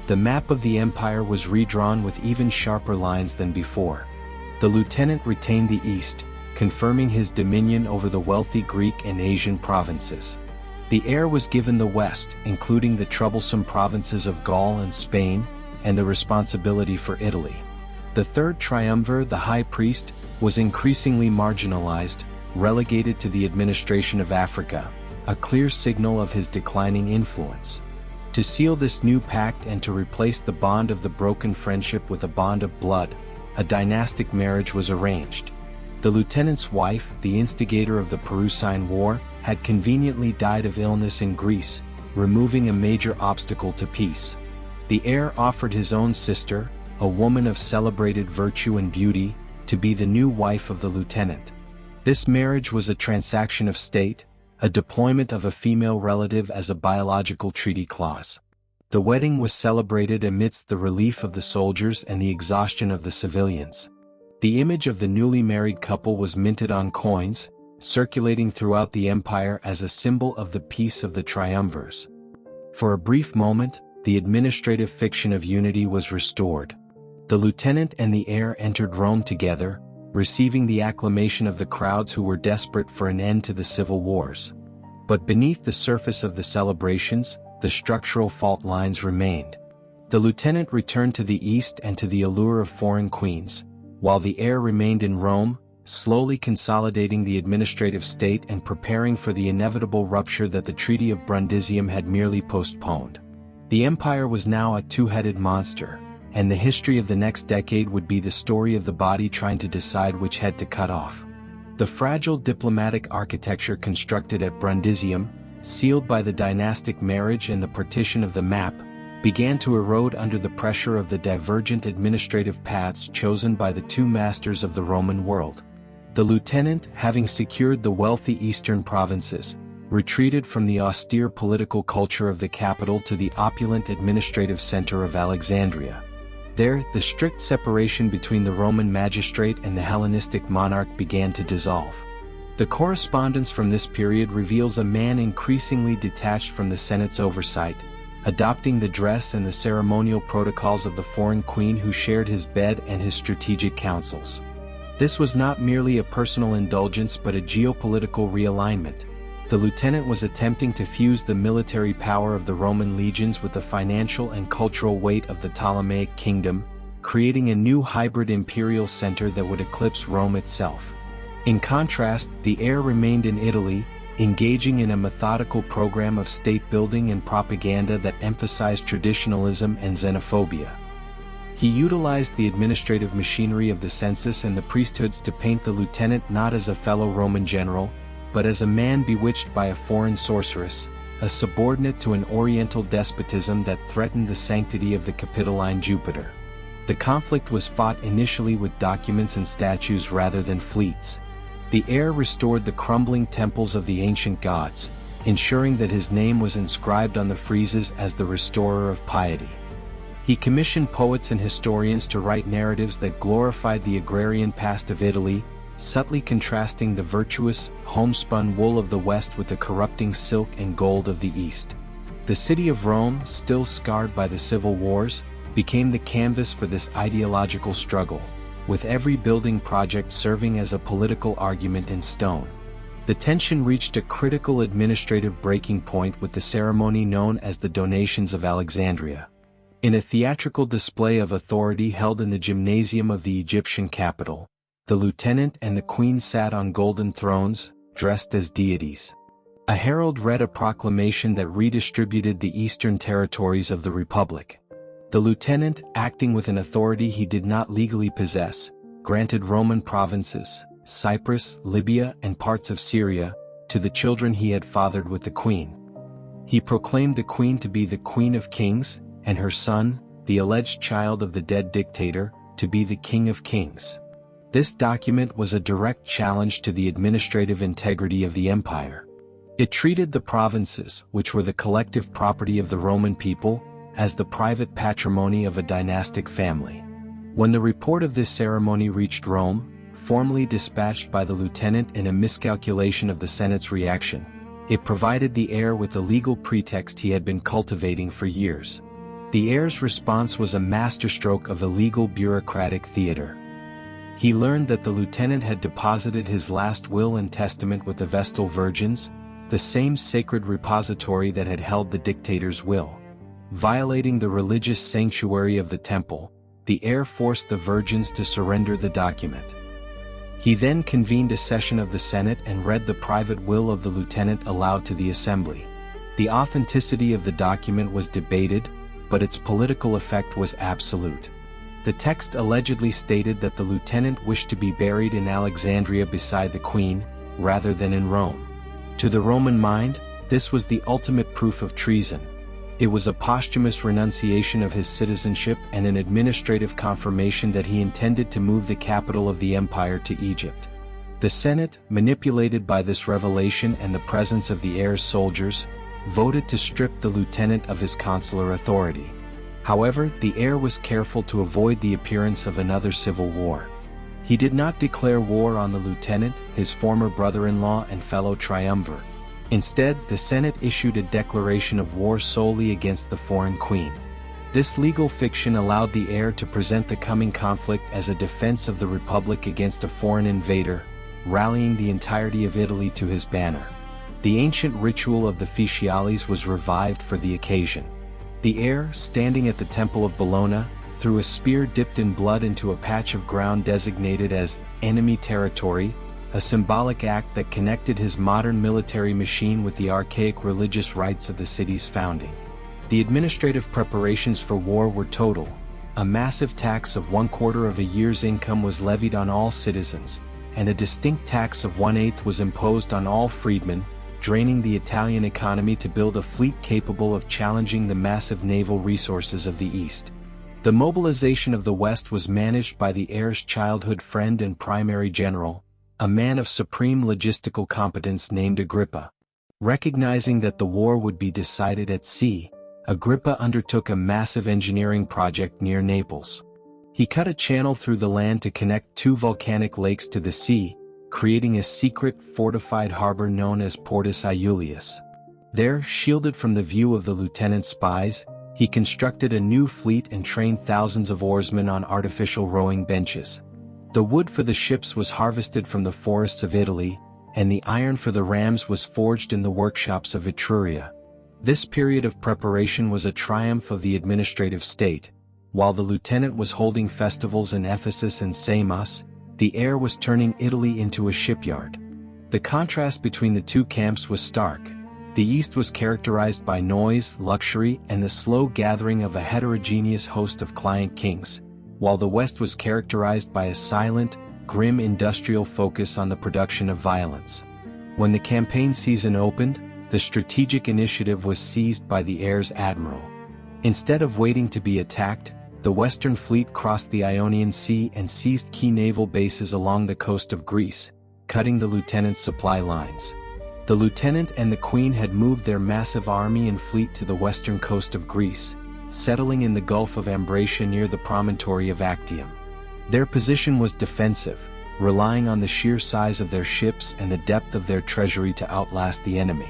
The map of the empire was redrawn with even sharper lines than before. The lieutenant retained the east, confirming his dominion over the wealthy Greek and Asian provinces. The heir was given the west, including the troublesome provinces of Gaul and Spain, and the responsibility for Italy. The third triumvir, the high priest, was increasingly marginalized, relegated to the administration of Africa, a clear signal of his declining influence. To seal this new pact and to replace the bond of the broken friendship with a bond of blood, a dynastic marriage was arranged. The lieutenant's wife, the instigator of the Perusine War, had conveniently died of illness in Greece, removing a major obstacle to peace. The heir offered his own sister, a woman of celebrated virtue and beauty, to be the new wife of the lieutenant. This marriage was a transaction of state, a deployment of a female relative as a biological treaty clause. The wedding was celebrated amidst the relief of the soldiers and the exhaustion of the civilians. The image of the newly married couple was minted on coins, circulating throughout the empire as a symbol of the peace of the triumvirs. For a brief moment, the administrative fiction of unity was restored. The lieutenant and the heir entered Rome together, receiving the acclamation of the crowds who were desperate for an end to the civil wars. But beneath the surface of the celebrations, the structural fault lines remained. The lieutenant returned to the east and to the allure of foreign queens, while the heir remained in Rome, slowly consolidating the administrative state and preparing for the inevitable rupture that the Treaty of Brundisium had merely postponed. The empire was now a two-headed monster, and the history of the next decade would be the story of the body trying to decide which head to cut off. The fragile diplomatic architecture constructed at Brundisium, sealed by the dynastic marriage and the partition of the map, began to erode under the pressure of the divergent administrative paths chosen by the two masters of the Roman world. The lieutenant, having secured the wealthy eastern provinces, retreated from the austere political culture of the capital to the opulent administrative center of Alexandria. There, the strict separation between the Roman magistrate and the Hellenistic monarch began to dissolve. The correspondence from this period reveals a man increasingly detached from the Senate's oversight, adopting the dress and the ceremonial protocols of the foreign queen who shared his bed and his strategic counsels. This was not merely a personal indulgence but a geopolitical realignment. The lieutenant was attempting to fuse the military power of the Roman legions with the financial and cultural weight of the Ptolemaic kingdom, creating a new hybrid imperial center that would eclipse Rome itself. In contrast, the heir remained in Italy, engaging in a methodical program of state-building and propaganda that emphasized traditionalism and xenophobia. He utilized the administrative machinery of the census and the priesthoods to paint the lieutenant not as a fellow Roman general, but as a man bewitched by a foreign sorceress, a subordinate to an oriental despotism that threatened the sanctity of the Capitoline Jupiter. The conflict was fought initially with documents and statues rather than fleets. The heir restored the crumbling temples of the ancient gods, ensuring that his name was inscribed on the friezes as the restorer of piety. He commissioned poets and historians to write narratives that glorified the agrarian past of Italy, subtly contrasting the virtuous, homespun wool of the West with the corrupting silk and gold of the East. The city of Rome, still scarred by the civil wars, became the canvas for this ideological struggle, with every building project serving as a political argument in stone. The tension reached a critical administrative breaking point with the ceremony known as the Donations of Alexandria. In a theatrical display of authority held in the gymnasium of the Egyptian capital, the lieutenant and the queen sat on golden thrones, dressed as deities. A herald read a proclamation that redistributed the eastern territories of the Republic. The lieutenant, acting with an authority he did not legally possess, granted Roman provinces, Cyprus, Libya, and parts of Syria, to the children he had fathered with the queen. He proclaimed the queen to be the Queen of Kings, and her son, the alleged child of the dead dictator, to be the King of Kings. This document was a direct challenge to the administrative integrity of the empire. It treated the provinces, which were the collective property of the Roman people, as the private patrimony of a dynastic family. When the report of this ceremony reached Rome, formally dispatched by the lieutenant in a miscalculation of the Senate's reaction, it provided the heir with the legal pretext he had been cultivating for years. The heir's response was a masterstroke of illegal bureaucratic theater. He learned that the lieutenant had deposited his last will and testament with the Vestal Virgins, the same sacred repository that had held the dictator's will. Violating the religious sanctuary of the temple, the heir forced the virgins to surrender the document. He then convened a session of the Senate and read the private will of the lieutenant aloud to the assembly. The authenticity of the document was debated, but its political effect was absolute. The text allegedly stated that the lieutenant wished to be buried in Alexandria beside the queen, rather than in Rome. To the Roman mind, this was the ultimate proof of treason. It was a posthumous renunciation of his citizenship and an administrative confirmation that he intended to move the capital of the empire to Egypt. The Senate, manipulated by this revelation and the presence of the heir's soldiers, voted to strip the lieutenant of his consular authority. However, the heir was careful to avoid the appearance of another civil war. He did not declare war on the lieutenant, his former brother-in-law and fellow triumvir. Instead, the Senate issued a declaration of war solely against the foreign queen. This legal fiction allowed the heir to present the coming conflict as a defense of the Republic against a foreign invader, rallying the entirety of Italy to his banner. The ancient ritual of the Officiales was revived for the occasion. The heir, standing at the Temple of Bologna, threw a spear dipped in blood into a patch of ground designated as enemy territory, a symbolic act that connected his modern military machine with the archaic religious rites of the city's founding. The administrative preparations for war were total. A massive tax of 1/4 of a year's income was levied on all citizens, and a distinct tax of 1/8 was imposed on all freedmen, draining the Italian economy to build a fleet capable of challenging the massive naval resources of the East. The mobilization of the West was managed by the heir's childhood friend and primary general, a man of supreme logistical competence named Agrippa. Recognizing that the war would be decided at sea, Agrippa undertook a massive engineering project near Naples. He cut a channel through the land to connect two volcanic lakes to the sea, creating a secret fortified harbor known as Portus Iulius. There, shielded from the view of the lieutenant's spies, he constructed a new fleet and trained thousands of oarsmen on artificial rowing benches. The wood for the ships was harvested from the forests of Italy, and the iron for the rams was forged in the workshops of Etruria. This period of preparation was a triumph of the administrative state. While the lieutenant was holding festivals in Ephesus and Samos, the heir was turning Italy into a shipyard. The contrast between the two camps was stark. The East was characterized by noise, luxury, and the slow gathering of a heterogeneous host of client kings, while the West was characterized by a silent, grim industrial focus on the production of violence. When the campaign season opened, the strategic initiative was seized by the heir's admiral. Instead of waiting to be attacked, the Western fleet crossed the Ionian Sea and seized key naval bases along the coast of Greece, cutting the lieutenant's supply lines. The lieutenant and the queen had moved their massive army and fleet to the western coast of Greece, settling in the Gulf of Ambracia near the promontory of Actium. Their position was defensive, relying on the sheer size of their ships and the depth of their treasury to outlast the enemy.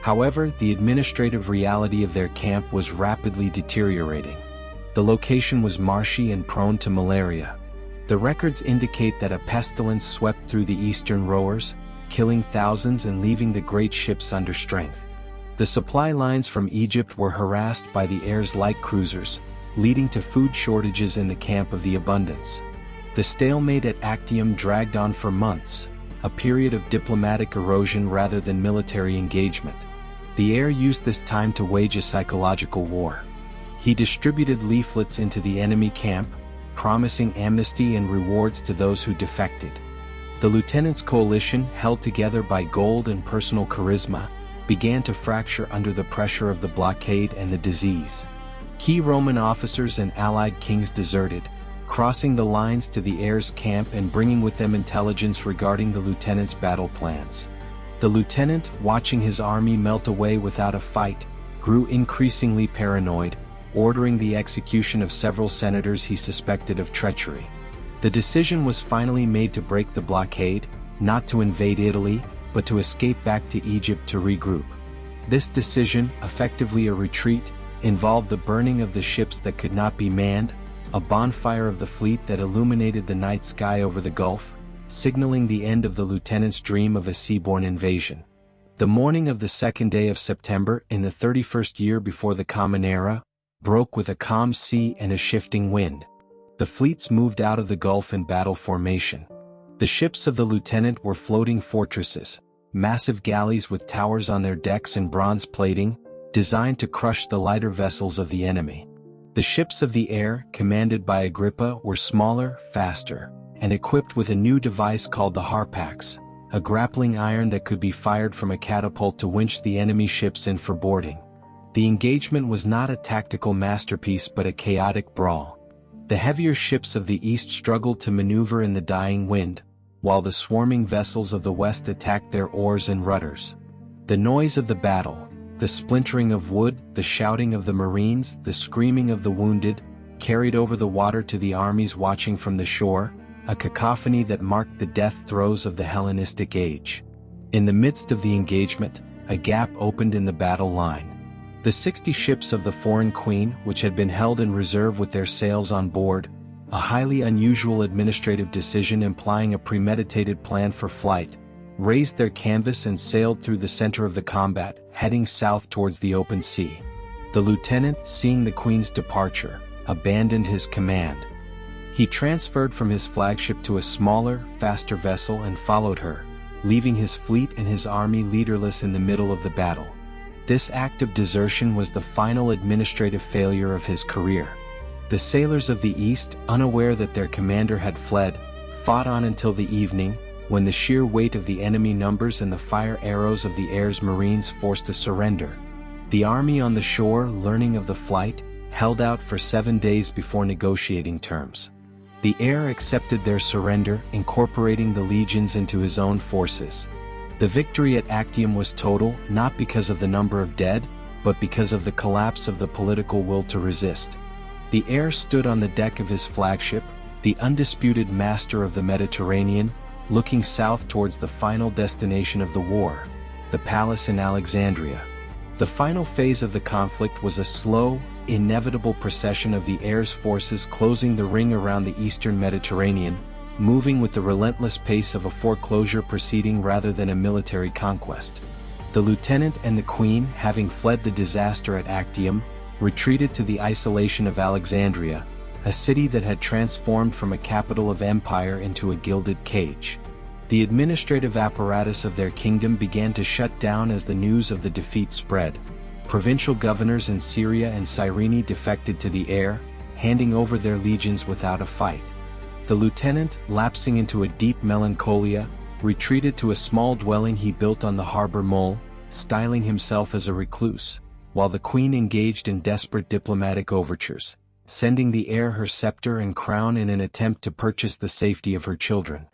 However, the administrative reality of their camp was rapidly deteriorating. The location was marshy and prone to malaria. The records indicate that a pestilence swept through the eastern rowers, killing thousands and leaving the great ships under strength. The supply lines from Egypt were harassed by the heir's light cruisers, leading to food shortages in the camp of the Abundance. The stalemate at Actium dragged on for months, a period of diplomatic erosion rather than military engagement. The heir used this time to wage a psychological war. He distributed leaflets into the enemy camp, promising amnesty and rewards to those who defected. The lieutenant's coalition, held together by gold and personal charisma, began to fracture under the pressure of the blockade and the disease. Key Roman officers and allied kings deserted, crossing the lines to the heir's camp and bringing with them intelligence regarding the lieutenant's battle plans. The lieutenant, watching his army melt away without a fight, grew increasingly paranoid, ordering the execution of several senators he suspected of treachery. The decision was finally made to break the blockade, not to invade Italy, but to escape back to Egypt to regroup. This decision, effectively a retreat, involved the burning of the ships that could not be manned, a bonfire of the fleet that illuminated the night sky over the Gulf, signaling the end of the lieutenant's dream of a seaborne invasion. The morning of the second day of September in the 31st year before the Common Era broke with a calm sea and a shifting wind. The fleets moved out of the Gulf in battle formation. The ships of the lieutenant were floating fortresses, massive galleys with towers on their decks and bronze plating, designed to crush the lighter vessels of the enemy. The ships of the heir, commanded by Agrippa, were smaller, faster, and equipped with a new device called the harpax, a grappling iron that could be fired from a catapult to winch the enemy ships in for boarding. The engagement was not a tactical masterpiece but a chaotic brawl. The heavier ships of the east struggled to maneuver in the dying wind, while the swarming vessels of the west attacked their oars and rudders. The noise of the battle, the splintering of wood, the shouting of the marines, the screaming of the wounded, carried over the water to the armies watching from the shore, a cacophony that marked the death throes of the Hellenistic age. In the midst of the engagement, a gap opened in the battle line. The 60 ships of the foreign queen, which had been held in reserve with their sails on board, a highly unusual administrative decision implying a premeditated plan for flight, raised their canvas and sailed through the center of the combat, heading south towards the open sea. The lieutenant, seeing the queen's departure, abandoned his command. He transferred from his flagship to a smaller, faster vessel and followed her, leaving his fleet and his army leaderless in the middle of the battle. This act of desertion was the final administrative failure of his career. The sailors of the East, unaware that their commander had fled, fought on until the evening, when the sheer weight of the enemy numbers and the fire arrows of the air's marines forced a surrender. The army on the shore, learning of the flight, held out for 7 days before negotiating terms. The air accepted their surrender, incorporating the legions into his own forces. The victory at Actium was total, not because of the number of dead, but because of the collapse of the political will to resist. The air stood on the deck of his flagship, the undisputed master of the Mediterranean, looking south towards the final destination of the war, the palace in Alexandria. The final phase of the conflict was a slow, inevitable procession of the air's forces closing the ring around the eastern Mediterranean, moving with the relentless pace of a foreclosure proceeding rather than a military conquest. The lieutenant and the queen, having fled the disaster at Actium, retreated to the isolation of Alexandria, a city that had transformed from a capital of empire into a gilded cage. The administrative apparatus of their kingdom began to shut down as the news of the defeat spread. Provincial governors in Syria and Cyrene defected to the air, handing over their legions without a fight. The lieutenant, lapsing into a deep melancholia, retreated to a small dwelling he built on the harbor mole, styling himself as a recluse, while the queen engaged in desperate diplomatic overtures, sending the heir her scepter and crown in an attempt to purchase the safety of her children.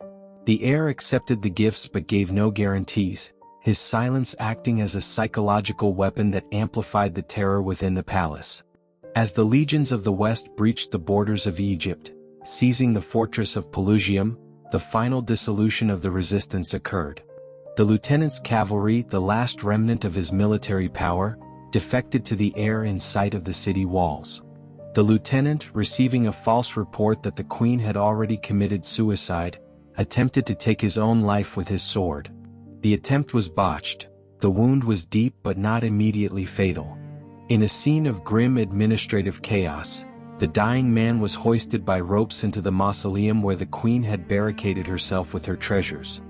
The heir accepted the gifts but gave no guarantees, his silence acting as a psychological weapon that amplified the terror within the palace. As the legions of the west breached the borders of Egypt, seizing the fortress of Pelusium, the final dissolution of the resistance occurred. The lieutenant's cavalry, the last remnant of his military power, defected to the air in sight of the city walls. The lieutenant, receiving a false report that the queen had already committed suicide, attempted to take his own life with his sword. The attempt was botched. The wound was deep but not immediately fatal. In a scene of grim administrative chaos, the dying man was hoisted by ropes into the mausoleum where the queen had barricaded herself with her treasures.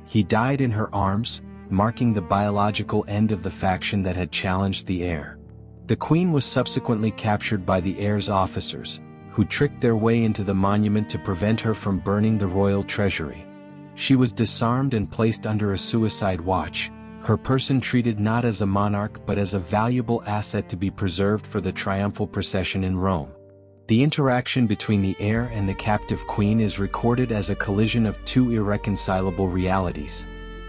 He died in her arms, marking the biological end of the faction that had challenged the heir. The queen was subsequently captured by the heir's officers, who tricked their way into the monument to prevent her from burning the royal treasury. She was disarmed and placed under a suicide watch, her person treated not as a monarch but as a valuable asset to be preserved for the triumphal procession in Rome. The interaction between the heir and the captive queen is recorded as a collision of two irreconcilable realities.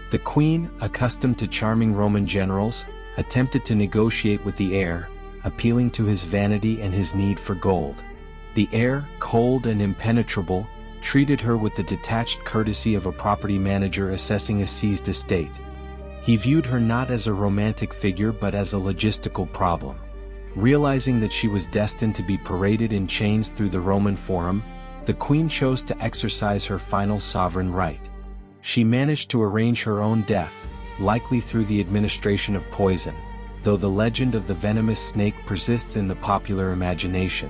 The queen, accustomed to charming Roman generals, attempted to negotiate with the heir, appealing to his vanity and his need for gold. The heir, cold and impenetrable, treated her with the detached courtesy of a property manager assessing a seized estate. He viewed her not as a romantic figure but as a logistical problem. Realizing that she was destined to be paraded in chains through the Roman Forum, the queen chose to exercise her final sovereign right. She managed to arrange her own death, likely through the administration of poison, though the legend of the venomous snake persists in the popular imagination.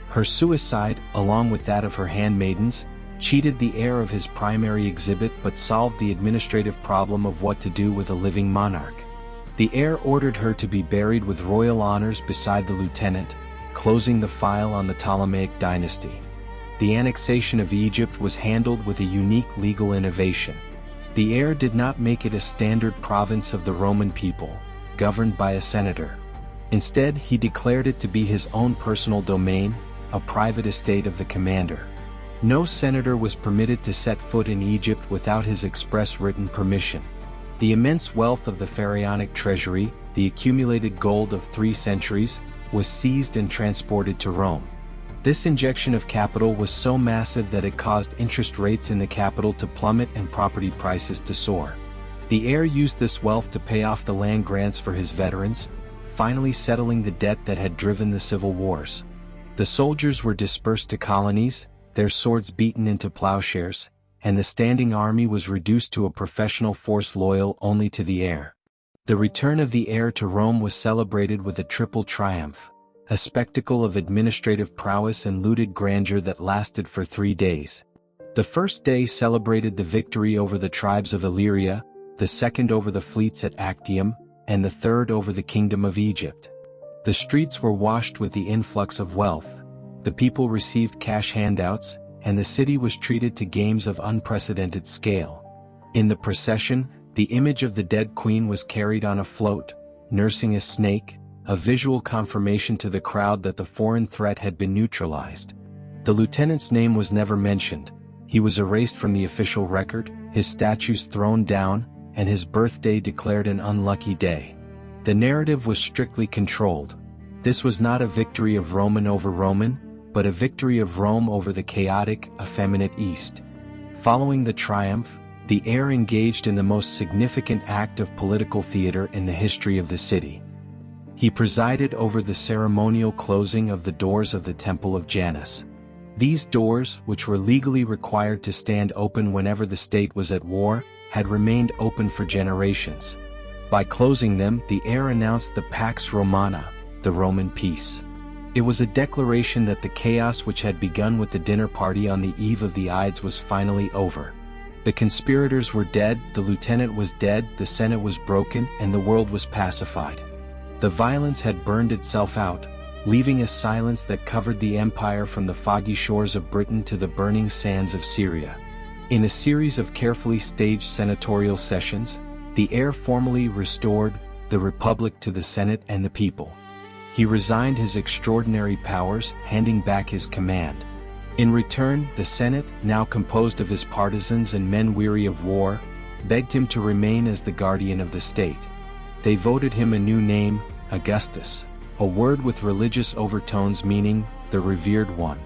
Her suicide, along with that of her handmaidens, cheated the heir of his primary exhibit but solved the administrative problem of what to do with a living monarch. The heir ordered her to be buried with royal honors beside the lieutenant, closing the file on the Ptolemaic dynasty. The annexation of Egypt was handled with a unique legal innovation. The heir did not make it a standard province of the Roman people, governed by a senator. Instead, he declared it to be his own personal domain, a private estate of the commander. No senator was permitted to set foot in Egypt without his express written permission. The immense wealth of the pharaonic treasury, the accumulated gold of 3 centuries, was seized and transported to Rome. This injection of capital was so massive that it caused interest rates in the capital to plummet and property prices to soar. The heir used this wealth to pay off the land grants for his veterans, finally settling the debt that had driven the civil wars. The soldiers were dispersed to colonies, their swords beaten into plowshares, and the standing army was reduced to a professional force loyal only to the heir. The return of the heir to Rome was celebrated with a triple triumph, a spectacle of administrative prowess and looted grandeur that lasted for 3 days. The first day celebrated the victory over the tribes of Illyria, the second over the fleets at Actium, and the third over the kingdom of Egypt. The streets were washed with the influx of wealth, the people received cash handouts, and the city was treated to games of unprecedented scale. In the procession, the image of the dead queen was carried on a float, nursing a snake, a visual confirmation to the crowd that the foreign threat had been neutralized. The lieutenant's name was never mentioned. He was erased from the official record, his statues thrown down, and his birthday declared an unlucky day. The narrative was strictly controlled. This was not a victory of Roman over Roman, but a victory of Rome over the chaotic, effeminate East. Following the triumph, the heir engaged in the most significant act of political theater in the history of the city. He presided over the ceremonial closing of the doors of the Temple of Janus. These doors, which were legally required to stand open whenever the state was at war, had remained open for generations. By closing them, the heir announced the Pax Romana, the Roman peace. It was a declaration that the chaos which had begun with the dinner party on the eve of the Ides was finally over. The conspirators were dead, the lieutenant was dead, the Senate was broken, and the world was pacified. The violence had burned itself out, leaving a silence that covered the empire from the foggy shores of Britain to the burning sands of Syria. In a series of carefully staged senatorial sessions, the heir formally restored the republic to the Senate and the people. He resigned his extraordinary powers, handing back his command. In return, the Senate, now composed of his partisans and men weary of war, begged him to remain as the guardian of the state. They voted him a new name, Augustus, a word with religious overtones meaning, the revered one.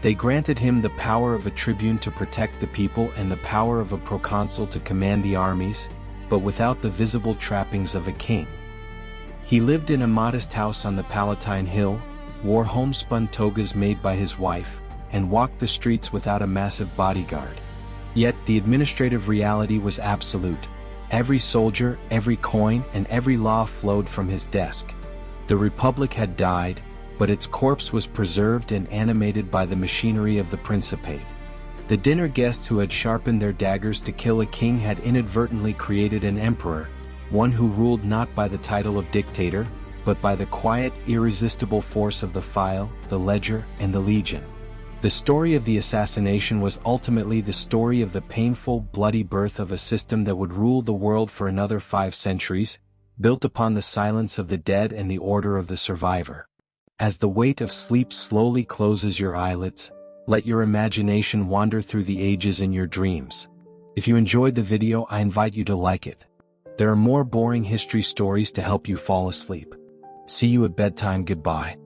They granted him the power of a tribune to protect the people and the power of a proconsul to command the armies, but without the visible trappings of a king. He lived in a modest house on the Palatine Hill, wore homespun togas made by his wife, and walked the streets without a massive bodyguard. Yet the administrative reality was absolute. Every soldier, every coin, and every law flowed from his desk. The Republic had died, but its corpse was preserved and animated by the machinery of the Principate. The dinner guests who had sharpened their daggers to kill a king had inadvertently created an emperor, one who ruled not by the title of dictator, but by the quiet, irresistible force of the file, the ledger, and the legion. The story of the assassination was ultimately the story of the painful, bloody birth of a system that would rule the world for another 5 centuries, built upon the silence of the dead and the order of the survivor. As the weight of sleep slowly closes your eyelids, let your imagination wander through the ages in your dreams. If you enjoyed the video, I invite you to like it. There are more boring history stories to help you fall asleep. See you at bedtime. Goodbye.